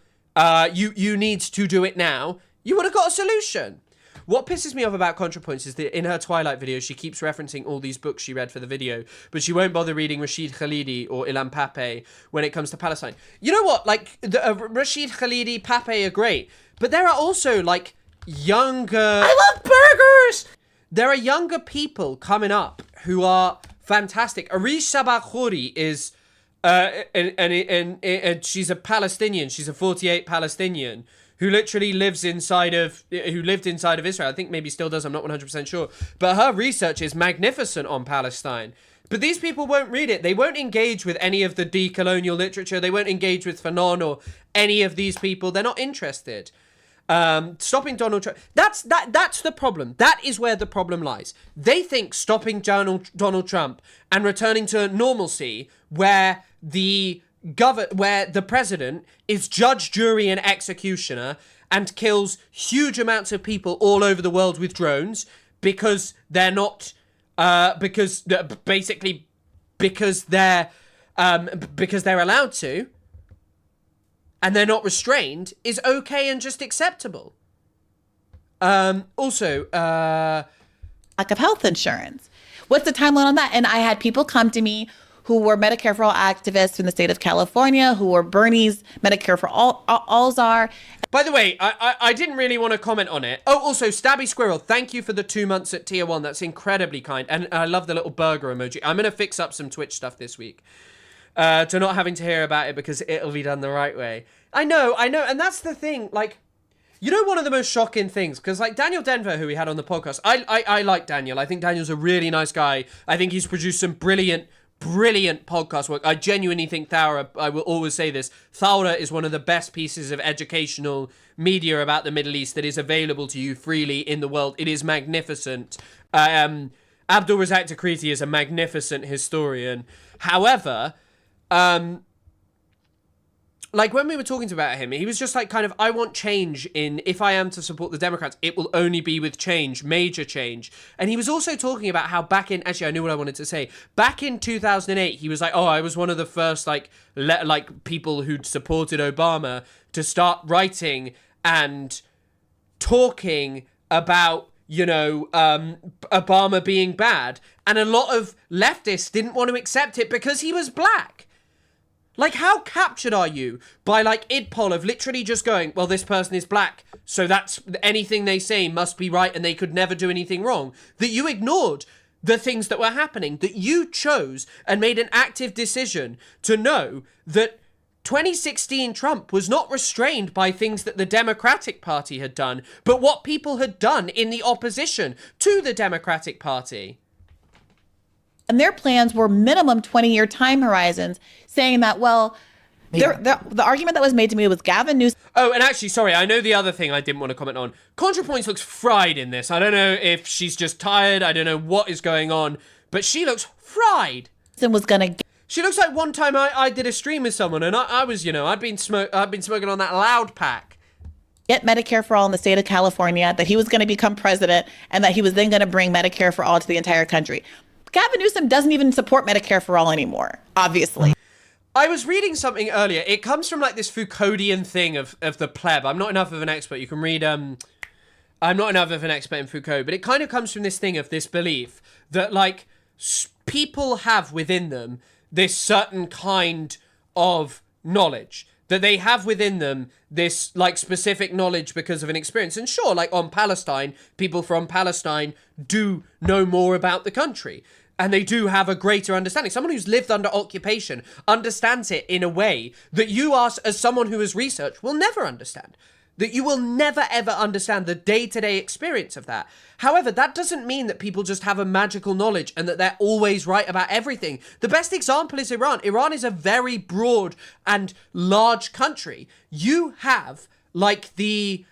You need to do it now. You would have got a solution. What pisses me off about ContraPoints is that in her Twilight video, she keeps referencing all these books she read for the video, but she won't bother reading Rashid Khalidi or Ilham Pape when it comes to Palestine. You know what? Like, Rashid Khalidi, Pape are great, but there are also, like, younger... I love burgers! There are younger people coming up who are fantastic. Arish Sabakhoury is... and she's a Palestinian. She's a 48 Palestinian who literally lived inside of Israel. I think maybe still does. I'm not 100% sure. But her research is magnificent on Palestine. But these people won't read it. They won't engage with any of the decolonial literature. They won't engage with Fanon or any of these people. They're not interested. Stopping Donald Trump. That's the problem. That is where the problem lies. They think stopping Donald Trump and returning to normalcy, where the president is judge, jury, and executioner and kills huge amounts of people all over the world with drones because they're not. Because they're allowed to, and they're not restrained, is okay and just acceptable. Also, lack of health insurance. What's the timeline on that? And I had people come to me who were Medicare for All activists in the state of California, who were Bernie's Medicare for All czar. By the way, I didn't really want to comment on it. Oh, also, Stabby Squirrel, thank you for the 2 months at tier 1. That's incredibly kind. And I love the little burger emoji. I'm going to fix up some Twitch stuff this week. To not having to hear about it because it'll be done the right way. I know. And that's the thing. Like, you know, one of the most shocking things, because like Daniel Denver, who we had on the podcast, I like Daniel. I think Daniel's a really nice guy. I think he's produced some brilliant podcast work. I genuinely think Thaura, I will always say this, Thaura is one of the best pieces of educational media about the Middle East that is available to you freely in the world. It is magnificent. Abdul Razak Takriti is a magnificent historian. However, like when we were talking about him, he was just like kind of, I want change if I am to support the Democrats, it will only be with change, major change. And he was also talking about how actually I knew what I wanted to say. Back in 2008, he was like, I was one of the first like people who'd supported Obama to start writing and talking about, Obama being bad. And a lot of leftists didn't want to accept it because he was black. Like, how captured are you by, like, IdPol of literally just going, well, this person is black, so that's anything they say must be right and they could never do anything wrong, that you ignored the things that were happening, that you chose and made an active decision to know that 2016 Trump was not restrained by things that the Democratic Party had done, but what people had done in the opposition to the Democratic Party. And their plans were minimum 20-year time horizons, saying that, well, the argument that was made to me was Gavin Newsom. Oh, and actually, sorry, I know the other thing I didn't want to comment on. ContraPoints looks fried in this. I don't know if she's just tired. I don't know what is going on, but she looks fried. She looks like one time I did a stream with someone, and I was, I'd been smoking on that loud pack. Get Medicare for All in the state of California, that he was going to become president, and that he was then going to bring Medicare for All to the entire country. Gavin Newsom doesn't even support Medicare for All anymore, obviously. I was reading something earlier. It comes from like this Foucauldian thing of the pleb. I'm not enough of an expert. You can read, I'm not enough of an expert in Foucault, but it kind of comes from this thing of this belief that like people have within them this certain kind of knowledge, that they have within them this like specific knowledge because of an experience. And sure, like on Palestine, people from Palestine do know more about the country. And they do have a greater understanding. Someone who's lived under occupation understands it in a way that you, as someone who has researched, will never understand. That you will never, ever understand the day-to-day experience of that. However, that doesn't mean that people just have a magical knowledge and that they're always right about everything. The best example is Iran. Iran is a very broad and large country. You have, like, the...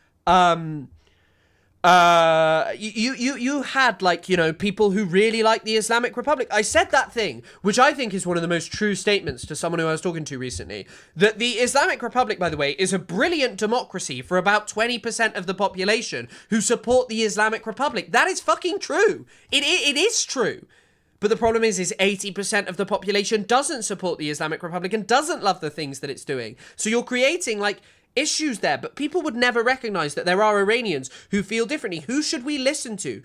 you had like, people who really like the Islamic Republic. I said that thing, which I think is one of the most true statements to someone who I was talking to recently, that the Islamic Republic, by the way, is a brilliant democracy for about 20% of the population who support the Islamic Republic. That is fucking true. It is true. But the problem is 80% of the population doesn't support the Islamic Republic and doesn't love the things that it's doing. So you're creating like issues there, but people would never recognize that there are Iranians who feel differently. Who should we listen to?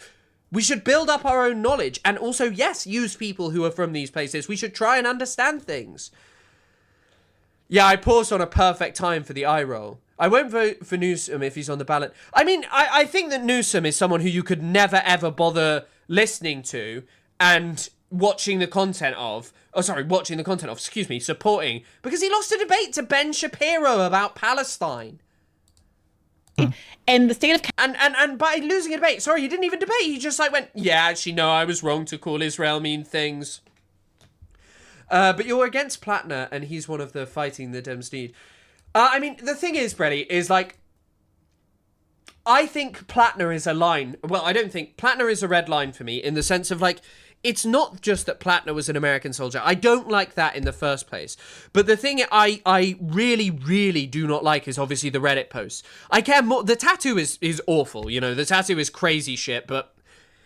We should build up our own knowledge and also, yes, use people who are from these places. We should try and understand things. Yeah, I paused on a perfect time for the eye roll. I won't vote for Newsom if he's on the ballot. I mean, I think that Newsom is someone who you could never ever bother listening to and watching the content of, supporting, because he lost a debate to Ben Shapiro about Palestine. And the state of... And by losing a debate, sorry, he didn't even debate, he just like went, yeah, actually, no, I was wrong to call Israel mean things. But you're against Platner, and he's one of the fighting the Dems need. I mean, the thing is, Brady, is like, I think Platner is a line. Well, I don't think Platner is a red line for me in the sense of like, it's not just that Platner was an American soldier. I don't like that in the first place. But the thing I really, really do not like is obviously the Reddit posts. I care more. The tattoo is awful. You know, the tattoo is crazy shit, but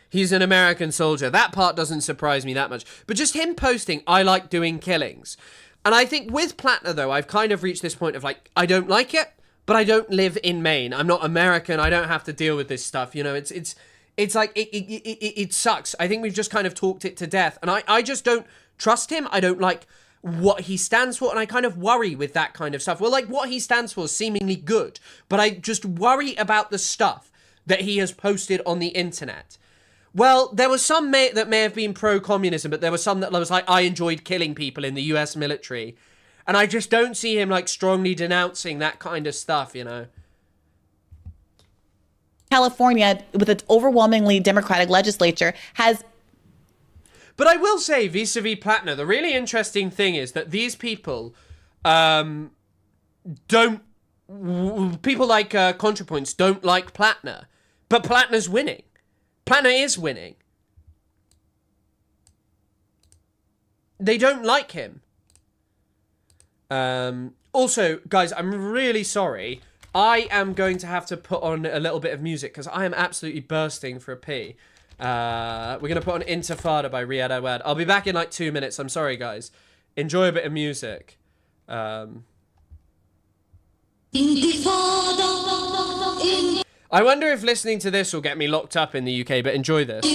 he's an American soldier. That part doesn't surprise me that much. But just him posting, I like doing killings. And I think with Platner, though, I've kind of reached this point of like, I don't like it, but I don't live in Maine. I'm not American. I don't have to deal with this stuff. You know, it's like, it sucks. I think we've just kind of talked it to death. And I just don't trust him. I don't like what he stands for. And I kind of worry with that kind of stuff. Well, like, what he stands for is seemingly good. But I just worry about the stuff that he has posted on the internet. Well, there was some that may have been pro-communism, but there was some that was like, I enjoyed killing people in the US military. And I just don't see him, like, strongly denouncing that kind of stuff, you know? California, with its overwhelmingly Democratic legislature, has... But I will say, vis-a-vis Platner, the really interesting thing is that these people don't... People like ContraPoints don't like Platner. But Platner's winning. Platner is winning. They don't like him. Also, guys, I'm really sorry. I am going to have to put on a little bit of music because I am absolutely bursting for a pee. We're going to put on Intifada by Riyad Awad. I'll be back in like 2 minutes. I'm sorry, guys. Enjoy a bit of music. I wonder if listening to this will get me locked up in the UK, but enjoy this.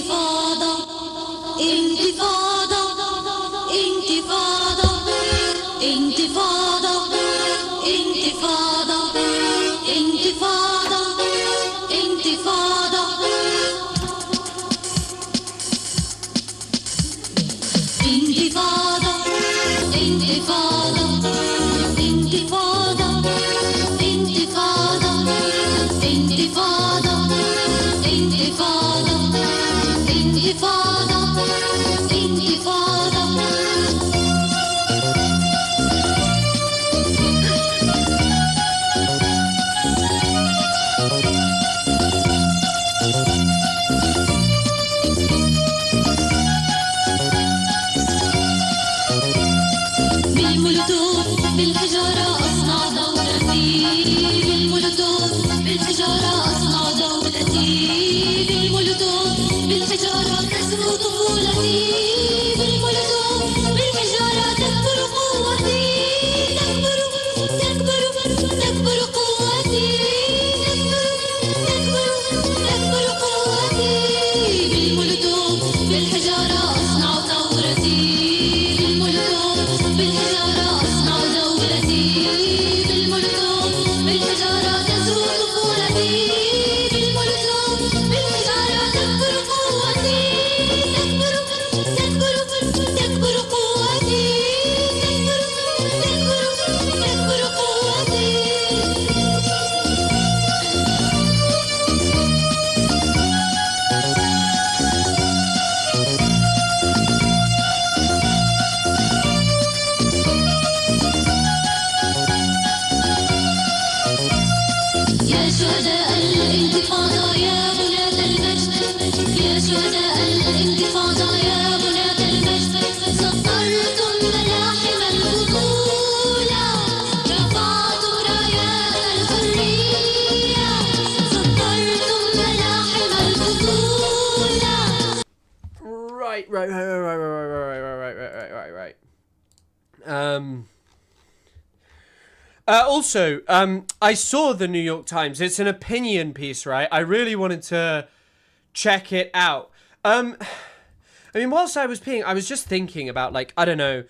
Also, I saw the New York Times. It's an opinion piece, right? I really wanted to check it out. I mean, whilst I was peeing, I was just thinking about, like, I don't know.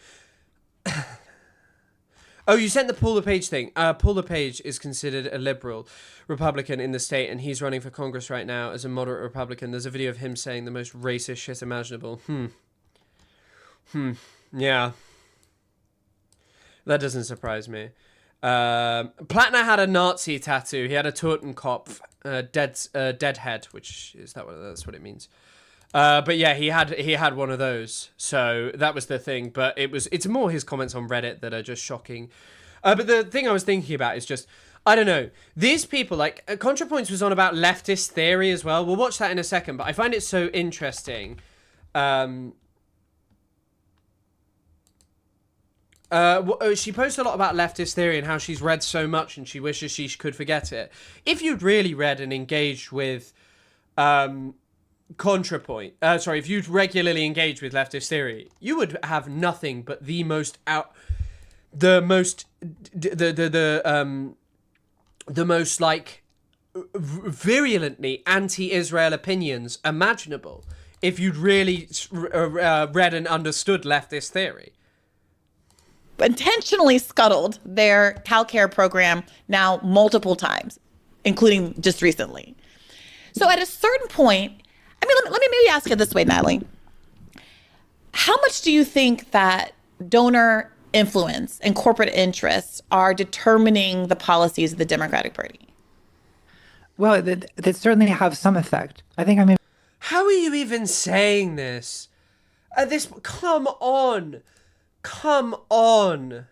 Oh, you sent the Paul LePage thing. Paul LePage is considered a liberal Republican in the state, and he's running for Congress right now as a moderate Republican. There's a video of him saying the most racist shit imaginable. Yeah. That doesn't surprise me. Platner had a Nazi tattoo. He had a Totenkopf, dead head, which is that's what it means. But yeah, he had one of those, so that was the thing. But it's more his comments on Reddit that are just shocking. But the thing I was thinking about is just, I don't know, these people, like, ContraPoints was on about leftist theory as well. We'll watch that in a second, but I find it so interesting. She posts a lot about leftist theory and how she's read so much and she wishes she could forget it. If you'd really read and engaged with ContraPoint, if you'd regularly engaged with leftist theory, you would have nothing but the most like virulently anti-Israel opinions imaginable if you'd really read and understood leftist theory. Intentionally scuttled their CalCare program now multiple times, including just recently. So at a certain point, I mean, let me maybe ask it this way, Natalie. How much do you think that donor influence and corporate interests are determining the policies of the Democratic Party? Well, that certainly have some effect. I think, I mean... How are you even saying this? Come on. Come on.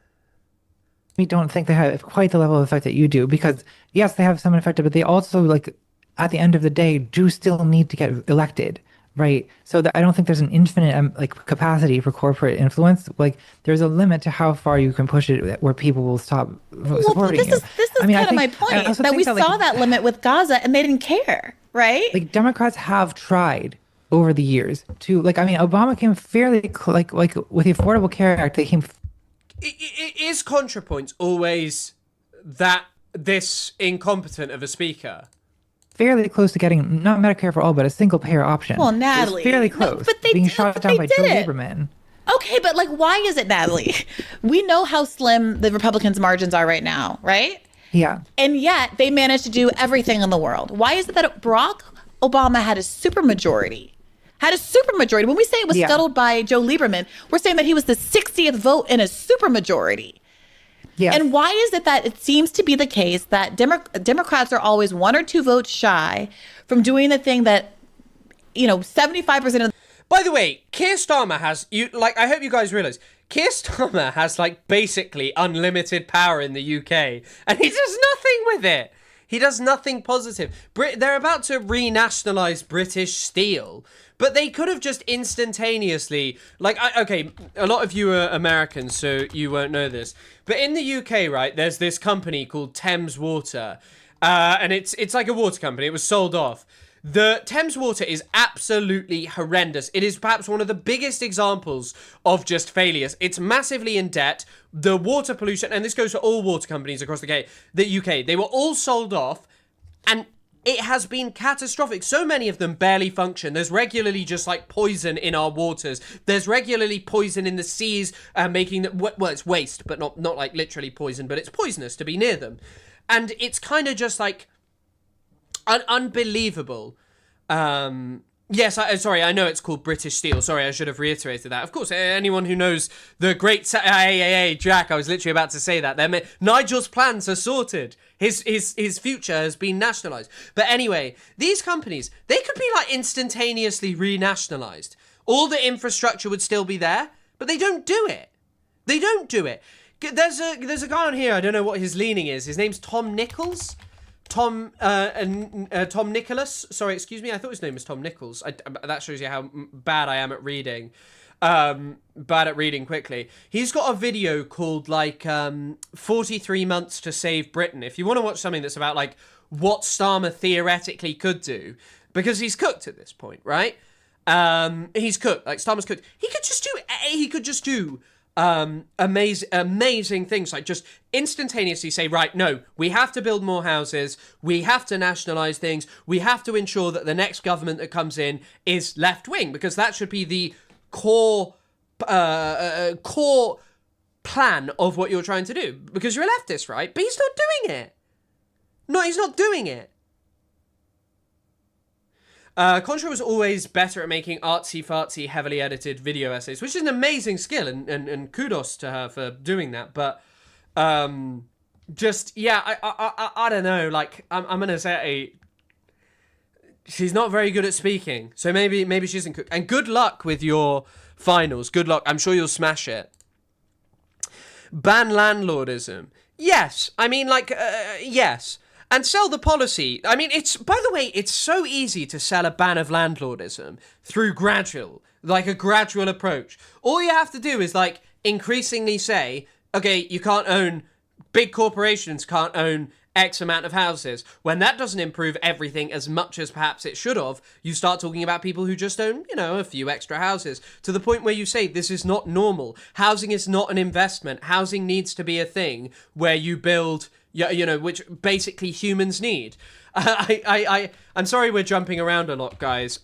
We don't think they have quite the level of effect that you do, because yes, they have some effect, but they also, like, at the end of the day, do still need to get elected, right? So I don't think there's an infinite capacity for corporate influence. Like, there's a limit to how far you can push it where people will stop supporting you. This is kind of my point, that we saw that limit with Gaza and they didn't care, right? Like, Democrats have tried over the years to, like, I mean, Obama came fairly, like with the Affordable Care Act, they came... Is ContraPoints always this incompetent of a speaker? Fairly close to getting, not Medicare for all, but a single payer option. Well, Natalie. Fairly close. But they being shot down by Joe Lieberman. Okay, but like, why is it, Natalie? We know how slim the Republicans' margins are right now, right? Yeah. And yet they managed to do everything in the world. Why is it that Barack Obama had a supermajority? When we say it was scuttled by Joe Lieberman, we're saying that he was the 60th vote in a supermajority. Yes. And why is it that it seems to be the case that Democrats are always 1 or 2 votes shy from doing the thing that, 75% of... By the way, Keir Starmer has, I hope you guys realize, Keir Starmer has, basically unlimited power in the UK, and he does nothing with it. He does nothing positive. They're about to renationalise British Steel, but they could have just instantaneously, okay, a lot of you are Americans, so you won't know this, but in the UK, right, there's this company called Thames Water, and it's like a water company. It was sold off. The Thames Water is absolutely horrendous. It is perhaps one of the biggest examples of just failures. It's massively in debt. The water pollution, and this goes for all water companies across the UK, they were all sold off, and it has been catastrophic. So many of them barely function. There's regularly just poison in our waters. There's regularly poison in the seas, making them, well, it's waste, but not literally poison, but it's poisonous to be near them. And it's kind of just unbelievable. Yes, I know it's called British Steel. Sorry, I should have reiterated that. Of course, anyone who knows the great... Jack, I was literally about to say that. Nigel's plans are sorted. His future has been nationalised. But anyway, these companies, they could be instantaneously renationalised. All the infrastructure would still be there, but they don't do it. They don't do it. There's a guy on here, I don't know what his leaning is. His name's Tom Nichols. Tom Nicholas. Sorry, excuse me. I thought his name was Tom Nichols. That shows you how bad I am at reading. Bad at reading quickly. He's got a video called 43 Months to Save Britain. If you want to watch something that's about what Starmer theoretically could do, because he's cooked at this point, right? He's cooked. Starmer's cooked. He could just do amazing things, just instantaneously say, right, no, we have to build more houses, we have to nationalise things, we have to ensure that the next government that comes in is left-wing, because that should be the core plan of what you're trying to do, because you're a leftist, right? But he's not doing it. No, he's not doing it. Contra was always better at making artsy-fartsy, heavily edited video essays, which is an amazing skill, and kudos to her for doing that. But I don't know. I'm gonna say she's not very good at speaking. So maybe she isn't cooked. And good luck with your finals. Good luck. I'm sure you'll smash it. Ban landlordism. Yes. I mean, like, yes. And sell the policy. I mean, by the way, it's so easy to sell a ban of landlordism through a gradual approach. All you have to do is, like, increasingly say, okay, big corporations can't own X amount of houses. When that doesn't improve everything as much as perhaps it should have, you start talking about people who just own, a few extra houses, to the point where you say this is not normal. Housing is not an investment. Housing needs to be a thing where you build, which basically humans need. I'm sorry we're jumping around a lot, guys.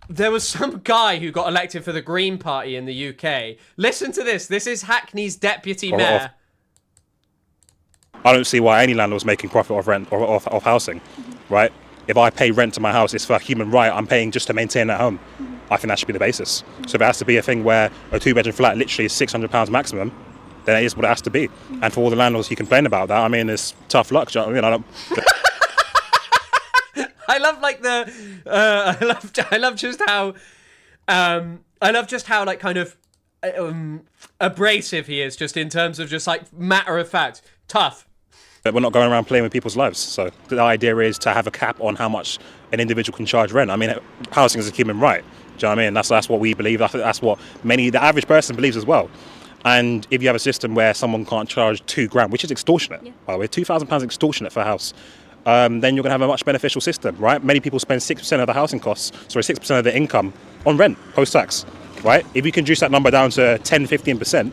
There was some guy who got elected for the Green Party in the UK. Listen to this. This is Hackney's deputy mayor. I don't see why any landlord's making profit off rent or off housing, right? If I pay rent to my house, it's for a human right. I'm paying just to maintain at home. I think that should be the basis. So if it has to be a thing where a 2-bedroom flat literally is £600 maximum, then it is what it has to be. And for all the landlords who complain about that, I mean, it's tough luck. I love just how like kind of abrasive he is, just in terms of just like matter of fact, tough. But we're not going around playing with people's lives. So the idea is to have a cap on how much an individual can charge rent. I mean, housing is a human right. Do you know what I mean? That's what we believe. That's what the average person believes as well. And if you have a system where someone can't charge £2,000, which is extortionate, by the way, £2,000 extortionate for a house, then you're going to have a much beneficial system, right? Many people spend 6% of the housing costs, 6% of their income on rent post-tax, right? If you can reduce that number down to 10, 15%,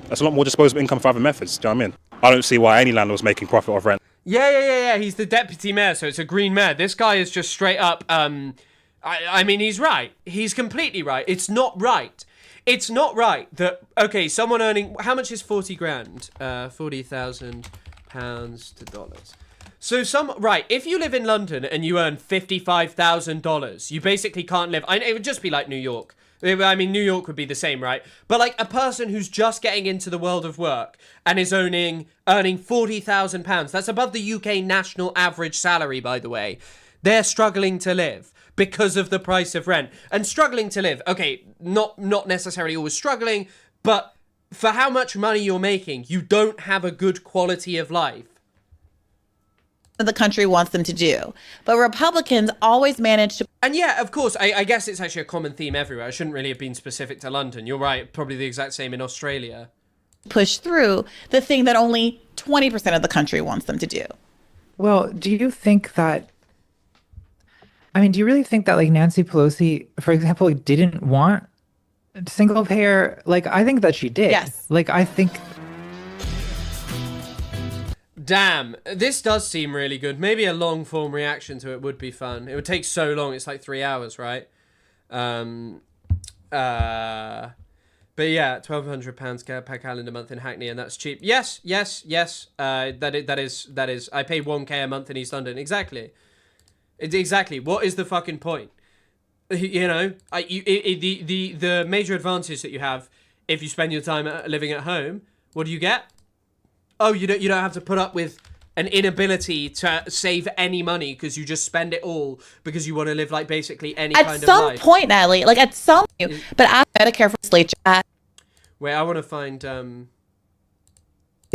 that's a lot more disposable income for other methods. Do you know what I mean? I don't see why any landlord's making profit off rent. Yeah. He's the deputy mayor, so it's a green mayor. This guy is just straight up, I mean, he's right. He's completely right. It's not right. It's not right that, okay, someone earning, how much is 40 grand? £40,000 to dollars. So if you live in London and you earn $55,000, you basically can't live, it would just be like New York. I mean, New York would be the same, right? But like a person who's just getting into the world of work and is earning £40,000, that's above the UK national average salary, by the way. They're struggling to live because of the price of rent. And struggling to live, okay, not necessarily always struggling, but for how much money you're making, you don't have a good quality of life. The country wants them to do. But Republicans always manage to... And yeah, of course, I guess it's actually a common theme everywhere. It shouldn't really have been specific to London. You're right, probably the exact same in Australia. Push through the thing that only 20% of the country wants them to do. Well, do you really think that like Nancy Pelosi, for example, didn't want single payer? Like, I think that she did. Yes. Like, I think... Damn, this does seem really good. Maybe a long form reaction to it would be fun. It would take so long. It's like 3 hours, right? But yeah, £1,200 per calendar month in Hackney, and that's cheap. Yes. That is. I pay 1k a month in East London. Exactly. What is the fucking point? The major advantage that you have if you spend your time living at home, what do you get? Oh, you don't have to put up with an inability to save any money because you just spend it all because you want to live like basically any kind of life. At some point, Natalie, but ask Medicare for legislature. Wait, I want to find.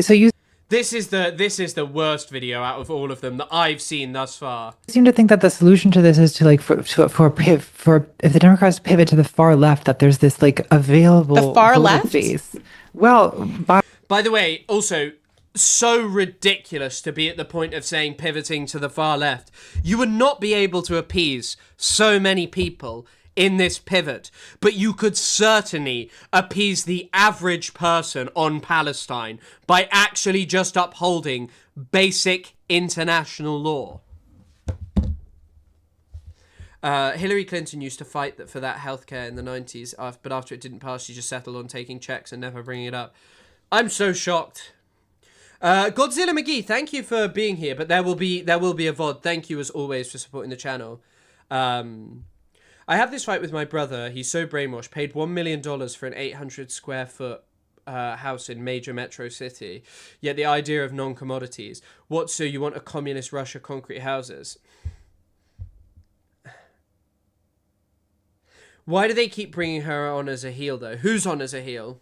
So you. This is the worst video out of all of them that I've seen thus far. I seem to think that the solution to this is to like for if the Democrats pivot to the far left, that there's this like available the far left base. Well, by the way, also. So ridiculous to be at the point of saying pivoting to the far left. You would not be able to appease so many people in this pivot, but you could certainly appease the average person on Palestine by actually just upholding basic international law. Hillary Clinton used to fight for that healthcare in the 90s, but after it didn't pass, she just settled on taking checks and never bringing it up. I'm so shocked. Godzilla McGee, thank you for being here, but there will be a VOD. Thank you as always for supporting the channel. I have this fight with my brother. He's so brainwashed. Paid $1 million for an 800 square foot house in major metro city. Yet the idea of non-commodities. What, so you want a communist Russia concrete houses? Why do they keep bringing her on as a heel, though? Who's on as a heel?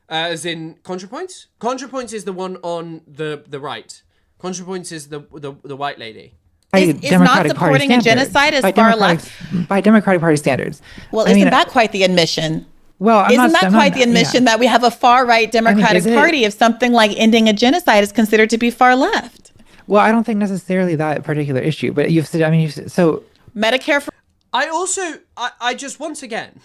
As in ContraPoints? ContraPoints is the one on the right. ContraPoints is the white lady. Is not supporting a genocide as far left? By Democratic Party standards. Well, isn't that quite the admission? Well, isn't that quite the admission that we have a far-right Democratic Party if something like ending a genocide is considered to be far left? Well, I don't think necessarily that particular issue, but you've said, so... Medicare for... I just, once again,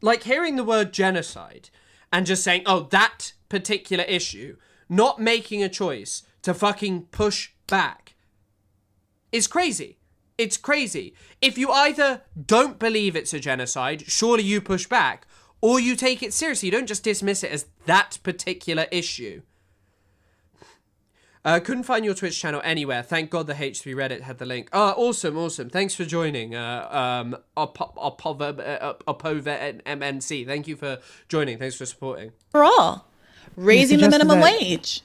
like hearing the word genocide and just saying, oh, that particular issue, not making a choice to fucking push back is crazy. It's crazy. If you either don't believe it's a genocide, surely you push back, or you take it seriously. You don't just dismiss it as that particular issue. Couldn't find your Twitch channel anywhere. Thank God the H3 Reddit had the link. Oh, awesome. Thanks for joining. Opova MNC. Thank you for joining. Thanks for supporting. For all. Raising the minimum wage.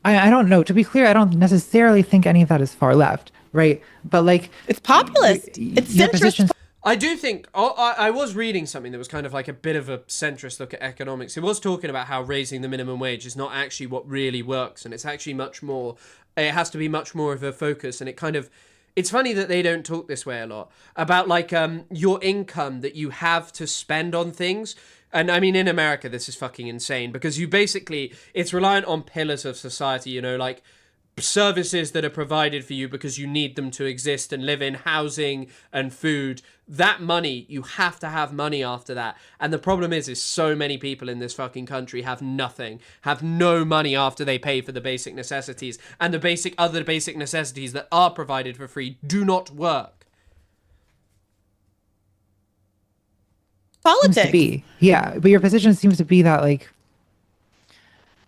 I don't know. To be clear, I don't necessarily think any of that is far left, right? But like... It's populist. It's centrist. I do think, I was reading something that was kind of like a bit of a centrist look at economics. It was talking about how raising the minimum wage is not actually what really works. And it's actually much more, it has to be much more of a focus. And it kind of, it's funny that they don't talk this way a lot about like your income that you have to spend on things. And I mean, in America, this is fucking insane because you basically, it's reliant on pillars of society, you know, like services that are provided for you because you need them to exist and live in, housing and food. That money, you have to have money after that. And the problem is so many people in this fucking country have nothing, have no money after they pay for the basic necessities. And the other basic necessities that are provided for free do not work. Politics. Seems to be. Yeah, but your position seems to be that like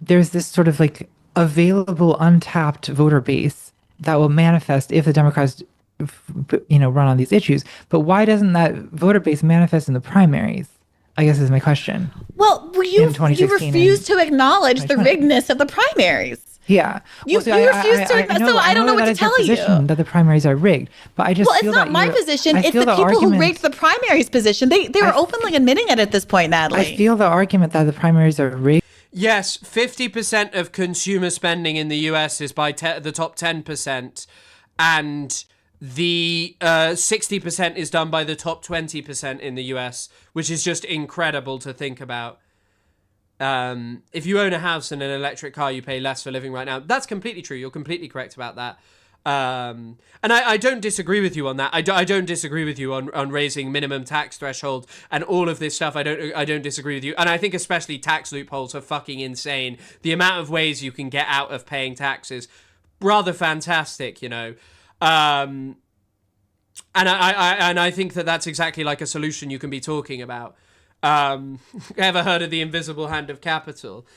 there's this sort of like available untapped voter base that will manifest if the Democrats run on these issues. But why doesn't that voter base manifest in the primaries? I guess is my question. Well, you refuse to acknowledge the riggedness of the primaries. Yeah. You refuse to. So I don't know what to tell you. That the primaries are rigged, but I just feel it's not my position. It's the people who rigged the primaries position. They are openly admitting it at this point, Natalie. I feel the argument that the primaries are rigged. Yes, 50% of consumer spending in the US is by the top 10%, and the 60% is done by the top 20% in the US, which is just incredible to think about. If you own a house and an electric car, you pay less for living right now. That's completely true. You're completely correct about that. And I don't disagree with you on that. I don't disagree with you on raising minimum tax threshold and all of this stuff. I don't disagree with you. And I think especially tax loopholes are fucking insane. The amount of ways you can get out of paying taxes, rather fantastic, you know. And I think that's exactly like a solution you can be talking about. Ever heard of the invisible hand of capital?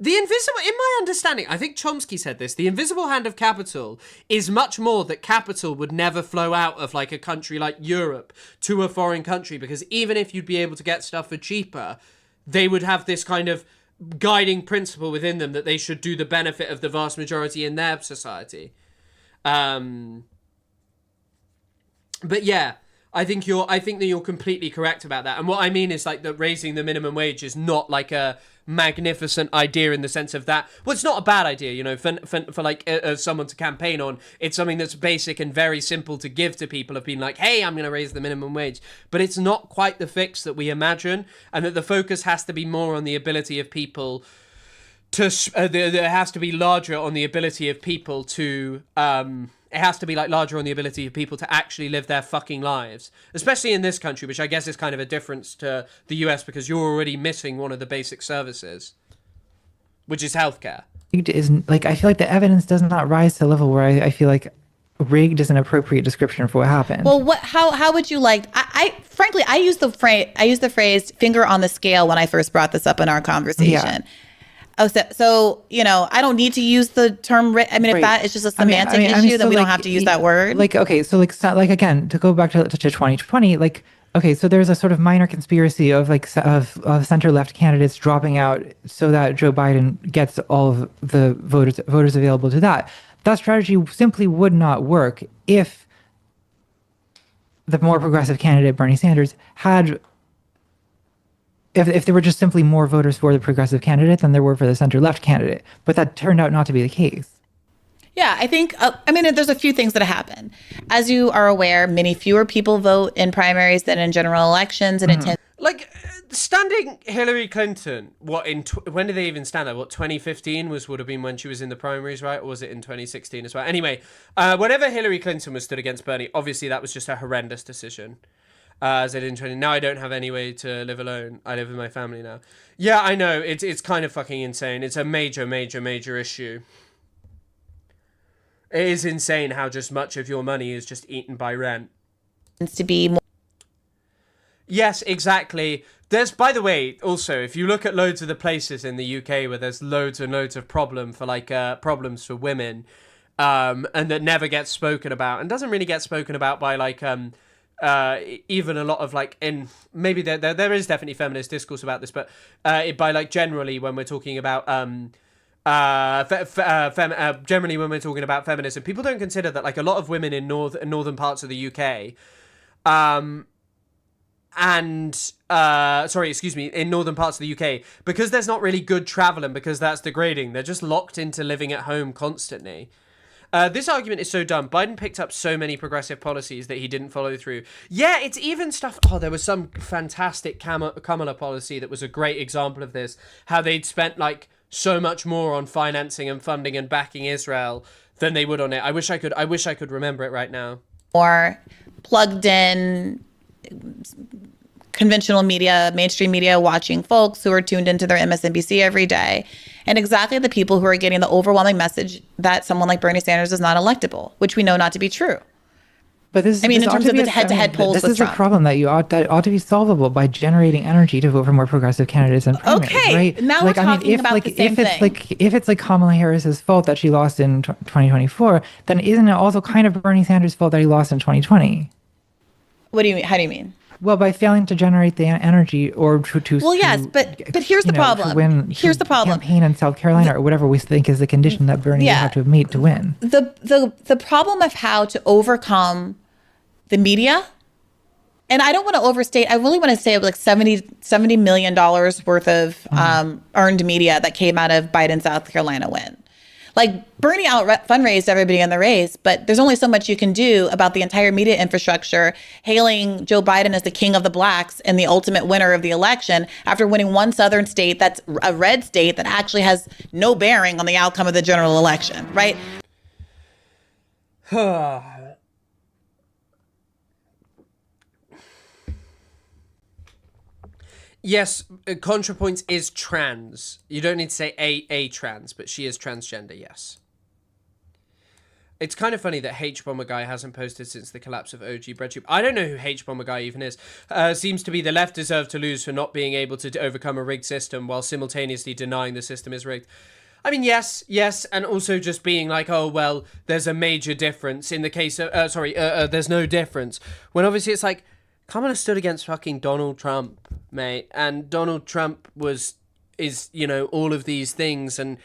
In my understanding, I think Chomsky said this, the invisible hand of capital is much more that capital would never flow out of like a country like Europe to a foreign country, because even if you'd be able to get stuff for cheaper, they would have this kind of guiding principle within them that they should do the benefit of the vast majority in their society. But yeah, I think that you're completely correct about that. And what I mean is like that raising the minimum wage is not like a magnificent idea in the sense of that. Well, it's not a bad idea, you know, for like someone to campaign on. It's something that's basic and very simple to give to people of being like, hey, I'm going to raise the minimum wage. But it's not quite the fix that we imagine, and that the focus has to be more on the ability of people to, there has to be larger on the ability of people to, it has to be like larger on the ability of people to actually live their fucking lives, especially in this country, which I guess is kind of a difference to the US because you're already missing one of the basic services, which is healthcare. Like, I feel like the evidence does not rise to a level where I feel like rigged is an appropriate description for what happened. Well, how would you like? I frankly, I use the phrase finger on the scale when I first brought this up in our conversation. Yeah. Oh, so you know, I don't need to use the term. I mean, if that is just a semantic issue, then we don't have to use that word. Like, okay, so like again, to go back to 2020, like okay, so there's a sort of minor conspiracy of of center left candidates dropping out so that Joe Biden gets all of the voters available to that. That strategy simply would not work if the more progressive candidate Bernie Sanders had, if there were just simply more voters for the progressive candidate than there were for the center left candidate. But that turned out not to be the case. Yeah, I think, there's a few things that happen. As you are aware, many fewer people vote in primaries than in general elections, and it tends. Like, standing Hillary Clinton, when did they even stand there? 2015 would have been when she was in the primaries, right? Or was it in 2016 as well? Anyway, whenever Hillary Clinton was stood against Bernie, obviously that was just a horrendous decision. As I did in 20. Now I don't have any way to live alone. I live with my family now. Yeah, I know. It's kind of fucking insane. It's a major, major, major issue. It is insane how just much of your money is just eaten by rent. To be more. Yes, exactly. There's, by the way, also, if you look at loads of the places in the UK where there's loads and loads of problems for women, and that never gets spoken about, and doesn't really get spoken about by even a lot of maybe there is definitely feminist discourse about this, but by generally when we're talking about generally when we're talking about feminism, people don't consider that a lot of women in northern parts of the UK, in northern parts of the UK, because there's not really good travel and because that's degrading, they're just locked into living at home constantly. This argument is so dumb. Biden picked up so many progressive policies that he didn't follow through. Yeah, it's even stuff. Oh, there was some fantastic Kamala policy that was a great example of this. How they'd spent so much more on financing and funding and backing Israel than they would on it. I wish I could remember it right now. More plugged in conventional media, mainstream media, watching folks who are tuned into their MSNBC every day, and exactly the people who are getting the overwhelming message that someone like Bernie Sanders is not electable, which we know not to be true. But this, in terms of the head-to-head polls, this is a problem that that ought to be solvable by generating energy to vote for more progressive candidates in primaries. Okay, right? now we're talking about the same thing. If it's Kamala Harris's fault that she lost in 2024, then isn't it also kind of Bernie Sanders' fault that he lost in 2020? What do you mean? How do you mean? Well, by failing to generate the energy or to well, yes, but here's the problem. Here's the problem. Campaign in South Carolina or whatever we think is the condition that Bernie would have to meet to win. The problem of how to overcome the media, and I don't want to overstate. I really want to say $70 million worth of earned media that came out of Biden's South Carolina win. Bernie fundraised everybody in the race, but there's only so much you can do about the entire media infrastructure, hailing Joe Biden as the king of the blacks and the ultimate winner of the election after winning one southern state that's a red state that actually has no bearing on the outcome of the general election, right? Yes, ContraPoints is trans. You don't need to say a trans, but she is transgender, yes. It's kind of funny that H-Bomber Guy hasn't posted since the collapse of OG BreadTube. I don't know who H-Bomber Guy even is. Seems to be the left deserve to lose for not being able to overcome a rigged system while simultaneously denying the system is rigged. I mean, yes, and also just being oh, well, there's a major difference in the case of, there's no difference. When obviously it's Kamala stood against fucking Donald Trump, mate, and Donald Trump is all of these things, and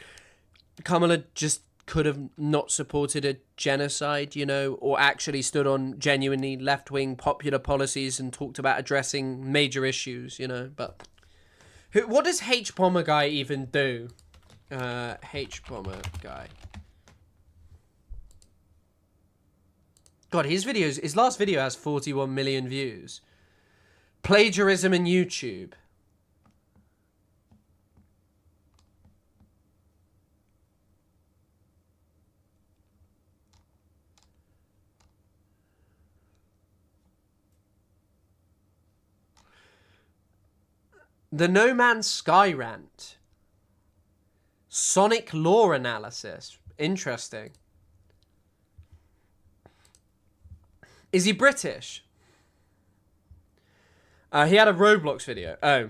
Kamala just could have not supported a genocide, or actually stood on genuinely left-wing popular policies and talked about addressing major issues, but what does H-Bomber Guy even do? H-Bomber Guy. God, his last video has 41 million views. Plagiarism in YouTube. The No Man's Sky rant. Sonic law analysis. Interesting. Is he British? He had a Roblox video. Oh.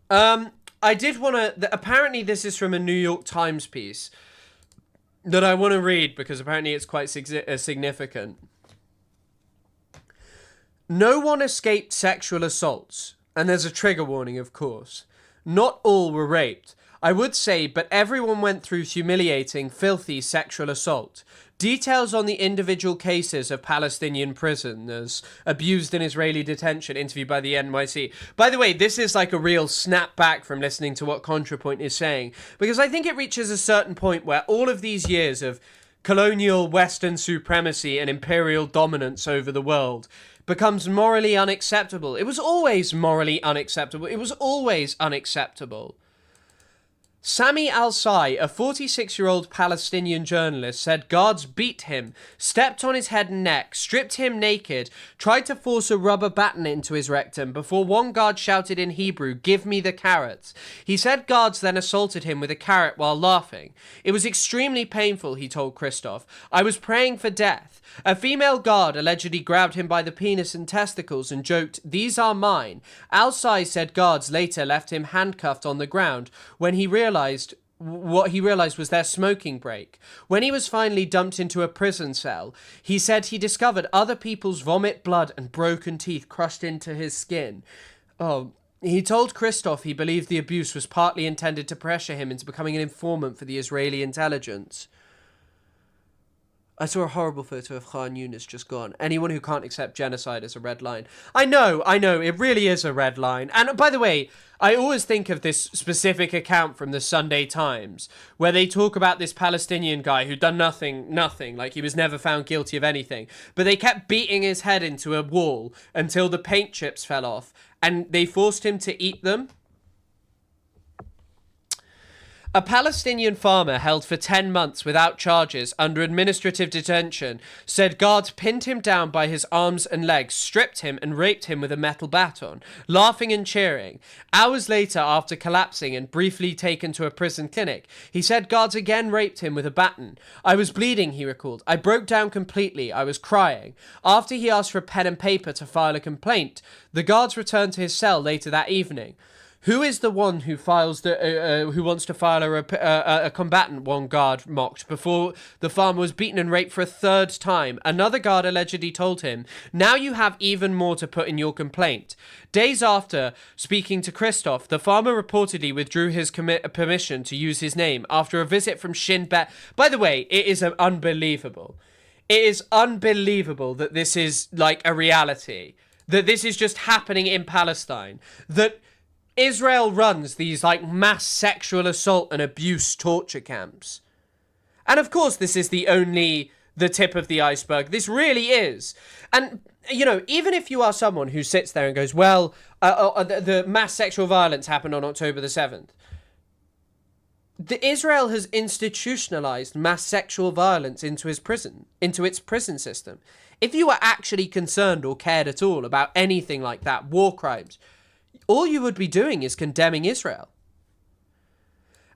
I did want to... Apparently this is from a New York Times piece. that I want to read because apparently it's quite significant. No one escaped sexual assaults, and there's a trigger warning, of course. Not all were raped. I would say, but everyone went through humiliating, filthy sexual assault. Details on the individual cases of Palestinian prisoners abused in Israeli detention, interviewed by the NYC. By the way, this is like a real snap back from listening to what ContraPoint is saying, because I think it reaches a certain point where all of these years of colonial Western supremacy and imperial dominance over the world becomes morally unacceptable. It was always morally unacceptable. It was always unacceptable. Sami al-Sai, a 46-year-old Palestinian journalist, said guards beat him, stepped on his head and neck, stripped him naked, tried to force a rubber baton into his rectum before one guard shouted in Hebrew, "Give me the carrots." He said guards then assaulted him with a carrot while laughing. It was extremely painful, he told Christoph. I was praying for death. A female guard allegedly grabbed him by the penis and testicles and joked, "These are mine." Al-Sai said guards later left him handcuffed on the ground when he realized what he realized was their smoking break. When he was finally dumped into a prison cell, he said he discovered other people's vomit, blood, and broken teeth crushed into his skin. He told Christoph he believed the abuse was partly intended to pressure him into becoming an informant for the Israeli intelligence. I saw a horrible photo of Khan Yunis just gone. Anyone who can't accept genocide is a red line. I know, it really is a red line. And by the way, I always think of this specific account from the Sunday Times, where they talk about this Palestinian guy who'd done nothing, like he was never found guilty of anything. But they kept beating his head into a wall until the paint chips fell off, and they forced him to eat them. A Palestinian farmer held for 10 months without charges under administrative detention said guards pinned him down by his arms and legs, stripped him and raped him with a metal baton, laughing and cheering. Hours later, after collapsing and briefly taken to a prison clinic, he said guards again raped him with a baton. I was bleeding, he recalled. I broke down completely. I was crying. After he asked for a pen and paper to file a complaint, the guards returned to his cell later that evening. Who is the one who files who wants to file a combatant? One guard mocked before the farmer was beaten and raped for a third time. Another guard allegedly told him, "Now you have even more to put in your complaint." Days after speaking to Christoph, the farmer reportedly withdrew his permission to use his name after a visit from Shin Bet. By the way, it is unbelievable. It is unbelievable that this is like a reality. That this is just happening in Palestine. That Israel runs these like mass sexual assault and abuse torture camps. And of course, this is the tip of the iceberg. This really is. And, you know, even if you are someone who sits there and goes, well, the mass sexual violence happened on October the 7th. Israel has institutionalized mass sexual violence into its prison system. If you were actually concerned or cared at all about anything like that, war crimes, all you would be doing is condemning Israel.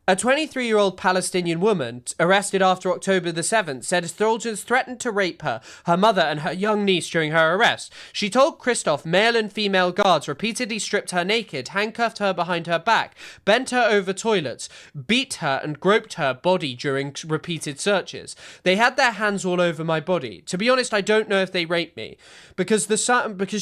A 23-year-old Palestinian woman arrested after October the 7th said soldiers threatened to rape her, her mother and her young niece during her arrest. She told Christoph male and female guards repeatedly stripped her naked, handcuffed her behind her back, bent her over toilets, beat her and groped her body during repeated searches. They had their hands all over my body. To be honest, I don't know if they raped me, because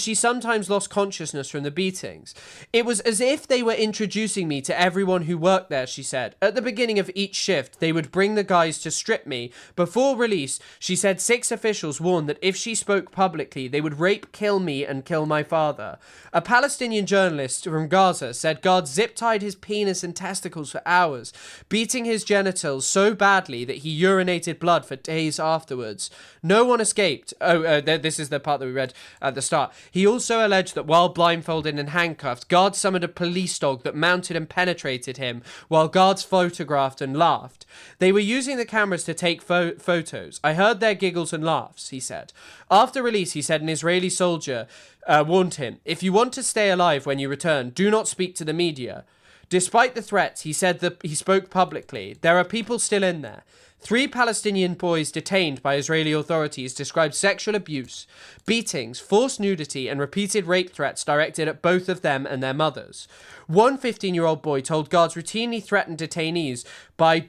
she sometimes lost consciousness from the beatings. It was as if they were introducing me to everyone who worked there, she said. At the beginning of each shift, they would bring the guys to strip me. Before release, she said 6 officials warned that if she spoke publicly, they would rape, kill me, and kill my father. A Palestinian journalist from Gaza said guards zip-tied his penis and testicles for hours, beating his genitals so badly that he urinated blood for days afterwards. No one escaped. This is the part that we read at the start. He also alleged that while blindfolded and handcuffed, guards summoned a police dog that mounted and penetrated him, while guards photographed and laughed. They were using the cameras to take photos. I heard their giggles and laughs, he said. After release, he said an Israeli soldier warned him, if you want to stay alive when you return, do not speak to the media. Despite the threats, he said that he spoke publicly. There are people still in there. 3 Palestinian boys detained by Israeli authorities described sexual abuse, beatings, forced nudity, and repeated rape threats directed at both of them and their mothers. One 15-year-old boy told guards routinely threatened detainees by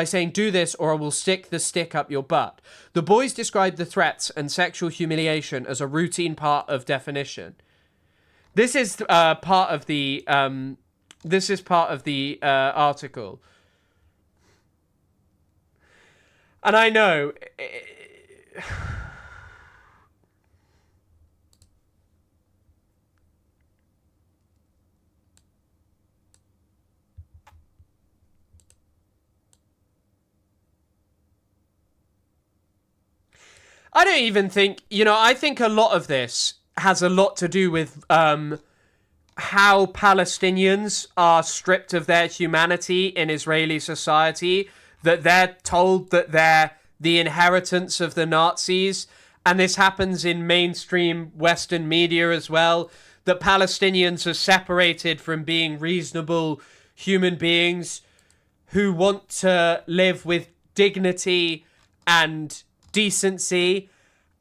saying, "Do this or I will stick the stick up your butt." The boys described the threats and sexual humiliation as a routine part of definition. This is part of the article. And I know... I don't even think... I think a lot of this has a lot to do with how Palestinians are stripped of their humanity in Israeli society, that they're told that they're the inheritance of the Nazis, and this happens in mainstream Western media as well, that Palestinians are separated from being reasonable human beings who want to live with dignity and decency,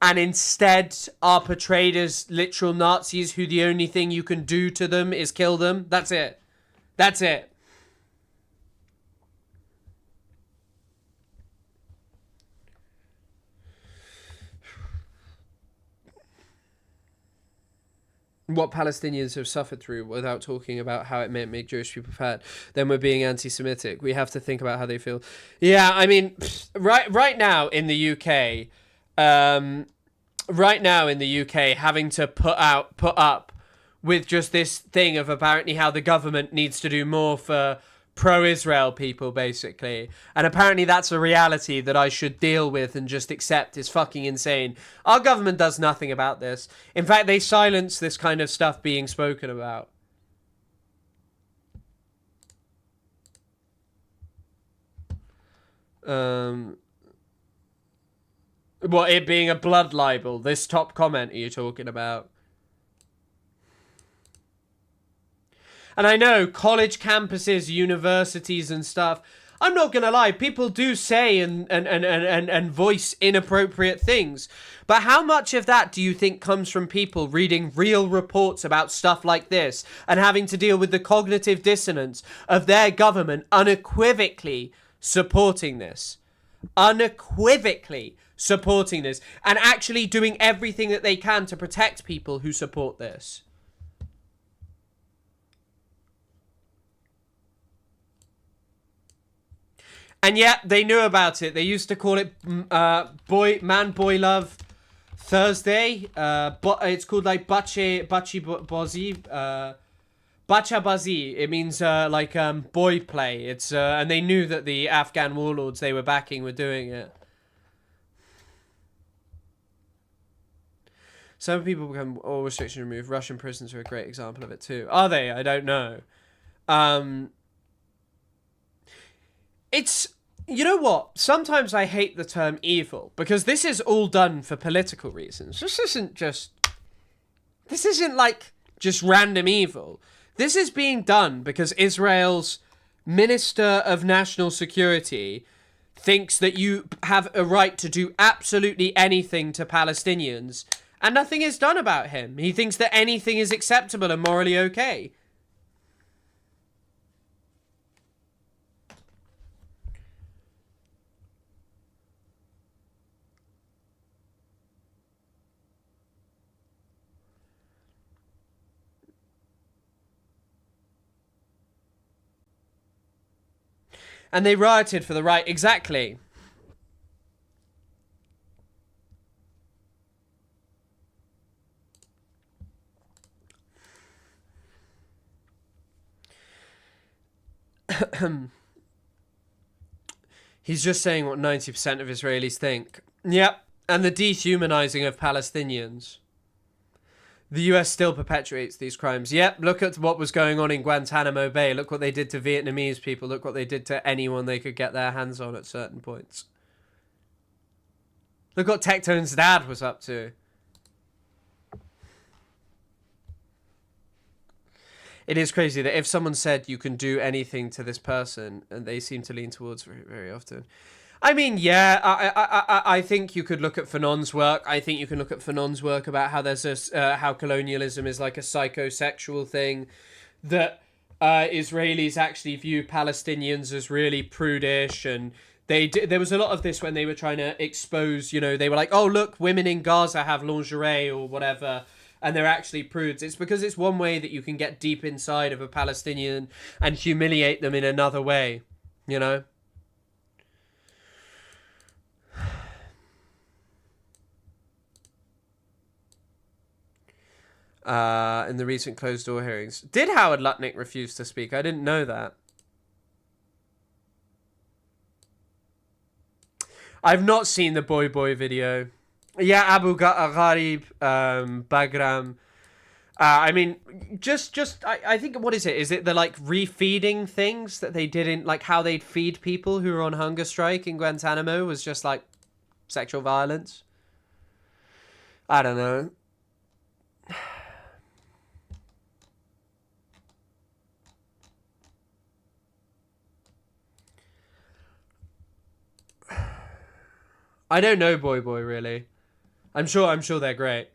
and instead are portrayed as literal Nazis who the only thing you can do to them is kill them. That's it. That's it. What Palestinians have suffered through without talking about how it may make Jewish people fat, then we're being anti-Semitic. We have to think about how they feel. Yeah, I mean, right now in the UK, having to put up with just this thing of apparently how the government needs to do more for pro-Israel people, basically. And apparently that's a reality that I should deal with and just accept is fucking insane. Our government does nothing about this. In fact, they silence this kind of stuff being spoken about. What, it being a blood libel? This top comment are you talking about? And I know college campuses, universities and stuff, I'm not going to lie, people do say and voice inappropriate things. But how much of that do you think comes from people reading real reports about stuff like this and having to deal with the cognitive dissonance of their government unequivocally supporting this? Unequivocally supporting this and actually doing everything that they can to protect people who support this. And yet, they knew about it. They used to call it Boy Love Thursday. But it's called like Bachi Bazi. Bacha Bazi. It means boy play. It's and they knew that the Afghan warlords they were backing were doing it. Some people become all restrictions removed. Russian prisons are a great example of it too. Are they? I don't know. It's, you know what? Sometimes I hate the term evil because this is all done for political reasons. This isn't like just random evil. This is being done because Israel's Minister of National Security thinks that you have a right to do absolutely anything to Palestinians and nothing is done about him. He thinks that anything is acceptable and morally okay. And they rioted for the right, exactly. He's just saying what 90% of Israelis think. Yep, and the dehumanizing of Palestinians. The US still perpetuates these crimes. Yep, look at what was going on in Guantanamo Bay. Look what they did to Vietnamese people. Look what they did to anyone they could get their hands on at certain points. Look what Tectone's dad was up to. It is crazy that if someone said you can do anything to this person, and they seem to lean towards very, very often. I mean, yeah, I think you could look at Fanon's work. I think you can look at Fanon's work about how there's how colonialism is like a psychosexual thing, that Israelis actually view Palestinians as really prudish, and there was a lot of this when they were trying to expose, they were like, oh, look, women in Gaza have lingerie or whatever, and they're actually prudes. It's because it's one way that you can get deep inside of a Palestinian and humiliate them in another way, In the recent closed-door hearings. Did Howard Lutnick refuse to speak? I didn't know that. I've not seen the Boy Boy video. Yeah, Abu Gharib, Bagram. I mean, I think, what is it? Is it the, refeeding things that they didn't, how they'd feed people who were on hunger strike in Guantanamo was just, sexual violence? I don't know. I don't know Boy Boy, really. I'm sure they're great.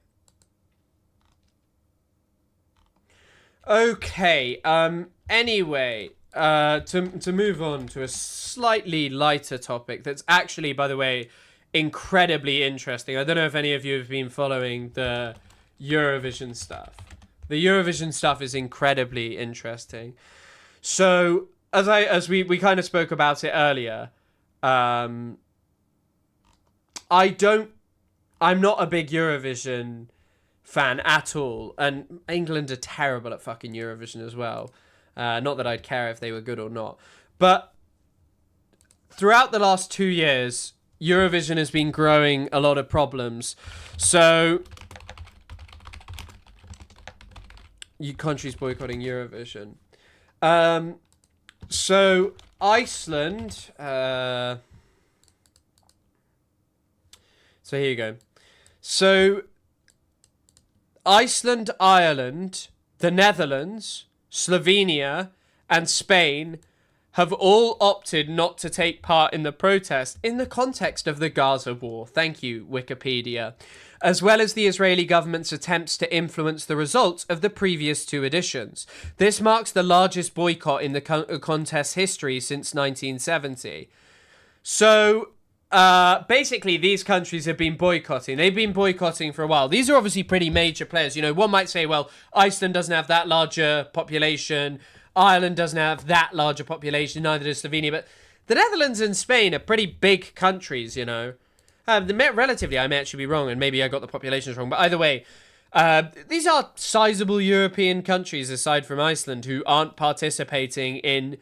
Okay, anyway, to move on to a slightly lighter topic that's actually, by the way, incredibly interesting. I don't know if any of you have been following the Eurovision stuff. The Eurovision stuff is incredibly interesting. So, as we kind of spoke about it earlier, I'm not a big Eurovision fan at all, and England are terrible at fucking Eurovision as well. Not that I'd care if they were good or not, but throughout the last 2 years, Eurovision has been growing a lot of problems. So, countries boycotting Eurovision. So Iceland. So here you go. So Iceland, Ireland, the Netherlands, Slovenia, and Spain have all opted not to take part in the protest in the context of the Gaza war. Thank you, Wikipedia. As well as the Israeli government's attempts to influence the results of the previous two editions. This marks the largest boycott in the contest's history since 1970. So, basically, these countries have been boycotting. They've been boycotting for a while. These are obviously pretty major players. You know, one might say, well, Iceland doesn't have that larger population. Ireland doesn't have that larger population. Neither does Slovenia. But the Netherlands and Spain are pretty big countries, you know. Relatively, I may actually be wrong, and maybe I got the populations wrong. But either way, these are sizable European countries, aside from Iceland, who aren't participating in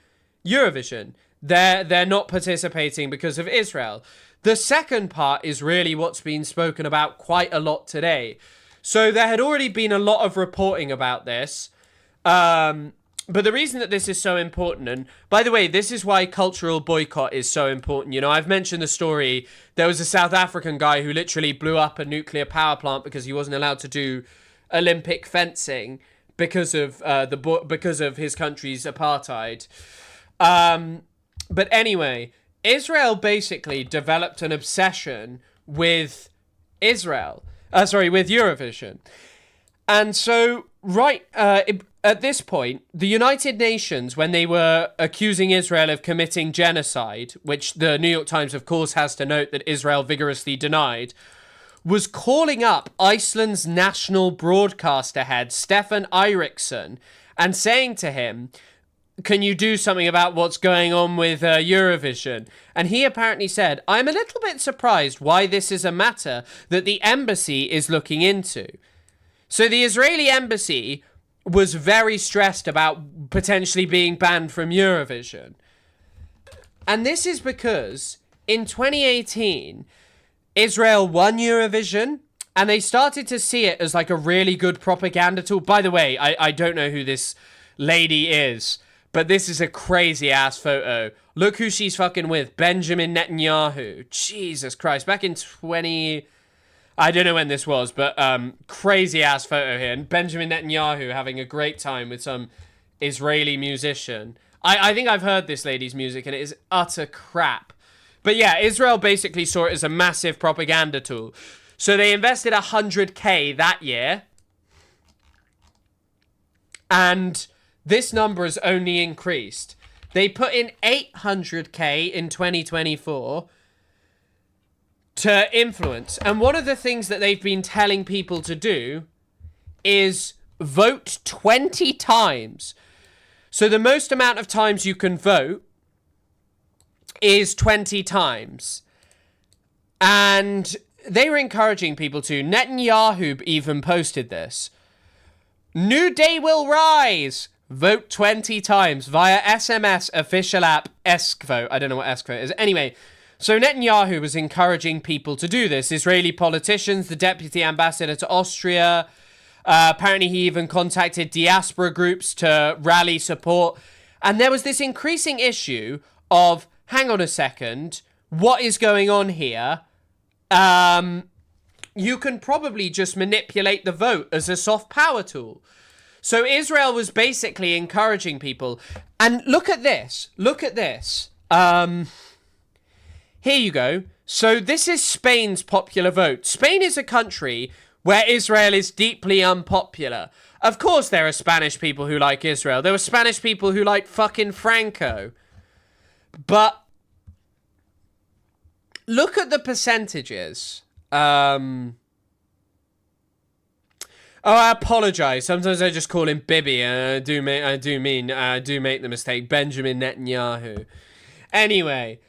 Eurovision. They're not participating because of Israel. The second part is really what's been spoken about quite a lot today. So there had already been a lot of reporting about this. But the reason that this is so important, and by the way, this is why cultural boycott is so important. You know, I've mentioned the story. There was a South African guy who literally blew up a nuclear power plant because he wasn't allowed to do Olympic fencing because of his country's apartheid. But anyway, Israel basically developed an obsession with Eurovision. And so, at this point, the United Nations, when they were accusing Israel of committing genocide, which the New York Times, of course, has to note that Israel vigorously denied, was calling up Iceland's national broadcaster head, Stefan Eiríksson, and saying to him, can you do something about what's going on with Eurovision? And he apparently said, I'm a little bit surprised why this is a matter that the embassy is looking into. So the Israeli embassy was very stressed about potentially being banned from Eurovision. And this is because in 2018, Israel won Eurovision, and they started to see it as like a really good propaganda tool. By the way, I don't know who this lady is, but this is a crazy ass photo. Look who she's fucking with. Benjamin Netanyahu. Jesus Christ. Back in I don't know when this was, but crazy ass photo here. And Benjamin Netanyahu having a great time with some Israeli musician. I think I've heard this lady's music and it is utter crap. But yeah, Israel basically saw it as a massive propaganda tool. So they invested 100K that year. And this number has only increased. They put in 800K in 2024 to influence. And one of the things that they've been telling people to do is vote 20 times. So the most amount of times you can vote is 20 times. And they were encouraging people to. Netanyahu even posted this. New day will rise. Vote 20 times via SMS official app Eskvote. I don't know what Eskvote is. Anyway, so Netanyahu was encouraging people to do this. Israeli politicians, the deputy ambassador to Austria. Apparently he even contacted diaspora groups to rally support. And there was this increasing issue of, hang on a second, what is going on here? You can probably just manipulate the vote as a soft power tool. So Israel was basically encouraging people. And look at this. Look at this. Here you go. So this is Spain's popular vote. Spain is a country where Israel is deeply unpopular. Of course there are Spanish people who like Israel. There were Spanish people who liked fucking Franco. But look at the percentages. Oh, I apologize. Sometimes I just call him Bibi, and I do make the mistake. Benjamin Netanyahu. Anyway,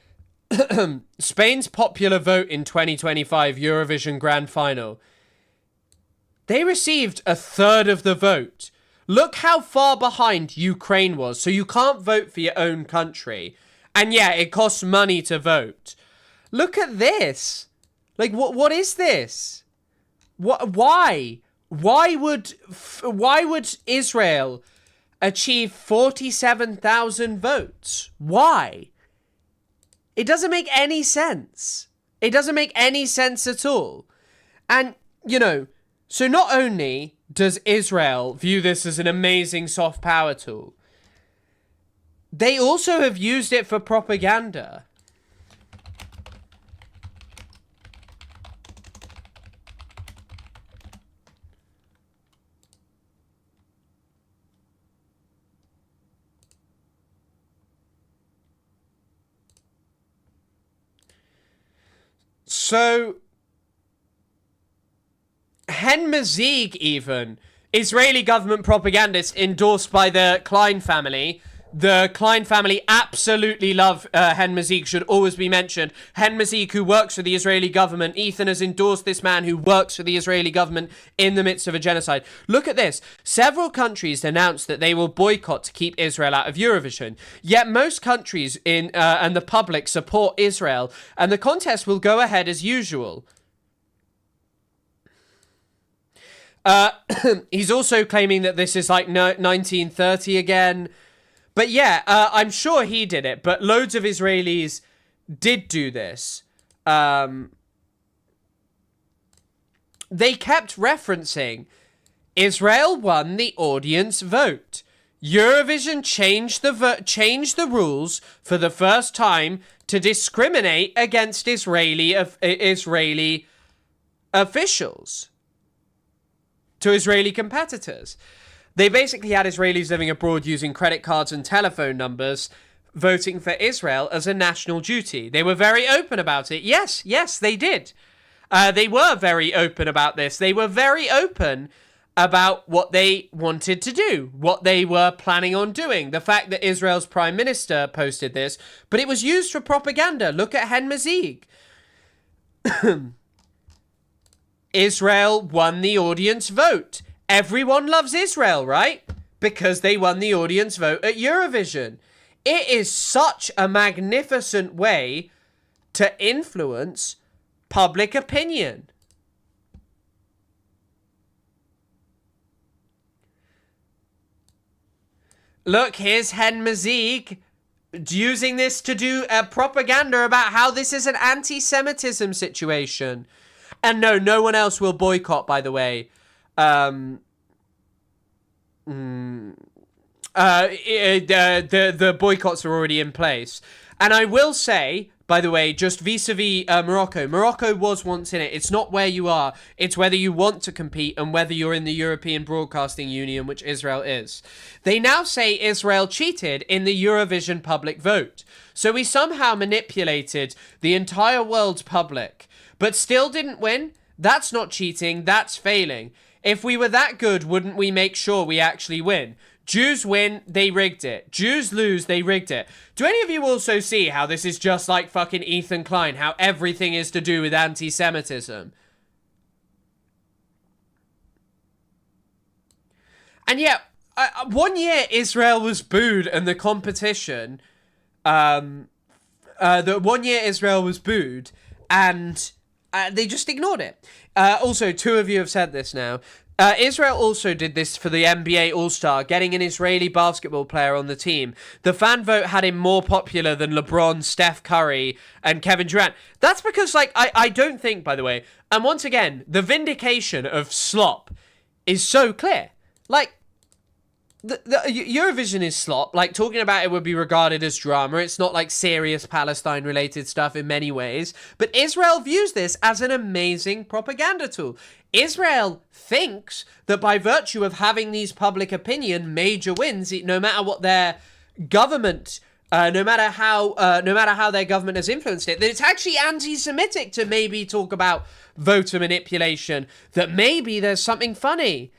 Spain's popular vote in 2025 Eurovision Grand Final. They received a third of the vote. Look how far behind Ukraine was. So you can't vote for your own country. And yeah, it costs money to vote. Look at this. Like, what is this? Why? Why would Israel achieve 47,000 votes? Why? It doesn't make any sense. It doesn't make any sense at all. And, you know, so not only does Israel view this as an amazing soft power tool, they also have used it for propaganda. So, Hen Mazig even, Israeli government propagandist endorsed by the Klein family. The Klein family absolutely love Hen Mazig, should always be mentioned. Hen Mazig, who works for the Israeli government. Ethan has endorsed this man who works for the Israeli government in the midst of a genocide. Look at this. Several countries announced that they will boycott to keep Israel out of Eurovision. Yet most countries and the public support Israel, and the contest will go ahead as usual. He's also claiming that this is like 1930 again. But yeah, I'm sure he did it, but loads of Israelis did do this. They kept referencing, Israel won the audience vote. Eurovision changed the rules for the first time to discriminate against Israeli officials, to Israeli competitors. They basically had Israelis living abroad using credit cards and telephone numbers, voting for Israel as a national duty. They were very open about it. Yes, they did. They were very open about this. They were very open about what they wanted to do, what they were planning on doing. The fact that Israel's prime minister posted this, but it was used for propaganda. Look at Hen Mazig. Israel won the audience vote. Everyone loves Israel, right? Because they won the audience vote at Eurovision. It is such a magnificent way to influence public opinion. Look, here's Hen Mazig using this to do propaganda about how this is an anti-Semitism situation. And no one else will boycott, by the way. The boycotts are already in place. And I will say, by the way, just vis-a-vis Morocco. Morocco was once in it. It's not where you are. It's whether you want to compete and whether you're in the European Broadcasting Union, which Israel is. They now say Israel cheated in the Eurovision public vote. So we somehow manipulated the entire world's public, but still didn't win. That's not cheating. That's failing. If we were that good, wouldn't we make sure we actually win? Jews win, they rigged it. Jews lose, they rigged it. Do any of you also see how this is just like fucking Ethan Klein, how everything is to do with anti-Semitism? And yet, 1 year Israel was booed and the competition, the 1 year Israel was booed and they just ignored it. Also, 2 of you have said this now. Israel also did this for the NBA All-Star, getting an Israeli basketball player on the team. The fan vote had him more popular than LeBron, Steph Curry, and Kevin Durant. That's because, like, I don't think, by the way, and once again, the vindication of Slop is so clear. Like, the Eurovision is Slop. Like, talking about it would be regarded as drama. It's not, like, serious Palestine-related stuff in many ways. But Israel views this as an amazing propaganda tool. Israel thinks that by virtue of having these public opinion major wins, no matter what their government, no matter how their government has influenced it, that it's actually anti-Semitic to maybe talk about voter manipulation, that maybe there's something funny.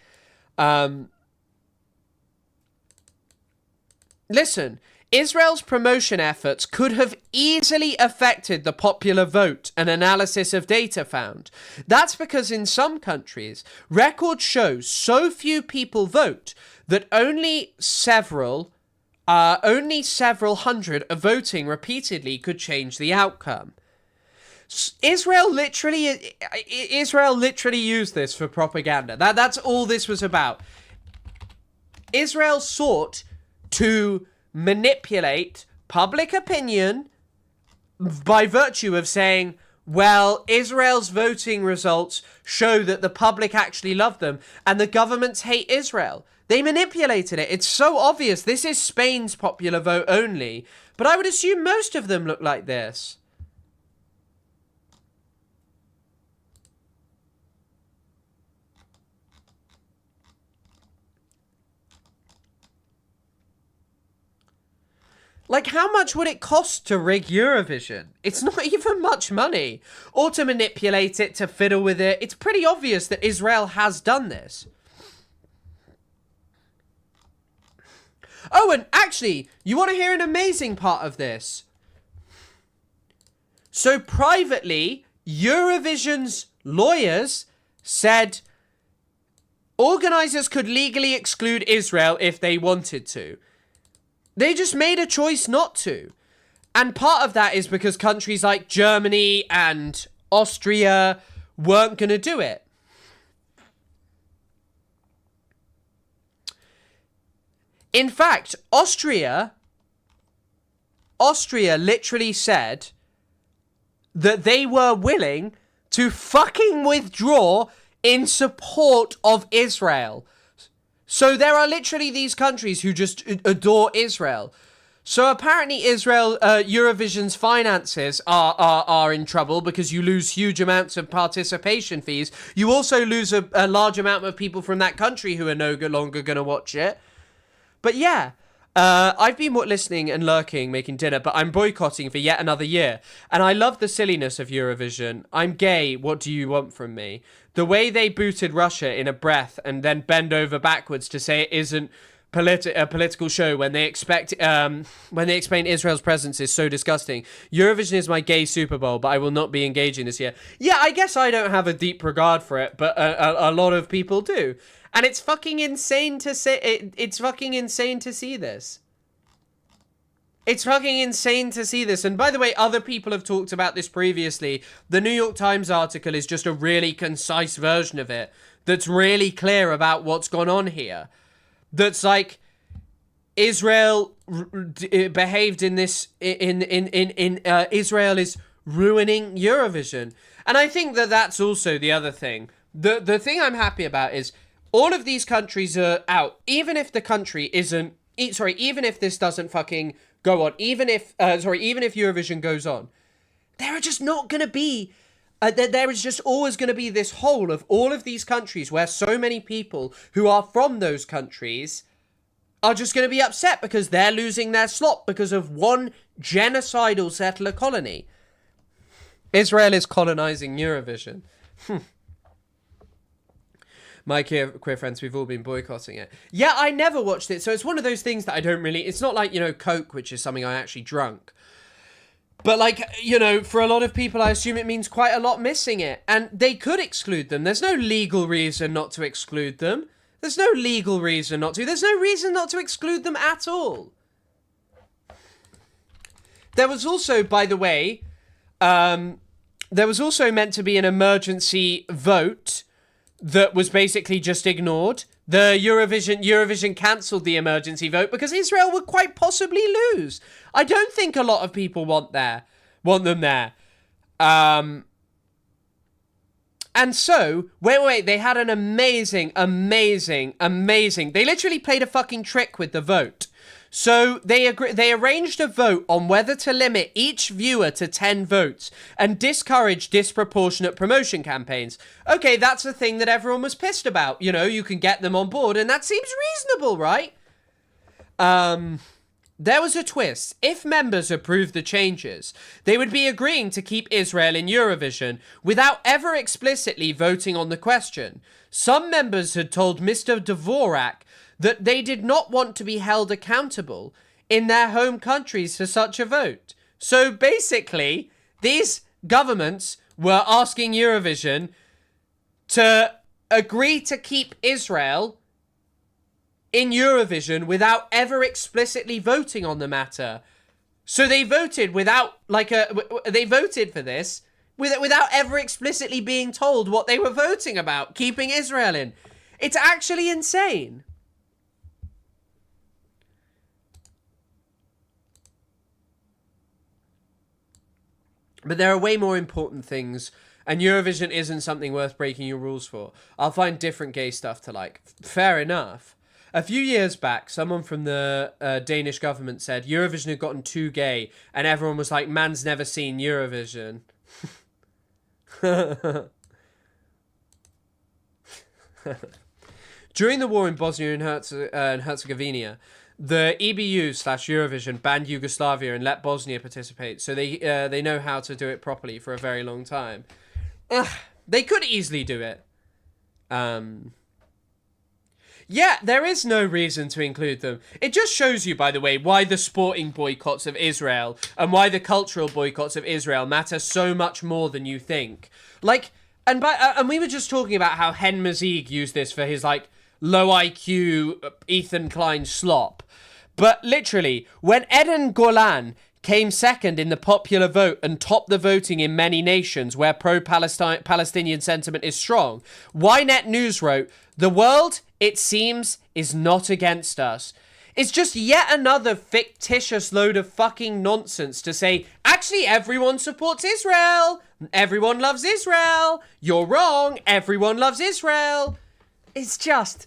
Listen, Israel's promotion efforts could have easily affected the popular vote, an analysis of data found. That's because in some countries, records show so few people vote that only several hundred of voting repeatedly could change the outcome. Israel literally used this for propaganda. That's all this was about. Israel sought to manipulate public opinion by virtue of saying, well, Israel's voting results show that the public actually love them and the governments hate Israel. They manipulated it. It's so obvious. This is Spain's popular vote only, but I would assume most of them look like this. Like, how much would it cost to rig Eurovision? It's not even much money. Or to manipulate it, to fiddle with it. It's pretty obvious that Israel has done this. Oh, and actually, you want to hear an amazing part of this? So privately, Eurovision's lawyers said organizers could legally exclude Israel if they wanted to. They just made a choice not to. And part of that is because countries like Germany and Austria weren't going to do it. In fact, Austria literally said that they were willing to fucking withdraw in support of Israel. So there are literally these countries who just adore Israel. So apparently Eurovision's finances are in trouble because you lose huge amounts of participation fees. You also lose a large amount of people from that country who are no longer going to watch it. But yeah, I've been listening and lurking, making dinner, but I'm boycotting for yet another year. And I love the silliness of Eurovision. I'm gay, what do you want from me? The way they booted Russia in a breath and then bend over backwards to say it isn't a political show when they explain Israel's presence is so disgusting. Eurovision is my gay Super Bowl, but I will not be engaging this year. Yeah, I guess I don't have a deep regard for it, but a lot of people do. And it's fucking insane to say. It's fucking insane to see this. It's fucking insane to see this. And by the way, other people have talked about this previously. The New York Times article is just a really concise version of it that's really clear about what's gone on here. That's like Israel behaved in this. Israel is ruining Eurovision, and I think that's also the other thing. The thing I'm happy about is all of these countries are out. Even if the country isn't. Even if this doesn't fucking go on. Even if Eurovision goes on, there are just not going to be, there is just always going to be this hole of all of these countries where so many people who are from those countries are just going to be upset because they're losing their slot because of one genocidal settler colony. Israel is colonizing Eurovision. My queer friends, we've all been boycotting it. Yeah, I never watched it, so it's one of those things that I don't really... It's not like, you know, Coke, which is something I actually drunk. But, like, you know, for a lot of people, I assume it means quite a lot missing it. And they could exclude them. There's no legal reason not to exclude them. There's no legal reason not to. There's no reason not to exclude them at all. There was also, by the way, there was also meant to be an emergency vote that was basically just ignored. The Eurovision cancelled the emergency vote because Israel would quite possibly lose. I don't think a lot of people want them there. And so, wait, they had an amazing... They literally played a fucking trick with the vote. So they arranged a vote on whether to limit each viewer to 10 votes and discourage disproportionate promotion campaigns. Okay, that's a thing that everyone was pissed about. You know, you can get them on board, and that seems reasonable, right? There was a twist. If members approved the changes, they would be agreeing to keep Israel in Eurovision without ever explicitly voting on the question. Some members had told Mr. Dvorak that they did not want to be held accountable in their home countries for such a vote. So basically, these governments were asking Eurovision to agree to keep Israel in Eurovision without ever explicitly voting on the matter. So they voted they voted for this without ever explicitly being told what they were voting about, keeping Israel in. It's actually insane. But there are way more important things, and Eurovision isn't something worth breaking your rules for. I'll find different gay stuff to like. Fair enough. A few years back, someone from the Danish government said Eurovision had gotten too gay, and everyone was like, man's never seen Eurovision. During the war in Bosnia and Herzegovina, the EBU/Eurovision banned Yugoslavia and let Bosnia participate, so they know how to do it properly for a very long time. They could easily do it. Yeah, there is no reason to include them. It just shows you, by the way, why the sporting boycotts of Israel and why the cultural boycotts of Israel matter so much more than you think. Like, and we were just talking about how Hen Mazig used this for his, like, low IQ Ethan Klein slop. But literally, when Eden Golan came second in the popular vote and topped the voting in many nations where pro-Palestinian sentiment is strong, Ynet News wrote, "The world, it seems, is not against us." It's just yet another fictitious load of fucking nonsense to say, actually, everyone supports Israel. Everyone loves Israel. You're wrong. Everyone loves Israel. It's just...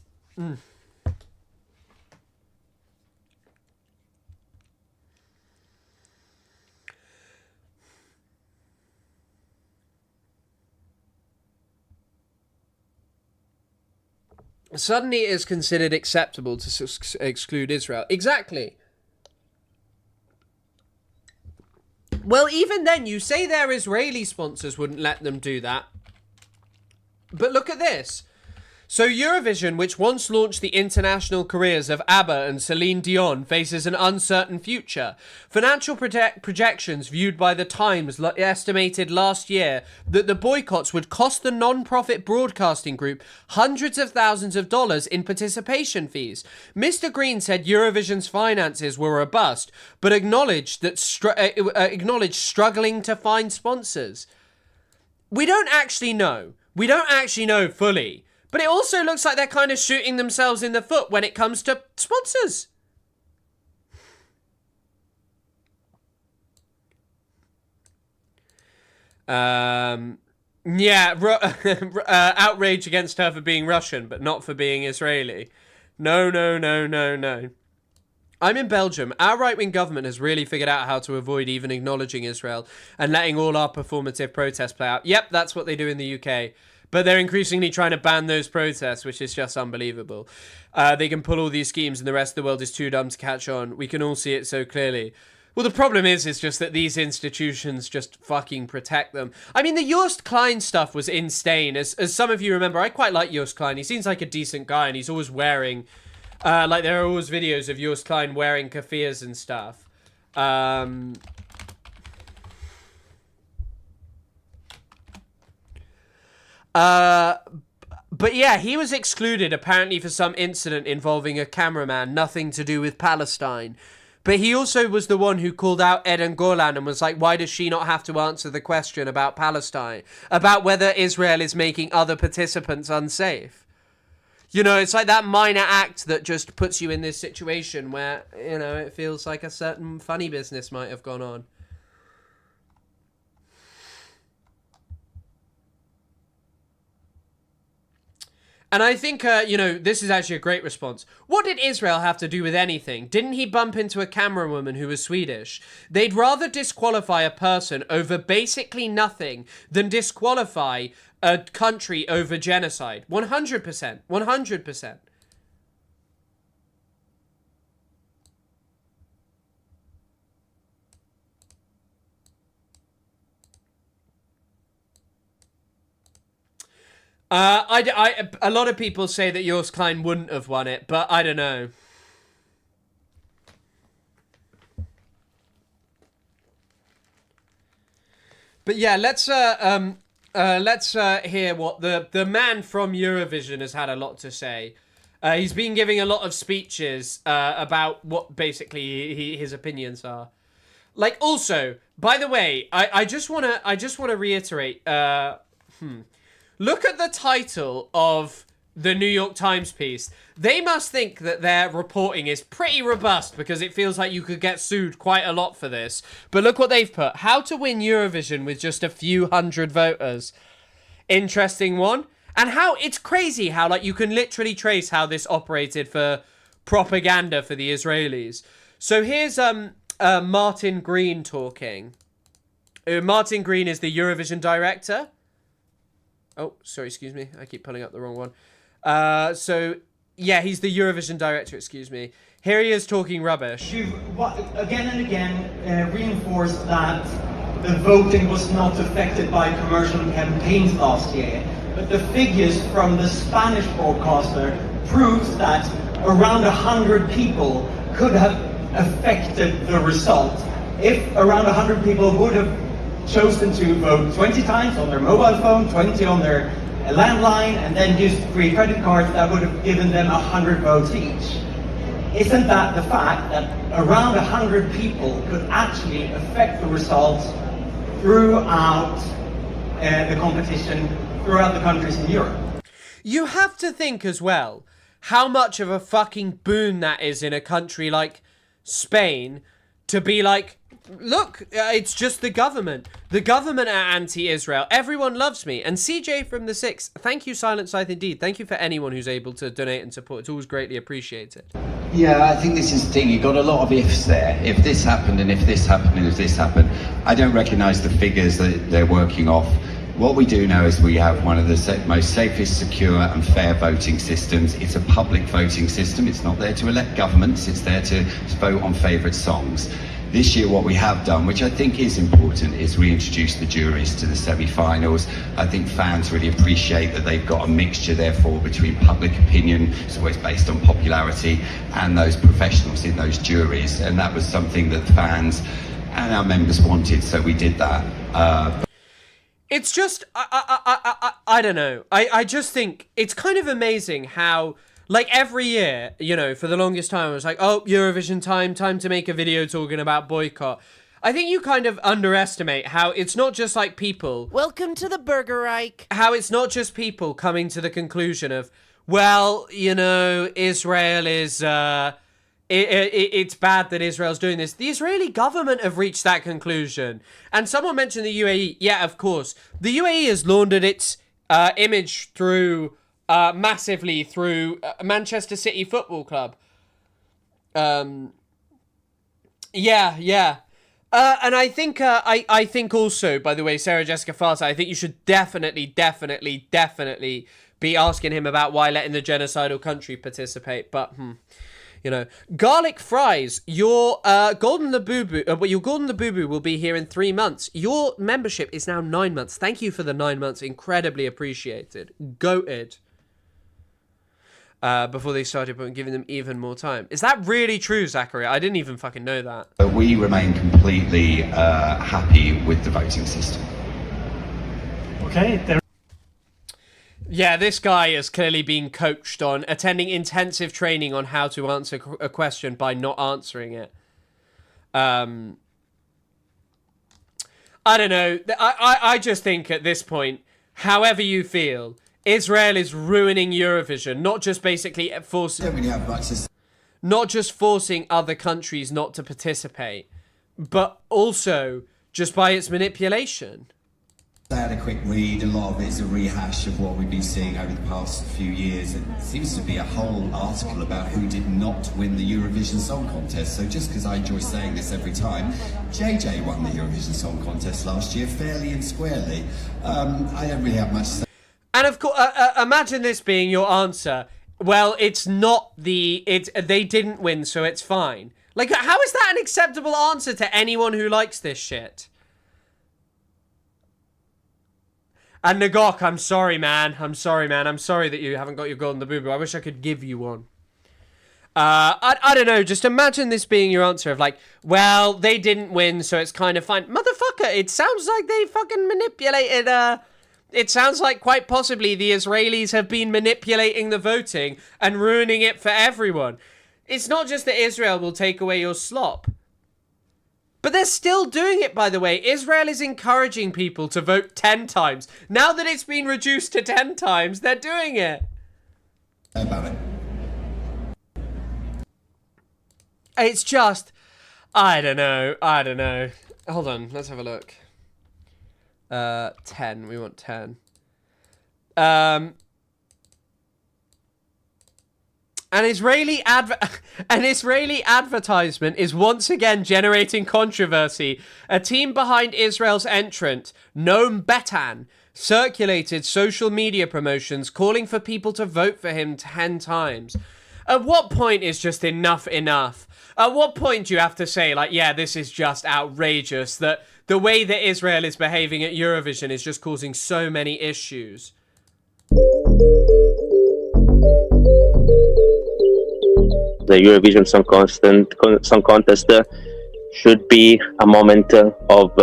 Suddenly it is considered acceptable to exclude Israel. Exactly. Well, even then, you say their Israeli sponsors wouldn't let them do that. But look at this. So Eurovision, which once launched the international careers of ABBA and Celine Dion, faces an uncertain future. Financial projections viewed by The Times estimated last year that the boycotts would cost the non-profit broadcasting group hundreds of thousands of dollars in participation fees. Mr. Green said Eurovision's finances were robust, but acknowledged struggling to find sponsors. We don't actually know. We don't actually know fully. But it also looks like they're kind of shooting themselves in the foot when it comes to sponsors. Outrage against her for being Russian, but not for being Israeli. No. I'm in Belgium. Our right-wing government has really figured out how to avoid even acknowledging Israel and letting all our performative protests play out. Yep, that's what they do in the UK. But they're increasingly trying to ban those protests, which is just unbelievable. They can pull all these schemes and the rest of the world is too dumb to catch on. We can all see it so clearly. Well, the problem is just that these institutions just fucking protect them. I mean, the Joost Klein stuff was insane. As some of you remember, I quite like Joost Klein. He seems like a decent guy, and he's always wearing... like, there are always videos of Joost Klein wearing keffiyehs and stuff. But yeah, he was excluded apparently for some incident involving a cameraman, nothing to do with Palestine. But he also was the one who called out Eden Golan and was like, why does she not have to answer the question about Palestine? About whether Israel is making other participants unsafe. You know, it's like that minor act that just puts you in this situation where, you know, it feels like a certain funny business might have gone on. And I think, you know, this is actually a great response. What did Israel have to do with anything? Didn't he bump into a camerawoman who was Swedish? They'd rather disqualify a person over basically nothing than disqualify a country over genocide. 100%. 100%. A lot of people say that Joost Klein wouldn't have won it, but I don't know. But yeah, let's hear what the man from Eurovision has had a lot to say. He's been giving a lot of speeches about what basically his opinions are. Like, also, by the way, I just wanna reiterate. Look at the title of the New York Times piece. They must think that their reporting is pretty robust because it feels like you could get sued quite a lot for this. But look what they've put. How to win Eurovision with just a few hundred voters. Interesting one. And how it's crazy how like you can literally trace how this operated for propaganda for the Israelis. So here's Martin Green talking. Martin Green is the Eurovision director. Oh, sorry, excuse me. I keep pulling up the wrong one. So, yeah, he's the Eurovision director, excuse me. Here he is talking rubbish. You've again and again reinforced that the voting was not affected by commercial campaigns last year. But the figures from the Spanish broadcaster proves that around 100 people could have affected the result. If around 100 people would have chosen to vote 20 times on their mobile phone, 20 on their landline, and then used free credit cards, that would have given them 100 votes each. Isn't that the fact that around 100 people could actually affect the results throughout the competition, throughout the countries in Europe? You have to think as well how much of a fucking boon that is in a country like Spain to be like, look, it's just the government. The government are anti-Israel. Everyone loves me. And CJ from the Six, thank you, Silent Scythe, indeed. Thank you for anyone who's able to donate and support. It's always greatly appreciated. Yeah, I think this is the thing. You've got a lot of ifs there. If this happened, and if this happened, and if this happened. I don't recognise the figures that they're working off. What we do know is we have one of the most safest, secure and fair voting systems. It's a public voting system. It's not there to elect governments. It's there to vote on favourite songs. This year what we have done, which I think is important, is reintroduce the juries to the semi-finals. I think fans really appreciate that they've got a mixture therefore between public opinion, it's always based on popularity, and those professionals in those juries. And that was something that fans and our members wanted, so we did that. It's just, I don't know. I just think it's kind of amazing how, like, every year, you know, for the longest time, I was like, oh, Eurovision time to make a video talking about boycott. I think you kind of underestimate how it's not just like people. Welcome to the Burger Reich. How it's not just people coming to the conclusion of, well, you know, Israel is, it's bad that Israel's doing this. The Israeli government have reached that conclusion. And someone mentioned the UAE. Yeah, of course. The UAE has laundered its image through... massively through Manchester City Football Club. Yeah, yeah. And I think I think also, by the way, Sarah Jessica Parker, I think you should definitely be asking him about why letting the genocidal country participate. But you know, garlic fries. Your Golden Labubu, your Golden Labubu will be here in 3 months. Your membership is now 9 months. Thank you for the 9 months. Incredibly appreciated. Goated. Before they started giving them even more time. Is that really true, Zachary? I didn't even fucking know that. We remain completely happy with the voting system. Okay. Yeah, this guy has clearly been coached on attending intensive training on how to answer a question by not answering it. I don't know. I just think at this point, however you feel, Israel is ruining Eurovision, not just basically not just forcing other countries not to participate, but also just by its manipulation. I had a quick read. A lot of it is a rehash of what we've been seeing over the past few years. It seems to be a whole article about who did not win the Eurovision Song Contest. So just because I enjoy saying this every time, JJ won the Eurovision Song Contest last year fairly and squarely. I don't really have much to say. And of course, imagine this being your answer. Well, it's not they didn't win, so it's fine. Like, how is that an acceptable answer to anyone who likes this shit? And Nagok, I'm sorry, man. I'm sorry that you haven't got your Golden Labubu. I wish I could give you one. I don't know. Just imagine this being your answer of like, well, they didn't win, so it's kind of fine. Motherfucker, it sounds like they fucking manipulated, it sounds like quite possibly the Israelis have been manipulating the voting and ruining it for everyone. It's not just that Israel will take away your slop. But they're still doing it, by the way. Israel is encouraging people to vote 10 times. Now that it's been reduced to 10 times, they're doing it. About it. It's just, I don't know. Hold on, let's have a look. 10, we want 10. An Israeli advertisement is once again generating controversy. A team behind Israel's entrant, Noam Betan, circulated social media promotions calling for people to vote for him 10 times. At what point is just enough? At what point do you have to say, like, yeah, this is just outrageous, that the way that Israel is behaving at Eurovision is just causing so many issues? The Eurovision Song Contest should be a moment of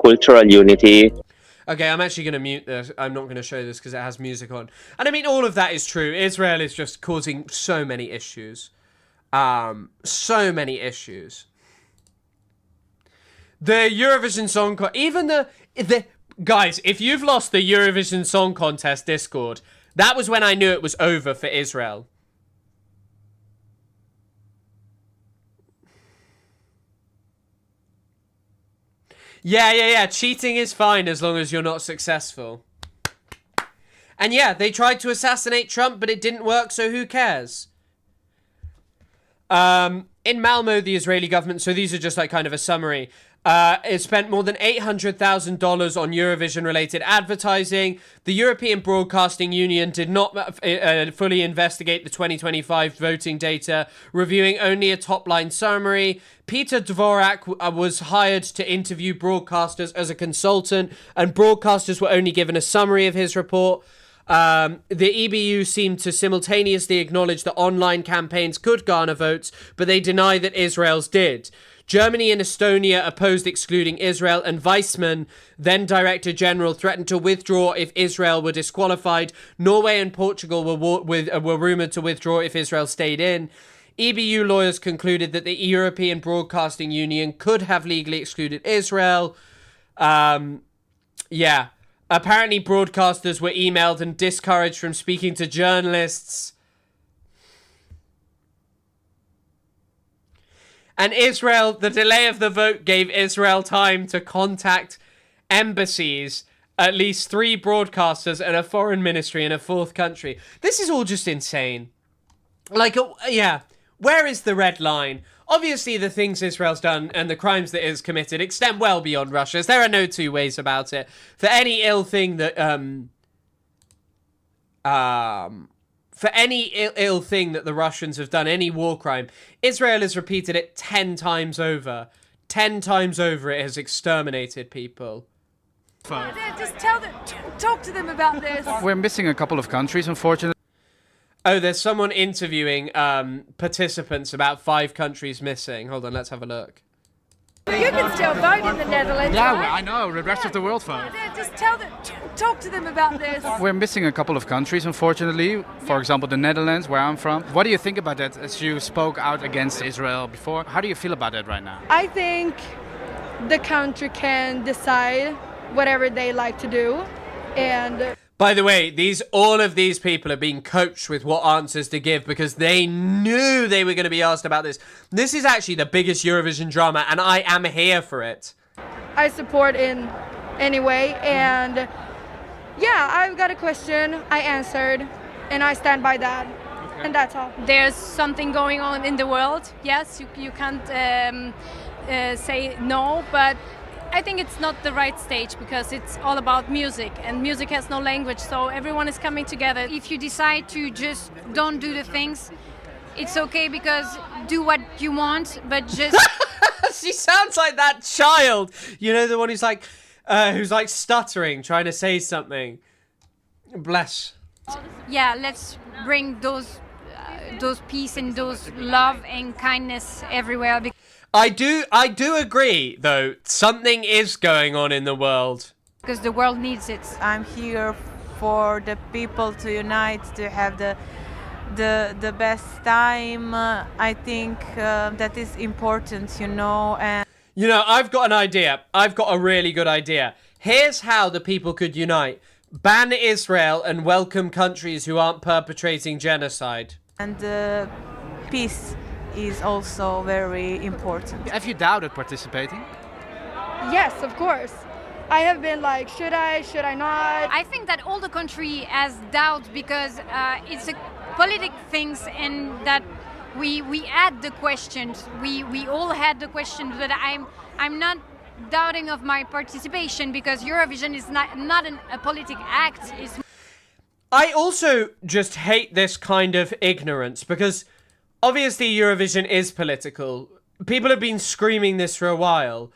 cultural unity. Okay, I'm actually going to mute this. I'm not going to show this because it has music on. And I mean, all of that is true. Israel is just causing so many issues. So many issues. The Eurovision Song Contest, even the guys, if you've lost the Eurovision Song Contest Discord, that was when I knew it was over for Israel. Yeah. Cheating is fine as long as you're not successful. And yeah, they tried to assassinate Trump, but it didn't work, so who cares? In Malmo, the Israeli government, so these are just like kind of a summary, it spent more than $800,000 on Eurovision-related advertising. The European Broadcasting Union did not fully investigate the 2025 voting data, reviewing only a top-line summary. Peter Dvorak was hired to interview broadcasters as a consultant, and broadcasters were only given a summary of his report. The EBU seemed to simultaneously acknowledge that online campaigns could garner votes, but they deny that Israel's did. Germany and Estonia opposed excluding Israel, and Weissman, then Director General, threatened to withdraw if Israel were disqualified. Norway and Portugal were rumoured to withdraw if Israel stayed in. EBU lawyers concluded that the European Broadcasting Union could have legally excluded Israel. Yeah. Apparently broadcasters were emailed and discouraged from speaking to journalists. And Israel, the delay of the vote gave Israel time to contact embassies, at least 3 broadcasters and a foreign ministry in a 4th country. This is all just insane. Like, yeah, Where is the red line? Obviously, the things Israel's done and the crimes that it has committed extend well beyond Russia's. There are no two ways about it. For any ill thing that the Russians have done, any war crime, Israel has repeated it 10 times over. 10 times over, it has exterminated people. Just talk to them about this. We're missing a couple of countries, unfortunately. Oh, there's someone interviewing participants about 5 countries missing. Hold on, let's have a look. You can still vote in the Netherlands. Yeah, right? I know. The rest of the world vote. Just talk to them about this. We're missing a couple of countries, unfortunately. For example, the Netherlands, where I'm from. What do you think about that? As you spoke out against Israel before, how do you feel about that right now? I think the country can decide whatever they like to do, and. By the way, all of these people are being coached with what answers to give because they knew they were going to be asked about this. This is actually the biggest Eurovision drama, and I am here for it. I support in any way, and yeah, I've got a question, I answered, and I stand by that, and that's all. There's something going on in the world. Yes, you can't say no, but I think it's not the right stage because it's all about music and music has no language, so everyone is coming together. If you decide to just don't do the things, it's okay because do what you want, but just... She sounds like that child, you know, the one who's like stuttering, trying to say something. Bless. Yeah, let's bring those peace and those love and kindness everywhere. I do agree, though, something is going on in the world. Because the world needs it. I'm here for the people to unite, to have the best time. I think that is important, you know. And you know, I've got an idea. I've got a really good idea. Here's how the people could unite. Ban Israel and welcome countries who aren't perpetrating genocide. And peace is also very important. Have you doubted participating? Yes, of course. I have been like, should I not? I think that all the country has doubt because it's a politic things and that we had the questions. We all had the questions, but I'm not doubting of my participation because Eurovision is not a politic act. I also just hate this kind of ignorance because obviously Eurovision is political. People have been screaming this for a while,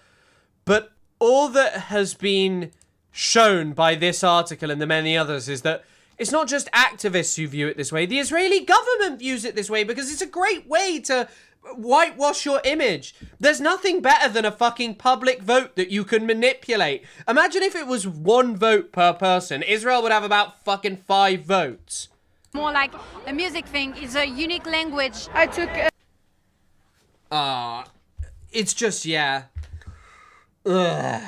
but all that has been shown by this article and the many others is that it's not just activists who view it this way. The Israeli government views it this way because it's a great way to whitewash your image. There's nothing better than a fucking public vote that you can manipulate. Imagine if it was 1 vote per person. Israel would have about fucking 5 votes. More like a music thing. It's a unique language. I took... It's just, yeah. Ugh.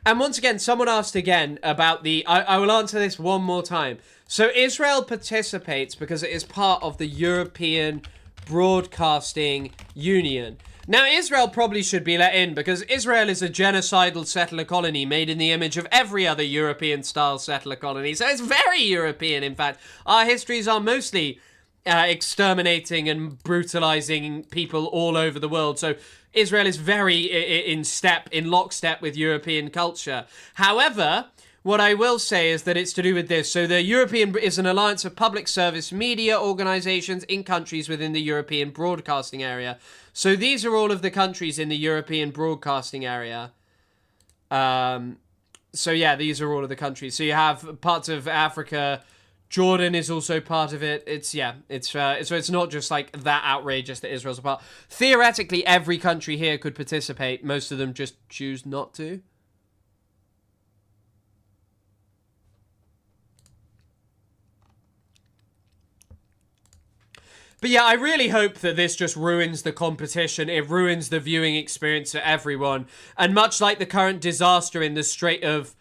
And once again, someone asked again about the... I will answer this one more time. So Israel participates because it is part of the European Broadcasting Union. Now, Israel probably should be let in because Israel is a genocidal settler colony made in the image of every other European-style settler colony. So it's very European, in fact. Our histories are mostly exterminating and brutalizing people all over the world. So Israel is very in lockstep with European culture. However, what I will say is that it's to do with this. So the European is an alliance of public service media organizations in countries within the European broadcasting area. So these are all of the countries in the European broadcasting area. So yeah, these are all of the countries. So you have parts of Africa. Jordan is also part of it. So it's not just like that outrageous that Israel's a part. Theoretically, every country here could participate. Most of them just choose not to. But yeah, I really hope that this just ruins the competition. It ruins the viewing experience for everyone. And much like the current disaster in the Strait of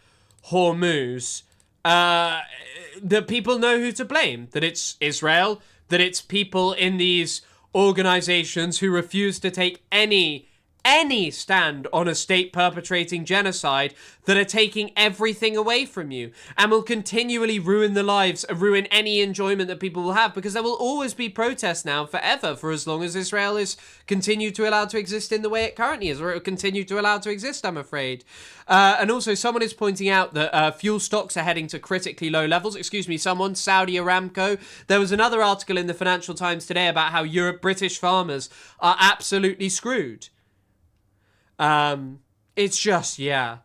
Hormuz, that people know who to blame. That it's Israel, that it's people in these organizations who refuse to take any any stand on a state perpetrating genocide that are taking everything away from you and will continually ruin the lives, ruin any enjoyment that people will have, because there will always be protests now forever for as long as Israel is continued to allow to exist in the way it currently is, or it will continue to allow to exist, I'm afraid. And also, someone is pointing out that fuel stocks are heading to critically low levels. Excuse me, someone, Saudi Aramco. There was another article in the Financial Times today about how British farmers are absolutely screwed. It's just, yeah.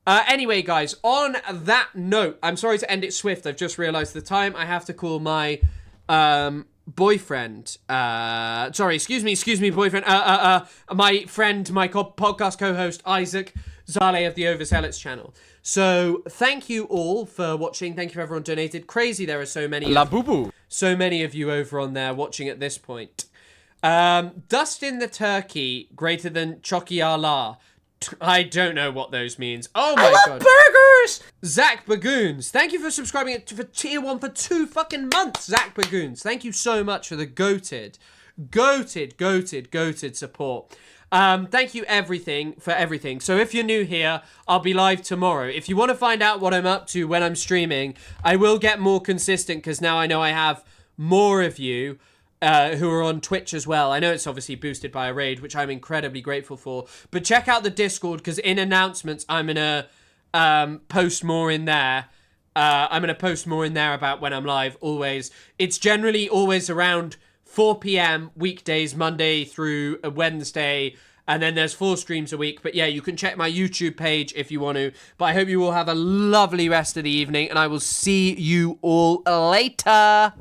Anyway, guys, on that note, I'm sorry to end it swift. I've just realized the time. I have to call my, boyfriend. Sorry, excuse me, boyfriend. My friend, my podcast co-host, Isaac Zale of the Overzealots channel. So, thank you all for watching. Thank you for everyone donated. Crazy there are so many. La boo-boo. So many of you over on there watching at this point. Dustin the Turkey, greater than Choki Allah. I don't know what those means. Oh my god. Burgers! Zach Bagoons, thank you for subscribing for tier 1 for 2 fucking months. Zach Bagoons, thank you so much for the goated support. Thank you for everything. So if you're new here, I'll be live tomorrow. If you want to find out what I'm up to when I'm streaming, I will get more consistent because now I know I have more of you who are on Twitch as well. I know it's obviously boosted by a raid, which I'm incredibly grateful for. But check out the Discord, because in announcements, I'm going to post more in there. I'm going to post more in there about when I'm live, always. It's generally always around 4 p.m. weekdays, Monday through Wednesday. And then there's 4 streams a week. But yeah, you can check my YouTube page if you want to. But I hope you all have a lovely rest of the evening. And I will see you all later.